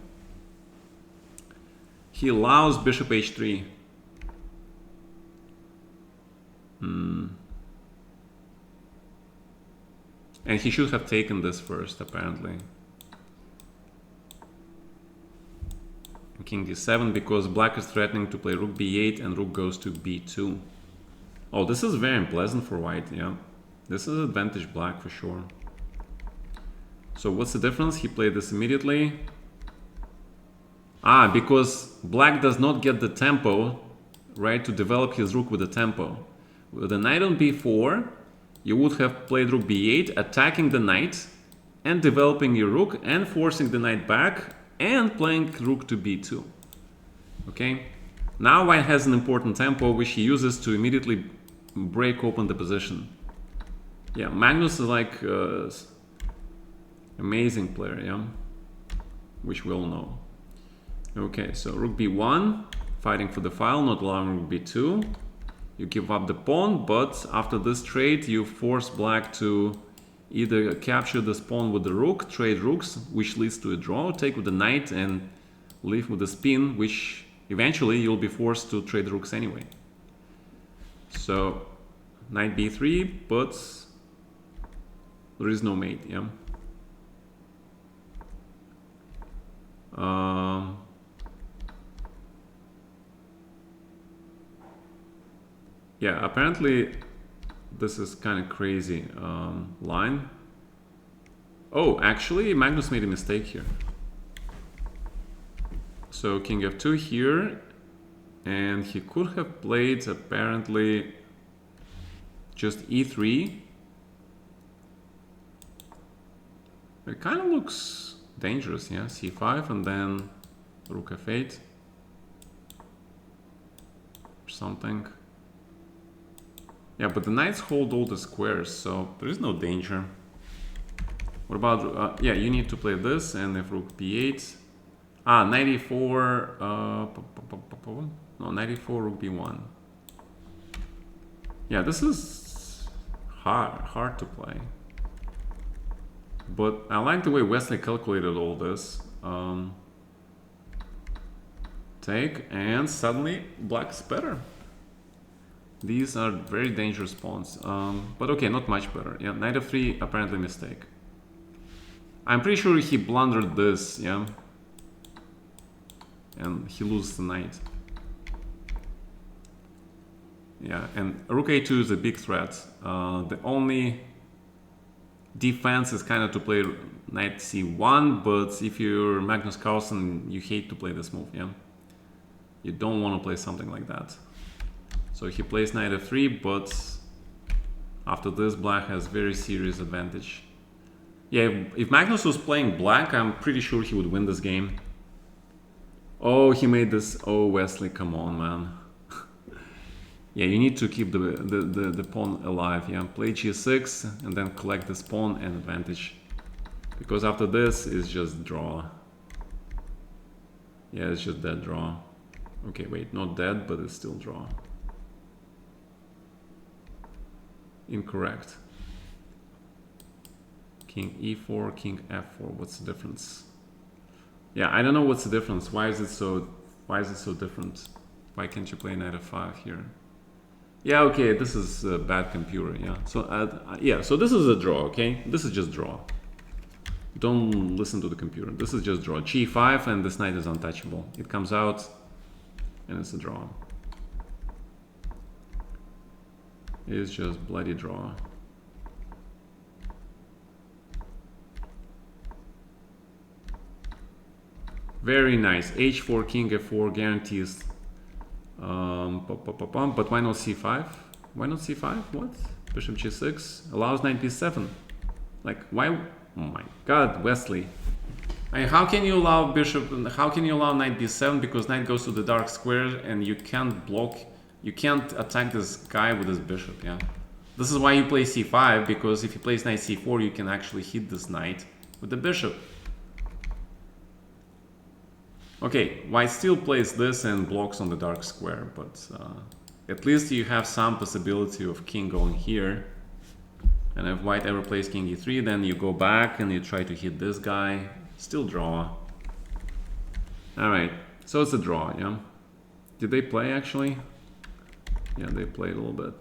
He allows bishop h3. And he should have taken this first, apparently. King d7, because black is threatening to play rook b8 and rook goes to b2. Oh, this is very unpleasant for white, yeah. This is advantage black for sure. So what's the difference? He played this immediately. Ah, because black does not get the tempo, right, to develop his rook with the tempo. With the knight on b4, you would have played rook b8, attacking the knight and developing your rook and forcing the knight back and playing rook to b2. Okay? Now white has an important tempo which he uses to immediately break open the position. Yeah, Magnus is like amazing player, yeah, which we all know. Okay, so rook b1, fighting for the file, not allowing rook b2. You give up the pawn, but after this trade, you force black to either capture this pawn with the rook, trade rooks, which leads to a draw, take with the knight and leave with the spin, which eventually you'll be forced to trade rooks anyway. So knight b3, but there is no mate, yeah. Yeah, apparently this is kind of crazy line. Oh, actually Magnus made a mistake here. So king f2 here, and he could have played apparently just e3. It kind of looks dangerous, yeah, c5 and then rook f8 or something. Yeah, but the knights hold all the squares, so there is no danger. What about, yeah, you need to play this, and if rook b8, knight e4, no, knight e4, rook b1. Yeah, this is hard to play. But I like the way Wesley calculated all this. Take, and suddenly black's better. These are very dangerous pawns, but okay, not much better. Yeah, knight f3, apparently mistake. I'm pretty sure he blundered this, yeah, and he loses the knight. Yeah, and rook a2 is a big threat. The only defense is kind of to play knight c1, but if you're Magnus Carlsen, you hate to play this move, yeah. You don't want to play something like that. So he plays knight f3, but after this, black has very serious advantage. Yeah, if Magnus was playing black, I'm pretty sure he would win this game. Oh, he made this. Oh, Wesley, come on, man. Yeah, you need to keep the pawn alive. Yeah, play g6 and then collect this pawn and advantage. Because after this, it's just draw. Yeah, it's just dead draw. Okay, wait, not dead, but it's still draw. Incorrect. King e4, king f4. What's the difference? Yeah, I don't know what's the difference. Why is it so different? Why can't you play knight f5 here? Yeah, okay, this is a bad computer. Yeah. So yeah, so this is a draw, okay? This is just draw. Don't listen to the computer. This is just draw. g5 and this knight is untouchable. It comes out and it's a draw. It's just bloody draw. Very nice. H4, king f4 guarantees. But why not c5? Why not c5? What? Bishop g6 allows knight b7. Like, why? Oh my god, Wesley. I mean, how can you allow bishop? How can you allow knight b7? Because knight goes to the dark square and you can't block. You can't attack this guy with his bishop. Yeah. This is why you play c5, because if you play knight c4, you can actually hit this knight with the bishop. Okay, white still plays this and blocks on the dark square, but at least you have some possibility of king going here. And if white ever plays king e3, then you go back and you try to hit this guy. Still draw. Alright, so it's a draw, yeah? Did they play actually? Yeah, they played a little bit.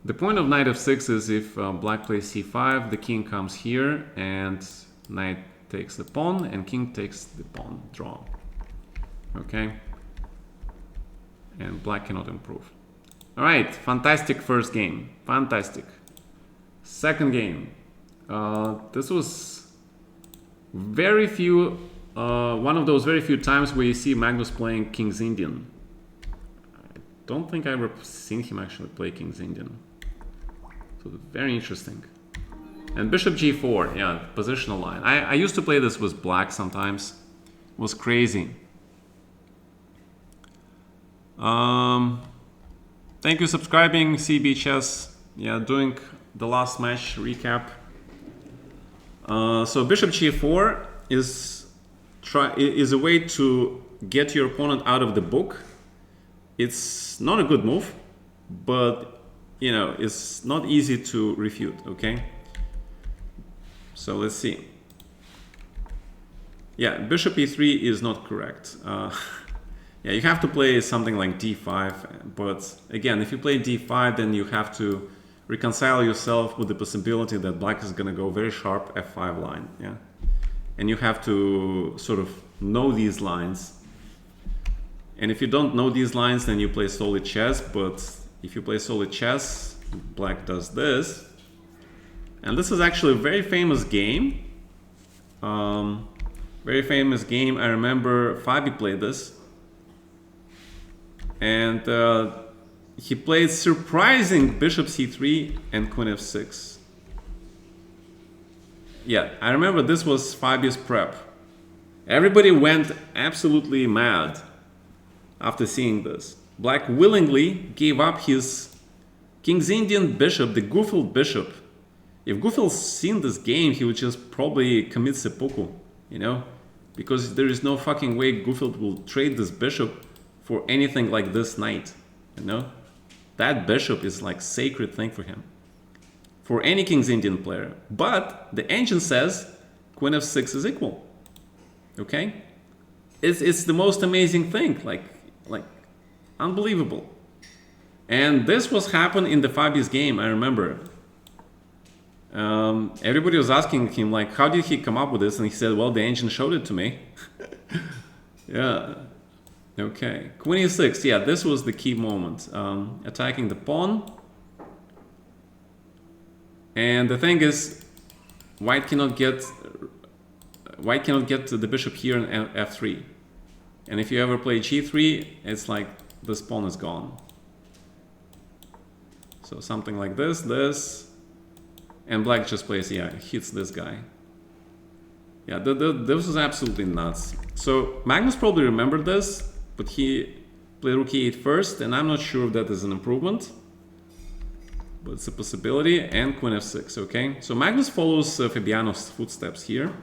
The point of knight f6 is if black plays c5, the king comes here and knight takes the pawn and king takes the pawn. Draw. Okay? And black cannot improve. Alright, fantastic first game. Fantastic. Second game. This was very few, one of those very few times where you see Magnus playing King's Indian. I don't think I've ever seen him actually play King's Indian. So very interesting. And bishop g4, yeah, positional line. I used to play this with black sometimes. It was crazy. Thank you subscribing, CB Chess. Yeah, doing the last match recap. So bishop g4 is a way to get your opponent out of the book. It's not a good move, but you know, it's not easy to refute, okay? So let's see. Yeah, bishop e3 is not correct. Yeah, you have to play something like d5, but again, if you play d5, then you have to reconcile yourself with the possibility that black is gonna go very sharp f5 line, yeah? And you have to sort of know these lines. And if you don't know these lines, then you play solid chess, but if you play solid chess, black does this. And this is actually a very famous game. Very famous game. I remember Fabi played this. And he played surprising bishop c3 and queen f6. Yeah, I remember this was Fabi's prep. Everybody went absolutely mad after seeing this. Black willingly gave up his King's Indian bishop, the Goofled bishop. If Goofl's seen this game, he would just probably commit seppuku, you know? Because there is no fucking way Goofled will trade this bishop for anything like this knight, you know? That bishop is like sacred thing for him. For any King's Indian player. But the engine says queen f6 is equal. Okay? It's the most amazing thing, like unbelievable. And this was happened in the Fabi's game, I remember. Everybody was asking him, like, how did he come up with this? And he said, well, the engine showed it to me. Yeah. Okay. Queen e6. Yeah, this was the key moment. Attacking the pawn. And the thing is, white cannot get to the bishop here in f3. And if you ever play g3, it's like this pawn is gone. So something like this, and black just plays, yeah, hits this guy. Yeah, this was absolutely nuts. So Magnus probably remembered this, but he played rook e8 first, and I'm not sure if that is an improvement. But it's a possibility, and queen f6, okay? So Magnus follows Fabiano's footsteps here.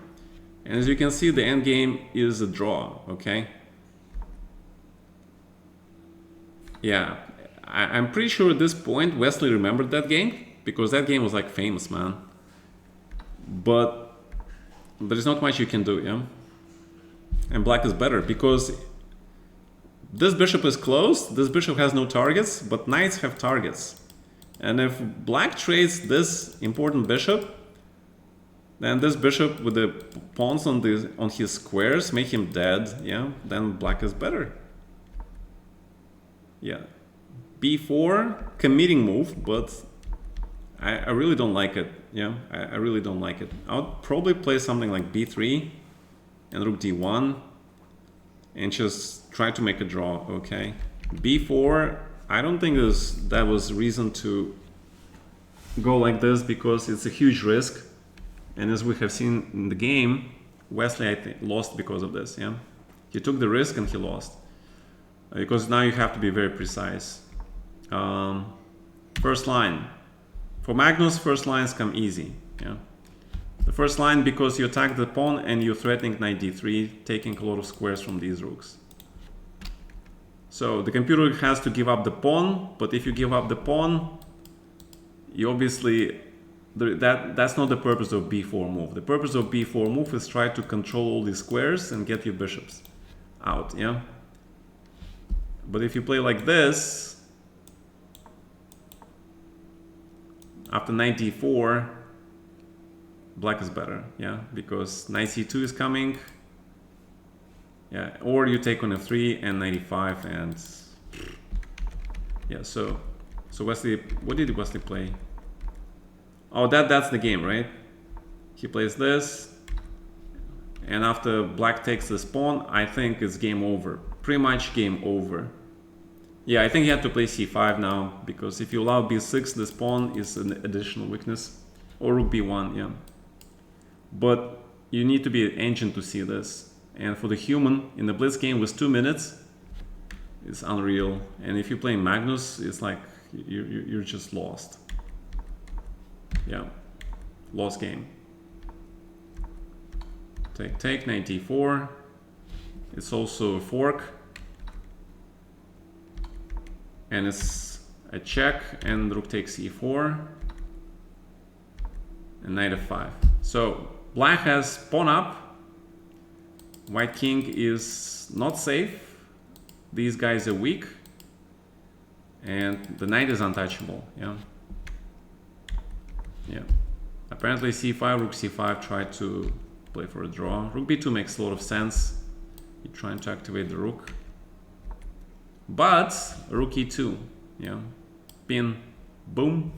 And as you can see, the endgame is a draw, okay? Yeah, I'm pretty sure at this point Wesley remembered that game, because that game was like famous, man. But there's not much you can do, yeah? And black is better, because this bishop is closed, this bishop has no targets, but knights have targets. And if black trades this important bishop, then this bishop with the pawns on his squares make him dead, yeah? Then black is better. Yeah. b4, committing move, but I really don't like it. Yeah, I really don't like it. I would probably play something like b3 and rook d1 and just try to make a draw. Okay, b4. I don't think that was reason to go like this because it's a huge risk, and as we have seen in the game, Wesley I think lost because of this. Yeah, he took the risk and he lost because now you have to be very precise. First line. For Magnus, first lines come easy. Yeah, the first line because you attack the pawn and you're threatening knight d3, taking a lot of squares from these rooks. So the computer has to give up the pawn, but if you give up the pawn, you obviously that's not the purpose of b4 move. The purpose of b4 move is try to control all these squares and get your bishops out. Yeah, but if you play like this. After knight d4, black is better, yeah, because knight c2 is coming, yeah, or you take on f3 and knight e5, and yeah, so Wesley, what did Wesley play? Oh, that's the game, right? He plays this, and after black takes this pawn, I think it's game over, pretty much game over. Yeah, I think he had to play c5 now, because if you allow b6, this pawn is an additional weakness. Or rook b1, yeah. But you need to be an engine to see this. And for the human, in the blitz game with 2 minutes, it's unreal. And if you play Magnus, it's like you're just lost. Yeah, lost game. Take, knight d4. It's also a fork. And it's a check, and rook takes e4, and knight f5. So black has pawn up, white king is not safe, these guys are weak, and the knight is untouchable. Yeah, yeah. Apparently c5, rook c5 tried to play for a draw. Rook b2 makes a lot of sense. You're trying to activate the rook. But rook e2, yeah, pin, boom.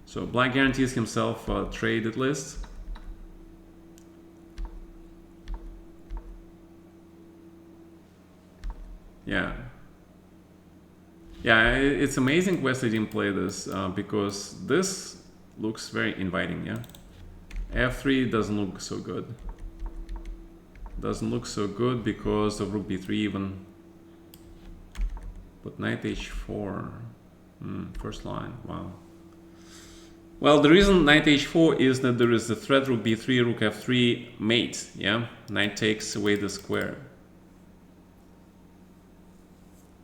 So black guarantees himself a trade at least. Yeah, yeah, it's amazing Wesley didn't play this because this looks very inviting. Yeah, f3 doesn't look so good. Doesn't look so good because of rook b3 even. But knight h4, first line, wow. Well, the reason knight h4 is that there is the threat rook b3, rook f3 mate, yeah? Knight takes away the square.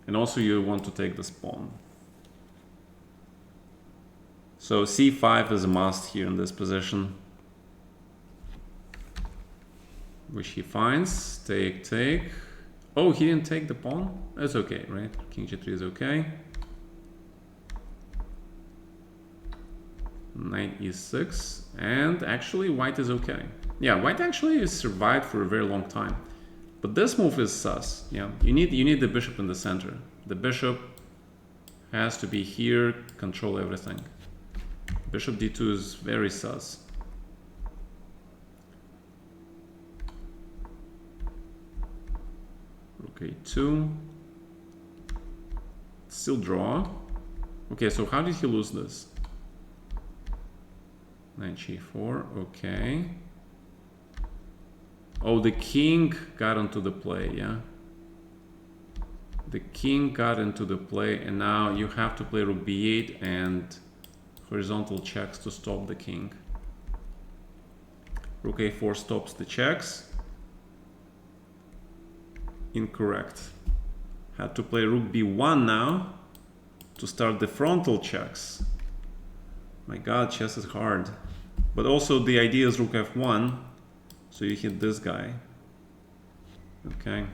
And also you want to take this pawn. So c5 is a must here in this position. Which he finds, take. Oh, he didn't take the pawn? That's okay, right? King g3 is okay. Knight e6, and actually white is okay. Yeah, white actually has survived for a very long time. But this move is sus. Yeah, you need the bishop in the center. The bishop has to be here, control everything. Bishop d2 is very sus. Rook a2. Still draw. Okay, so how did he lose this? Knight g4, okay. Oh, the king got into the play, yeah? The king got into the play, and now you have to play rook b8 and horizontal checks to stop the king. Rook a4 stops the checks. Incorrect. Had to play rook b1 now to start the frontal checks. My god, chess is hard. But also the idea is rook f1, so you hit this guy. Okay.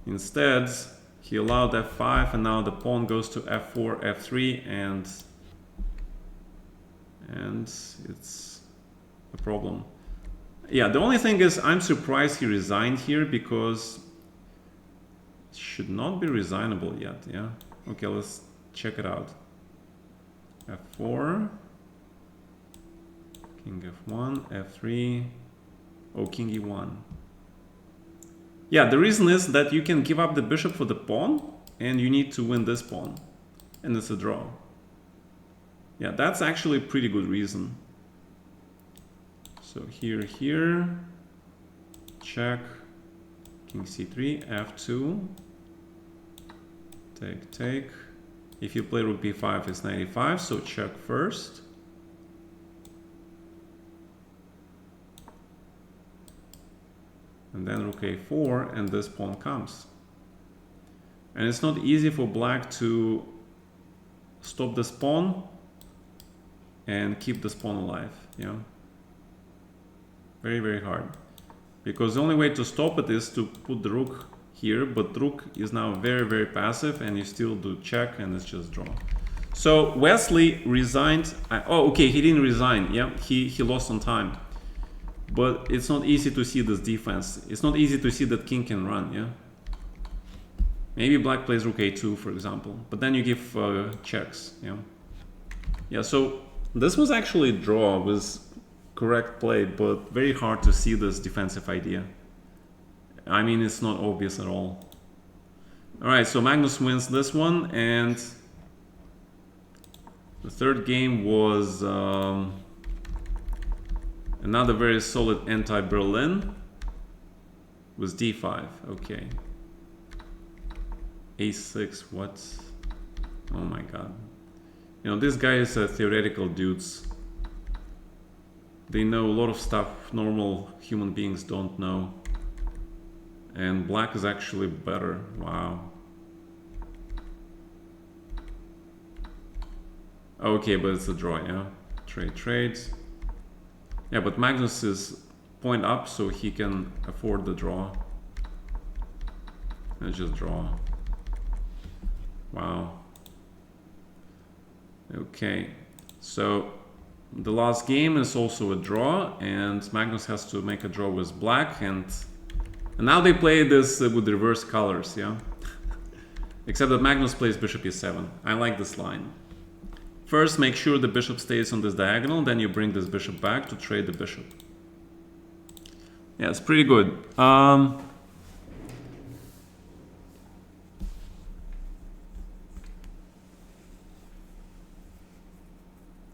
Instead, he allowed f5, and now the pawn goes to f4, f3, and it's a problem. Yeah, the only thing is I'm surprised he resigned here, because it should not be resignable yet. Yeah. Okay, let's check it out. f4, king f1, f3, oh, king e1. Yeah, the reason is that you can give up the bishop for the pawn, and you need to win this pawn, and it's a draw. Yeah, that's actually a pretty good reason. So here, check, king c3, f2, take. If you play rook b5, it's 95, so check first. And then rook a4, and this pawn comes. And it's not easy for black to stop this pawn and keep this pawn alive. Yeah, very, very hard. Because the only way to stop it is to put the rook here, but rook is now very, very passive, and you still do check, and it's just draw. So Wesley resigned. Oh, okay, he didn't resign. Yeah, he lost on time. But it's not easy to see this defense. It's not easy to see that king can run. Yeah. Maybe black plays rook a2, for example, but then you give checks. Yeah. Yeah. So this was actually a draw with correct play, but very hard to see this defensive idea. I mean, it's not obvious at all. All right, so Magnus wins this one, and the third game was another very solid anti-Berlin with d5. Okay. a6, what? Oh my god. You know, these guys are theoretical dudes. They know a lot of stuff normal human beings don't know. And black is actually better. Wow. Okay, but it's a draw, yeah? Trade. Yeah, but Magnus is point up, so he can afford the draw. Let's just draw. Wow. Okay, so the last game is also a draw, and Magnus has to make a draw with black, and now they play this with reverse colors, yeah? Except that Magnus plays bishop e7. I like this line. First, make sure the bishop stays on this diagonal, then you bring this bishop back to trade the bishop. Yeah, it's pretty good.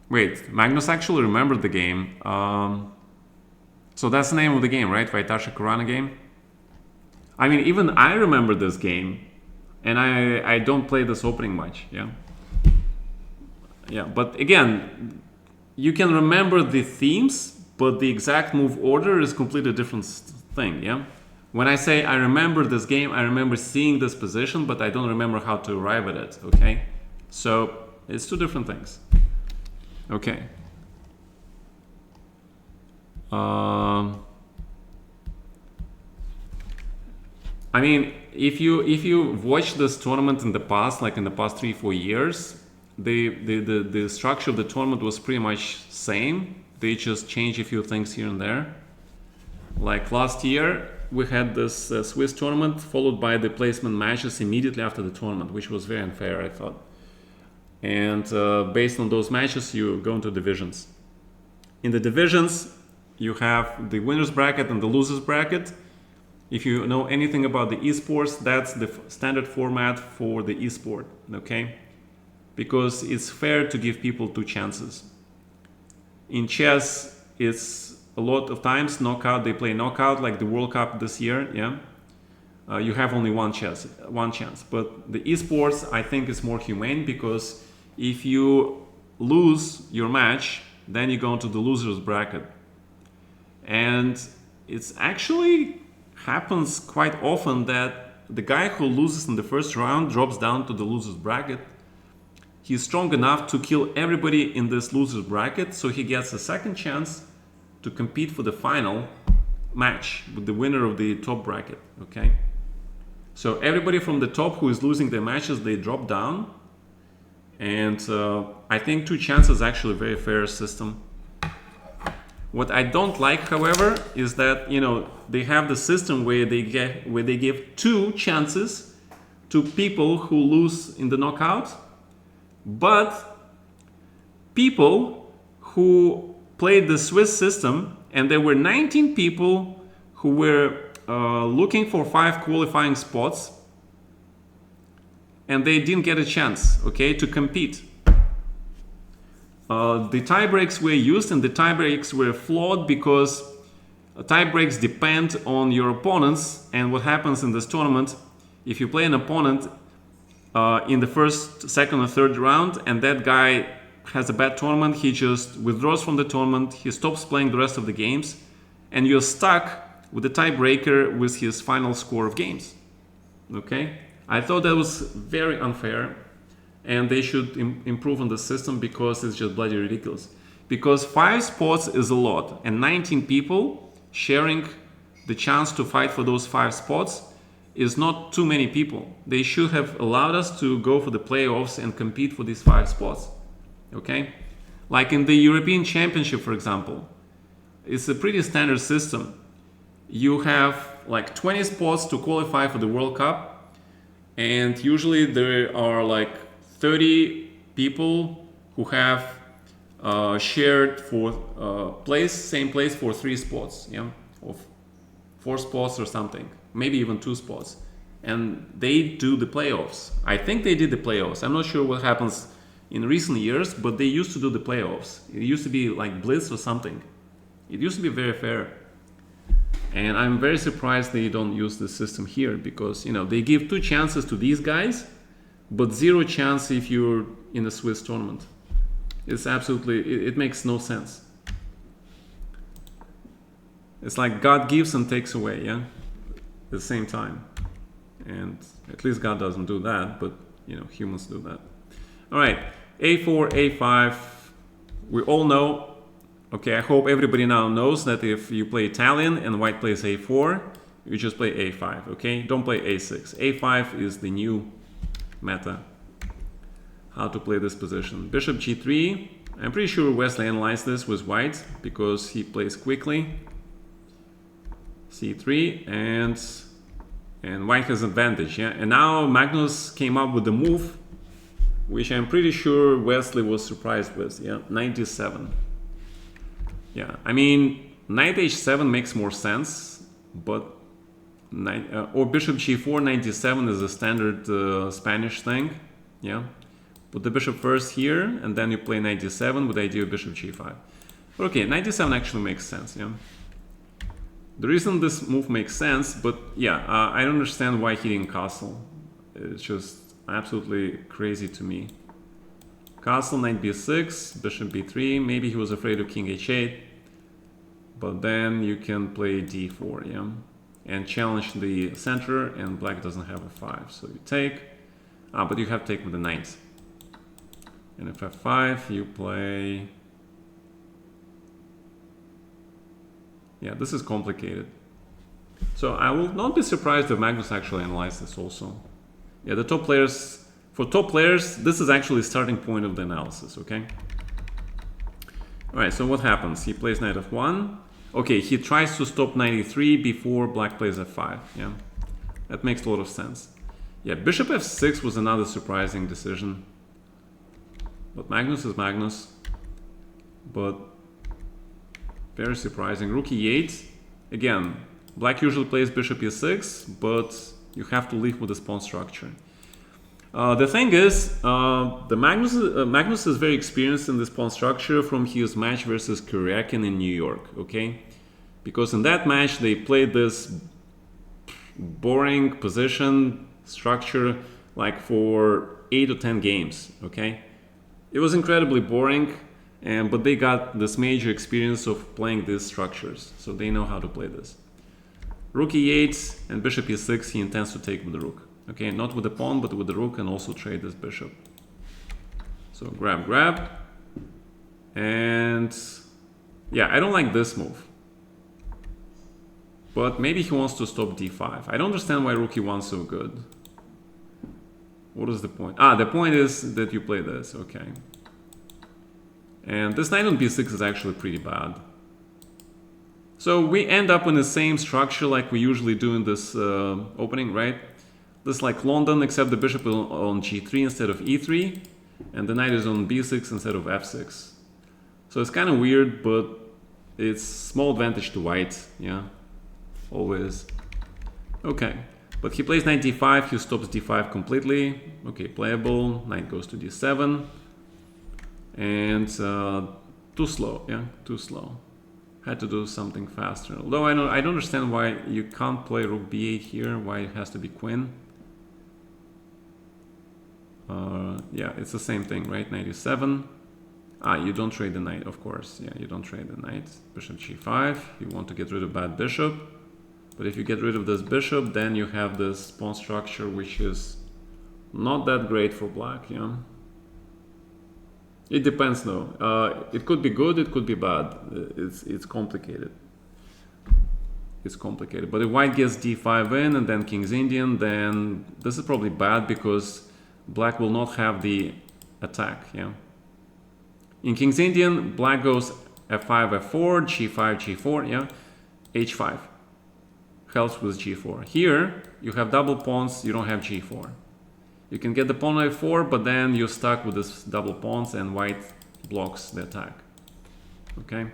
Wait, Magnus actually remembered the game. So that's the name of the game, right? Vaitasha Kurana game? I mean, even I remember this game, and I don't play this opening much, yeah? Yeah, but again, you can remember the themes, but the exact move order is completely different thing, yeah? When I say I remember this game, I remember seeing this position, but I don't remember how to arrive at it, okay? So it's two different things. Okay. I mean, if you watch this tournament in the past, like in the past 3-4 years, the structure of the tournament was pretty much same. They just changed a few things here and there. Like last year, we had this Swiss tournament followed by the placement matches immediately after the tournament, which was very unfair, I thought. And based on those matches, you go into divisions. In the divisions, you have the winner's bracket and the loser's bracket. If you know anything about the esports, that's the standard format for the esport, okay? Because it's fair to give people two chances. In chess, it's a lot of times knockout. They play knockout, like the World Cup this year, yeah? You have only one chance. But the esports, I think, is more humane, because if you lose your match, then you go into the loser's bracket. And it's actually happens quite often that the guy who loses in the first round drops down to the loser's bracket. He's strong enough to kill everybody in this loser's bracket, so he gets a second chance to compete for the final match with the winner of the top bracket, okay? So everybody from the top who is losing their matches, they drop down. And I think two chances is actually a very fair system. What I don't like, however, is that, you know, they have the system where they give two chances to people who lose in the knockout, but people who played the Swiss system, and there were 19 people who were looking for 5 qualifying spots, and they didn't get a chance, okay, to compete. The tie breaks were used, and the tie breaks were flawed because tie breaks depend on your opponents. And what happens in this tournament, if you play an opponent in the first, second, or third round, and that guy has a bad tournament, he just withdraws from the tournament, he stops playing the rest of the games, and you're stuck with the tiebreaker with his final score of games. Okay? I thought that was very unfair, and they should improve on the system because it's just bloody ridiculous. Because 5 spots is a lot, and 19 people sharing the chance to fight for those 5 spots is not too many people. They should have allowed us to go for the playoffs and compete for these 5 spots. Okay? Like in the European Championship, for example, it's a pretty standard system. You have like 20 spots to qualify for the World Cup, and usually there are like 30 people who have shared for same place for 3 spots, yeah, or 4 spots or something, maybe even 2 spots, and they do the playoffs. I think they did the playoffs. I'm not sure what happens in recent years, but they used to do the playoffs. It used to be like Blitz or something. It used to be very fair. And I'm very surprised they don't use this system here, because, you know, they give 2 chances to these guys, but 0 chance if you're in a Swiss tournament. It's absolutely, it makes no sense. It's like God gives and takes away, yeah? At the same time. And at least God doesn't do that, but, you know, humans do that. All right, A4, A5, we all know. Okay, I hope everybody now knows that if you play Italian and white plays A4, you just play A5, okay? Don't play A6. A5 is the new meta. How to play this position. Bishop G3. I'm pretty sure Wesley analyzed this with white because he plays quickly. C3 and white has advantage, yeah? And now Magnus came up with the move, which I'm pretty sure Wesley was surprised with, yeah? 97. Yeah, I mean, knight h7 makes more sense, but or bishop g4 97 is a standard Spanish thing, yeah. Put the bishop first here, and then you play 97 with the idea of bishop g5. But okay, 97 actually makes sense, yeah. The reason this move makes sense, but yeah, I don't understand why he didn't castle. It's just absolutely crazy to me. Castle, knight b6, bishop b3, maybe he was afraid of king h8, but then you can play d4, yeah, and challenge the center, and black doesn't have a 5, so you take, but you have to take with the knight. And if f5, you play, yeah, this is complicated. So I will not be surprised if Magnus actually analyzed this also. Yeah, the top players, for top players, this is actually the starting point of the analysis, okay? All right, so what happens? He plays knight f1. Okay, he tries to stop knight e3 before black plays f5, yeah? That makes a lot of sense. Yeah, bishop f6 was another surprising decision. But Magnus is Magnus. But very surprising. Rook e8. Again, black usually plays bishop e6, but you have to live with the pawn structure. The thing is, Magnus is very experienced in this pawn structure from his match versus Kuryakin in New York, okay? Because in that match they played this boring position structure like for 8 or 10 games, okay? It was incredibly boring, but they got this major experience of playing these structures, so they know how to play this. Rook e8 and bishop e6 he intends to take with the rook. Okay, not with the pawn, but with the rook, and also trade this bishop. So grab, grab. And yeah, I don't like this move. But maybe he wants to stop d5. I don't understand why rook e1 is so good. What is the point? The point is that you play this, okay. And this knight on b6 is actually pretty bad. So we end up in the same structure like we usually do in this opening, right? This is like London, except the bishop on g3 instead of e3. and the knight is on b6 instead of f6. So it's kind of weird, but it's small advantage to white, yeah, always. Okay, but he plays knight d5, he stops d5 completely. Okay, playable, knight goes to d7, and too slow, yeah, too slow. Had to do something faster. Although I don't understand why you can't play rook b8 here, why it has to be queen. Yeah, it's the same thing, right? Knight e7. Ah, you don't trade the knight, of course. Yeah, you don't trade the knight. Bishop g5. You want to get rid of bad bishop. But if you get rid of this bishop, then you have this pawn structure, which is not that great for black, yeah? It depends, though. It could be good, it could be bad. It's complicated. It's complicated. But if white gets d5 in and then king's Indian, then this is probably bad because black will not have the attack, yeah? In king's Indian, black goes f5, f4, g5, g4, yeah? h5 helps with g4. Here, you have double pawns, you don't have g4. You can get the pawn a4, but then you're stuck with this double pawns and white blocks the attack. Okay?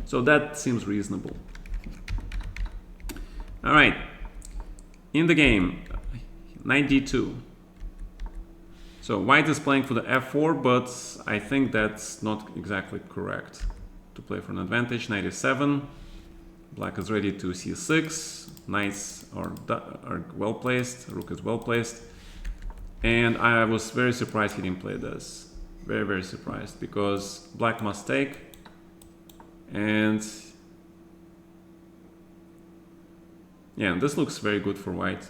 So that seems reasonable. All right. In the game, knight d2. So white is playing for the f4, but I think that's not exactly correct to play for an advantage. Knight e7. Black is ready to c6. Knights are well placed. Rook is well placed. And I was very surprised he didn't play this. Very, very surprised. Because black must take. And yeah, this looks very good for white.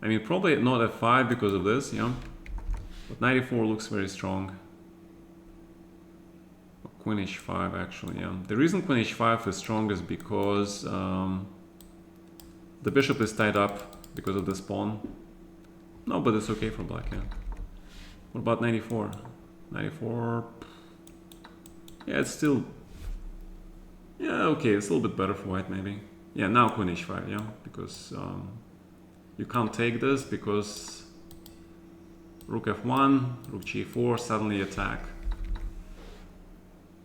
I mean, probably not f5 because of this, yeah. But knight e4 looks very strong. Queen h5 actually, yeah. The reason queen h5 is strong is because the bishop is tied up because of this pawn. No, but it's okay for black, yeah. What about knight e4? Knight e4... Yeah, it's still... Yeah, okay, it's a little bit better for white maybe. Yeah, now queen h5, yeah. Because you can't take this because rook f1, rook g4, suddenly attack.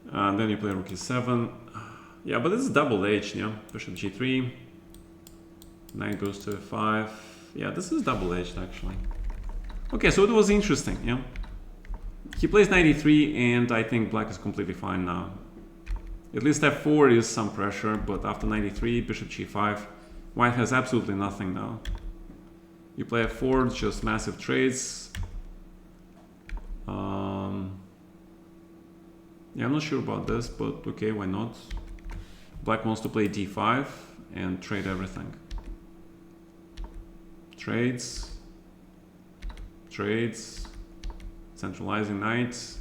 And then you play rook e7. Yeah, but this is double-edged, yeah. Bishop g3. Knight goes to f5. Yeah, this is double-edged actually. Okay, so it was interesting, yeah. He plays knight e3 and I think black is completely fine now. At least f4 is some pressure, but after knight e3, bishop g5, white has absolutely nothing now. You play f4, just massive trades. Yeah, I'm not sure about this, but okay, why not? Black wants to play d5 and trade everything. Trades, centralizing knights.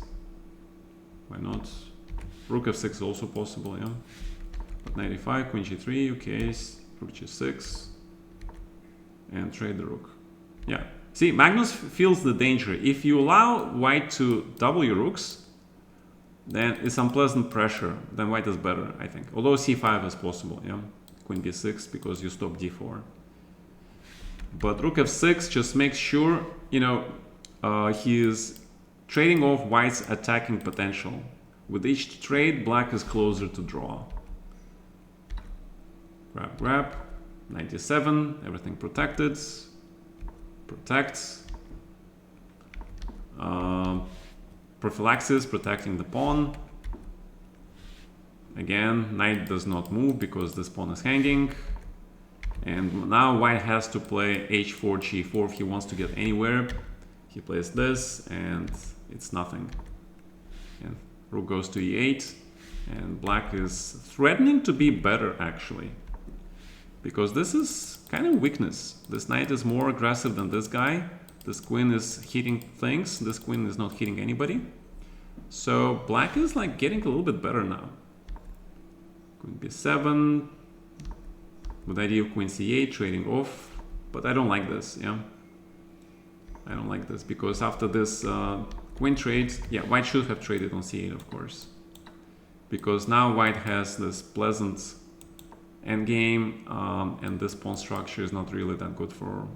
Why not? Rook f6 is also possible, yeah. But knight e5, queen g3, okay, rook g6, and trade the rook. Yeah. See, Magnus feels the danger. If you allow white to double your rooks, then it's unpleasant pressure. Then white is better, I think. Although c5 is possible, yeah. Queen b6 because you stop d4. But rook f6 just makes sure, you know, he is trading off white's attacking potential. With each trade, black is closer to draw. Grab, grab. Knight d7, everything protected. Protects. Prophylaxis, protecting the pawn. Again, knight does not move because this pawn is hanging. And now white has to play h4, g4 if he wants to get anywhere. He plays this and it's nothing. And rook goes to e8 and black is threatening to be better actually. Because this is kind of weakness. This knight is more aggressive than this guy. This queen is hitting things. This queen is not hitting anybody. So black is like getting a little bit better now. Queen b7. With the idea of queen c8, trading off. But I don't like this, yeah. I don't like this because after this queen trade, yeah, white should have traded on c8, of course. Because now white has this pleasant endgame, and this pawn structure is not really that good for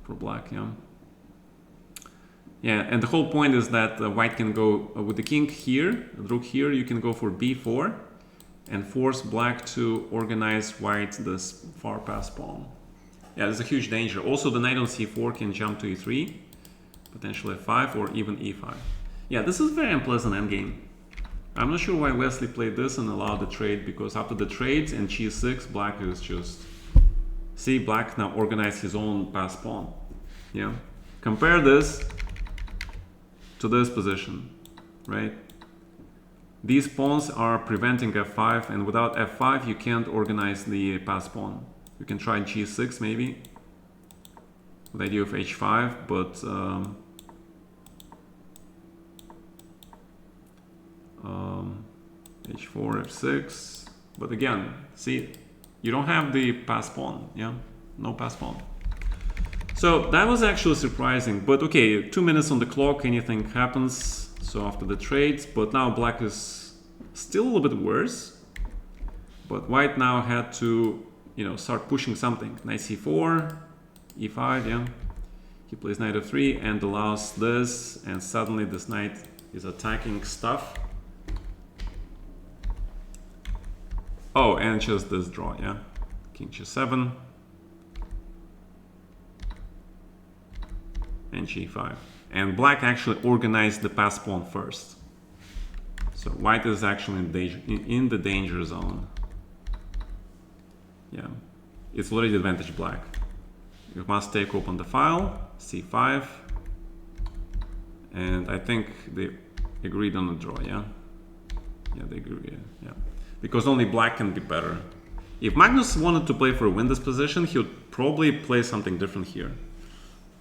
black, yeah. Yeah, and the whole point is that white can go with the king here, rook here, you can go for b4 and force black to organize white this far past pawn. Yeah, there's a huge danger. Also, the knight on c4 can jump to e3, potentially f5 or even e5. Yeah, this is a very unpleasant endgame. I'm not sure why Wesley played this and allowed the trade, because after the trade and g6, black is just... See, black now organized his own passed pawn. Yeah. Compare this to this position, right? These pawns are preventing f5, and without f5 you can't organize the passed pawn. You can try g6 maybe, with the idea of h5, but h4, f6, but again, see, you don't have the passed pawn, yeah? No passed pawn. So that was actually surprising, but okay, 2 minutes on the clock, anything happens. So after the trades, but now black is still a little bit worse. But white now had to, you know, start pushing something. Knight c4, e5, yeah. He plays knight f3 and allows this, and suddenly this knight is attacking stuff. Oh, and just this draw, yeah. King g7. And g5. And black actually organized the passed pawn first. So white is actually in the danger zone. Yeah, it's already advantage black. You must take open the file, c5. And I think they agreed on the draw, yeah? Yeah, they agree, yeah. Because only black can be better. If Magnus wanted to play for a win this position, he would probably play something different here.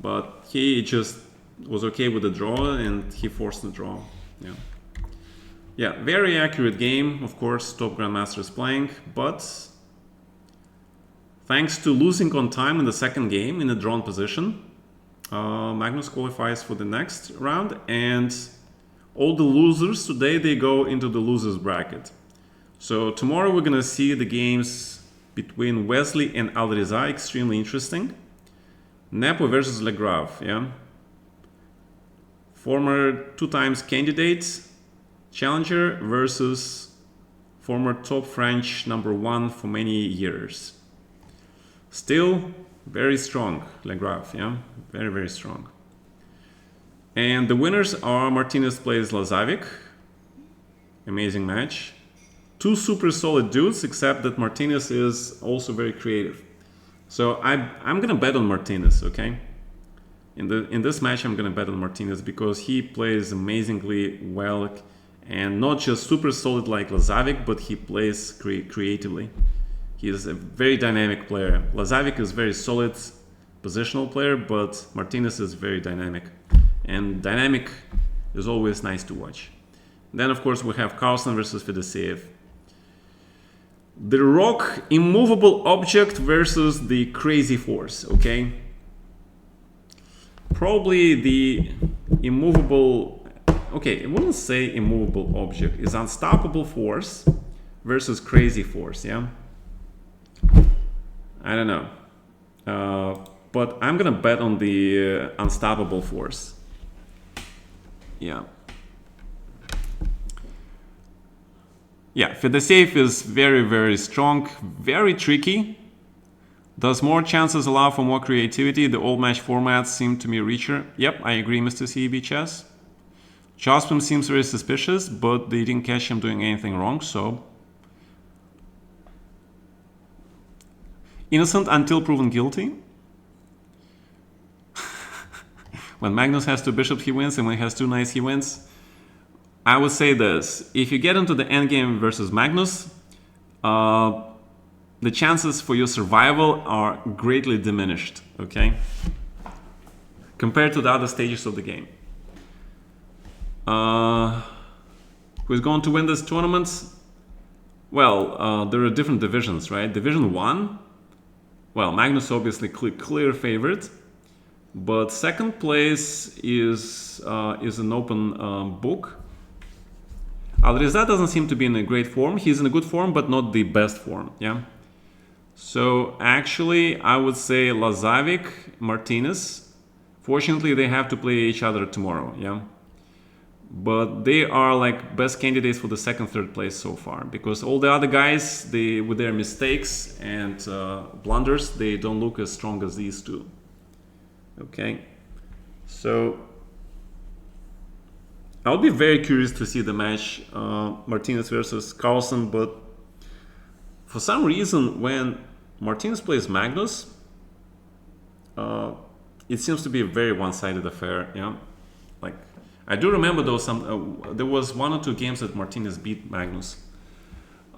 But he just was okay with the draw and he forced the draw. Yeah. Yeah, very accurate game. Of course, top grandmaster is playing, but thanks to losing on time in the second game in a drawn position, Magnus qualifies for the next round, and all the losers today, they go into the losers bracket. So tomorrow we're gonna see the games between Wesley and Alireza, extremely interesting. Nepo versus Legrave, yeah. Former 2 times candidate, challenger versus former top French #1 for many years. Still very strong, Legrave, yeah, very, very strong. And the winners are Martinez plays Lazavic, amazing match. 2 super solid dudes, except that Martinez is also very creative. So I'm gonna bet on Martinez, okay? In this match, I'm gonna bet on Martinez because he plays amazingly well, and not just super solid like Lazavic, but he plays creatively. He is a very dynamic player. Lazavic is very solid positional player, but Martinez is very dynamic, and dynamic is always nice to watch. Then of course we have Carlsen versus Fedosseev. The rock immovable object versus the crazy force, okay? Probably the immovable, okay, I wouldn't say immovable object, is unstoppable force versus crazy force, yeah? I don't know. But I'm gonna bet on the unstoppable force. Yeah. Yeah, Fedosseev is very, very strong, very tricky. Does more chances allow for more creativity? The old match formats seem to me richer. Yep, I agree, Mr. CEB Chess. Jospin seems very suspicious, but they didn't catch him doing anything wrong, so... Innocent until proven guilty. When Magnus has 2 bishops, he wins, and when he has 2 knights, he wins. I would say this, if you get into the endgame versus Magnus, the chances for your survival are greatly diminished, okay? Compared to the other stages of the game. Who's going to win this tournament? Well, there are different divisions, right? Division 1, well, Magnus obviously clear favorite, but second place is an open book. Alireza doesn't seem to be in a great form. He's in a good form, but not the best form, yeah? So actually, I would say Lazavic, Martinez Fortunately, they have to play each other tomorrow, yeah? But they are like best candidates for the second, third place so far, because all the other guys, they with their mistakes and blunders, they don't look as strong as these two. Okay, so I'll be very curious to see the match, Martinez versus Carlsen, but for some reason when Martinez plays Magnus, it seems to be a very one-sided affair, yeah? Like, I do remember though there was 1 or 2 games that Martinez beat Magnus,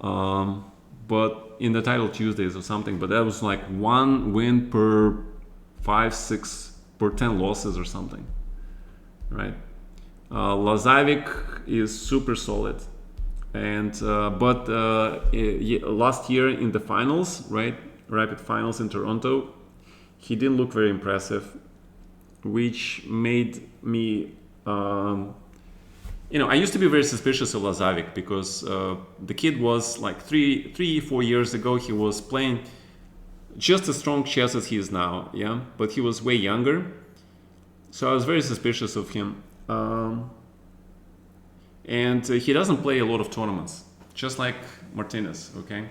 but in the title Tuesdays or something. But that was like 1 win per 5, 6 per 10 losses or something, right? Lazovic is super solid, and but last year in the finals, right, rapid finals in Toronto, he didn't look very impressive, which made me. I used to be very suspicious of Lazovic because the kid was like 4 years ago, he was playing just as strong chess as he is now, yeah, but he was way younger, so I was very suspicious of him. And he doesn't play a lot of tournaments, just like Martinez, okay?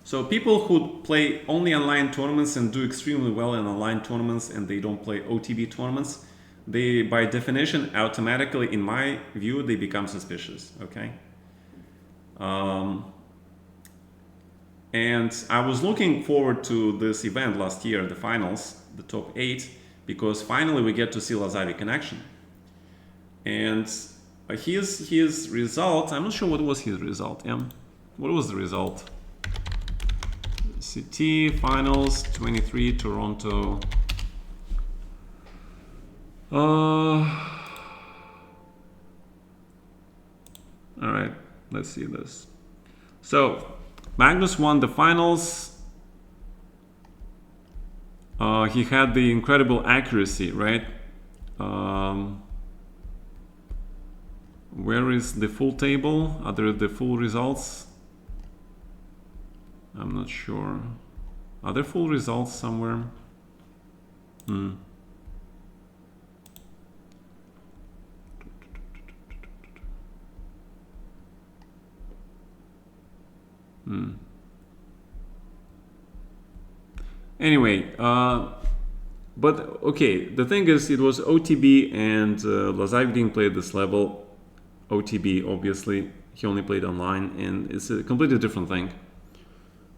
So people who play only online tournaments and do extremely well in online tournaments and they don't play OTB tournaments, they, by definition, automatically, in my view, they become suspicious, okay? And I was looking forward to this event last year, the finals, the top 8, because finally we get to see Lazovic in action. And his result, I'm not sure what was his result, yeah? What was the result? CT Finals 23 Toronto. All right, let's see this. So Magnus won the finals. He had the incredible accuracy, right? Where is the full table? Are there the full results? I'm not sure. Are there full results somewhere? Anyway, but okay, the thing is, it was OTB and Lazovic didn't play at this level. OTB, obviously, he only played online, and it's a completely different thing.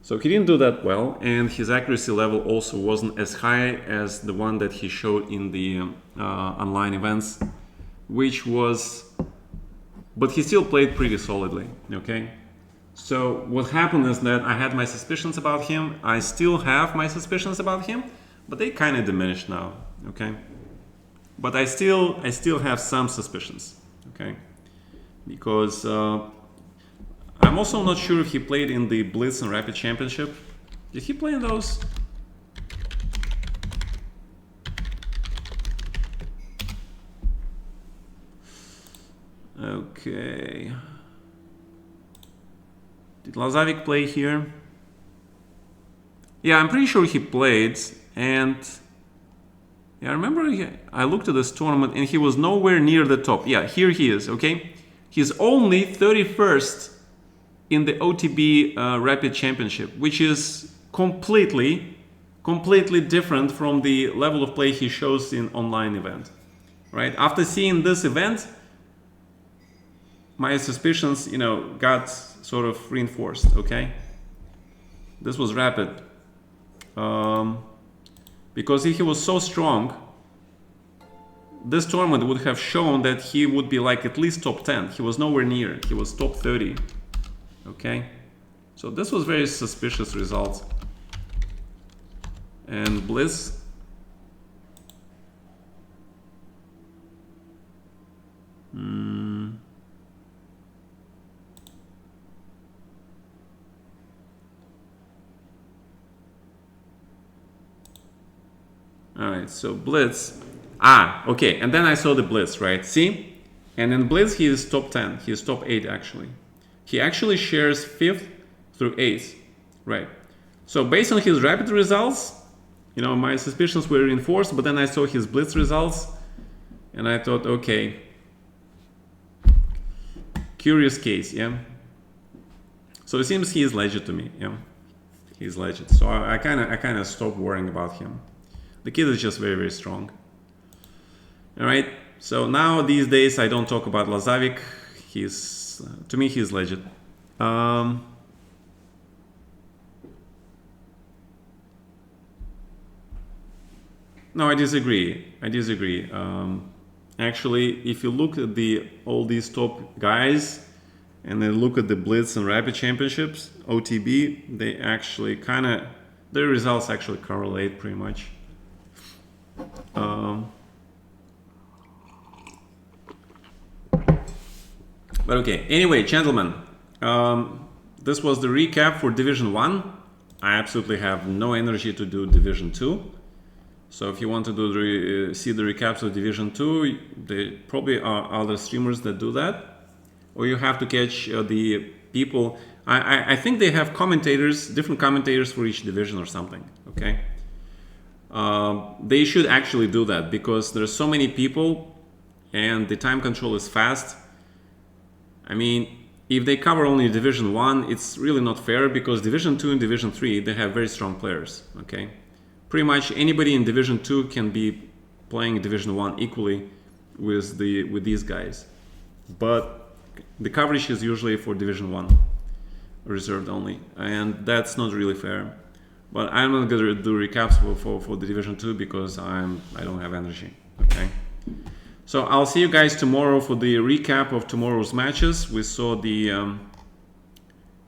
So he didn't do that well, and his accuracy level also wasn't as high as the one that he showed in the online events, which was, but he still played pretty solidly, okay? So what happened is that I had my suspicions about him. I still have my suspicions about him, but they kind of diminished now, okay? But I still have some suspicions, okay? Because I'm also not sure if he played in the Blitz and Rapid Championship. Did he play in those? Okay. Did Lazovic play here? Yeah, I'm pretty sure he played, and yeah, I remember I looked at this tournament and he was nowhere near the top. Yeah, here he is, okay? He's only 31st in the OTB Rapid Championship, which is completely different from the level of play he shows in online event, right? After seeing this event, my suspicions, got sort of reinforced, okay? This was Rapid. Because if he was so strong, this tournament would have shown that he would be like at least top 10. He was nowhere near. He was top 30. Okay? So this was very suspicious result. And Bliss. Alright, so Blitz. Okay, and then I saw the Blitz, right? See? And in Blitz, he is top 10. He is top 8, actually. He actually shares 5th through 8th, right? So based on his rapid results, you know, my suspicions were reinforced, but then I saw his blitz results and I thought, okay, curious case, yeah. So it seems he is legit to me, yeah. He's legit. So I kind of stopped worrying about him. The kid is just very, very strong. All right. So now these days I don't talk about Lazavic. He's to me he's legit. No, I disagree. I disagree. Actually, if you look at all these top guys, and then look at the Blitz and Rapid Championships, OTB, they actually their results actually correlate pretty much. But okay, anyway, gentlemen, this was the recap for Division 1. I absolutely have no energy to do Division 2. So if you want to do see the recaps of Division 2, there probably are other streamers that do that. Or you have to catch the people. I think they have commentators, different commentators for each division or something, okay? They should actually do that because there's so many people and the time control is fast. I mean, if they cover only Division 1, it's really not fair because Division 2 and Division 3, they have very strong players, okay? Pretty much anybody in Division 2 can be playing Division 1 equally with these guys. But the coverage is usually for Division 1, reserved only, and that's not really fair. But I'm not going to do recaps for the Division 2 because I don't have energy, okay? So I'll see you guys tomorrow for the recap of tomorrow's matches. We saw the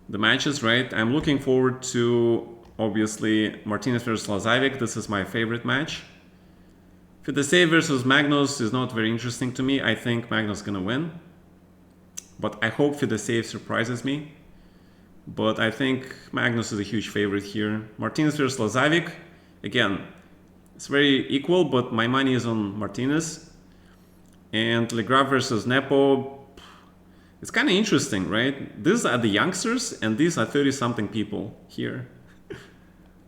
matches, right? I'm looking forward to, obviously, Martinez versus Lazavic. This is my favorite match. Fideszev versus Magnus is not very interesting to me. I think Magnus is going to win. But I hope Fideszev surprises me. But I think Magnus is a huge favorite here. Martinez versus Lazavic. Again, it's very equal, but my money is on Martinez. And Legraf versus Nepo. It's kind of interesting, right? These are the youngsters, and these are 30-something people here.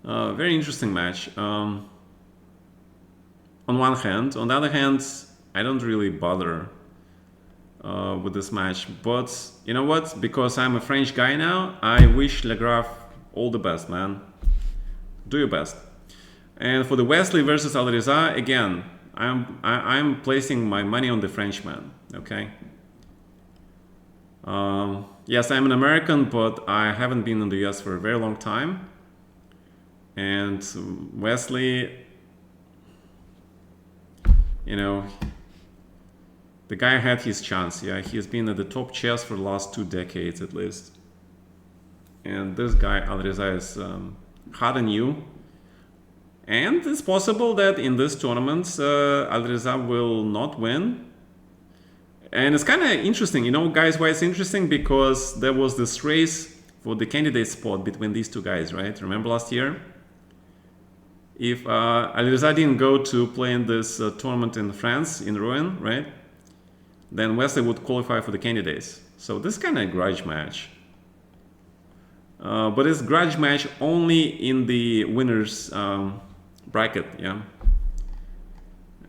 Very interesting match. On one hand. On the other hand, I don't really bother with this match. But you know what? Because I'm a French guy now, I wish Legraf all the best, man. Do your best. And for the Wesley versus Alireza, again, I'm placing my money on the Frenchman. Okay. Yes, I'm an American, but I haven't been in the US for a very long time. And Wesley, you know, the guy had his chance. Yeah, he's been at the top chess for the last 2 decades at least. And this guy, Alireza, is hot and new. And it's possible that in this tournament, Alireza will not win. And it's kind of interesting, you know, guys, why it's interesting? Because there was this race for the candidate spot between these two guys, right? Remember last year? If Alireza didn't go to play in this tournament in France, in Rouen, right? Then Wesley would qualify for the candidates. So this is kind of a grudge match. But it's grudge match only in the winners bracket, yeah.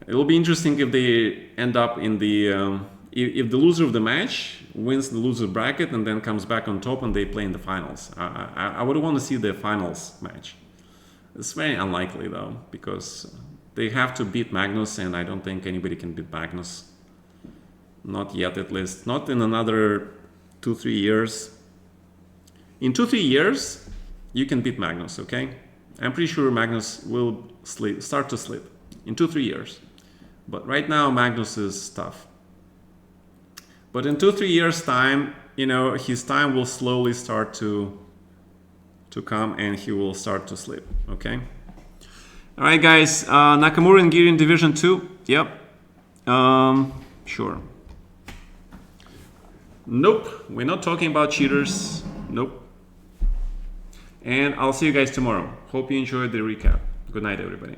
It'll be interesting if they end up in the if the loser of the match wins the loser bracket and then comes back on top and they play in the finals. I would want to see the finals match. It's very unlikely though, because they have to beat Magnus, and I don't think anybody can beat Magnus. Not yet, at least. Not in another 2-3 years. In 2-3 years, you can beat Magnus, okay? I'm pretty sure Magnus will start to slip in 2-3 years. But right now, Magnus is tough. But in 2-3 years' time, you know, his time will slowly start to come, and he will start to slip, okay? All right, guys. Nakamura and Giri in Division 2. Yep. Sure. Nope. We're not talking about cheaters. Nope. And I'll see you guys tomorrow. Hope you enjoyed the recap. Good night, everybody.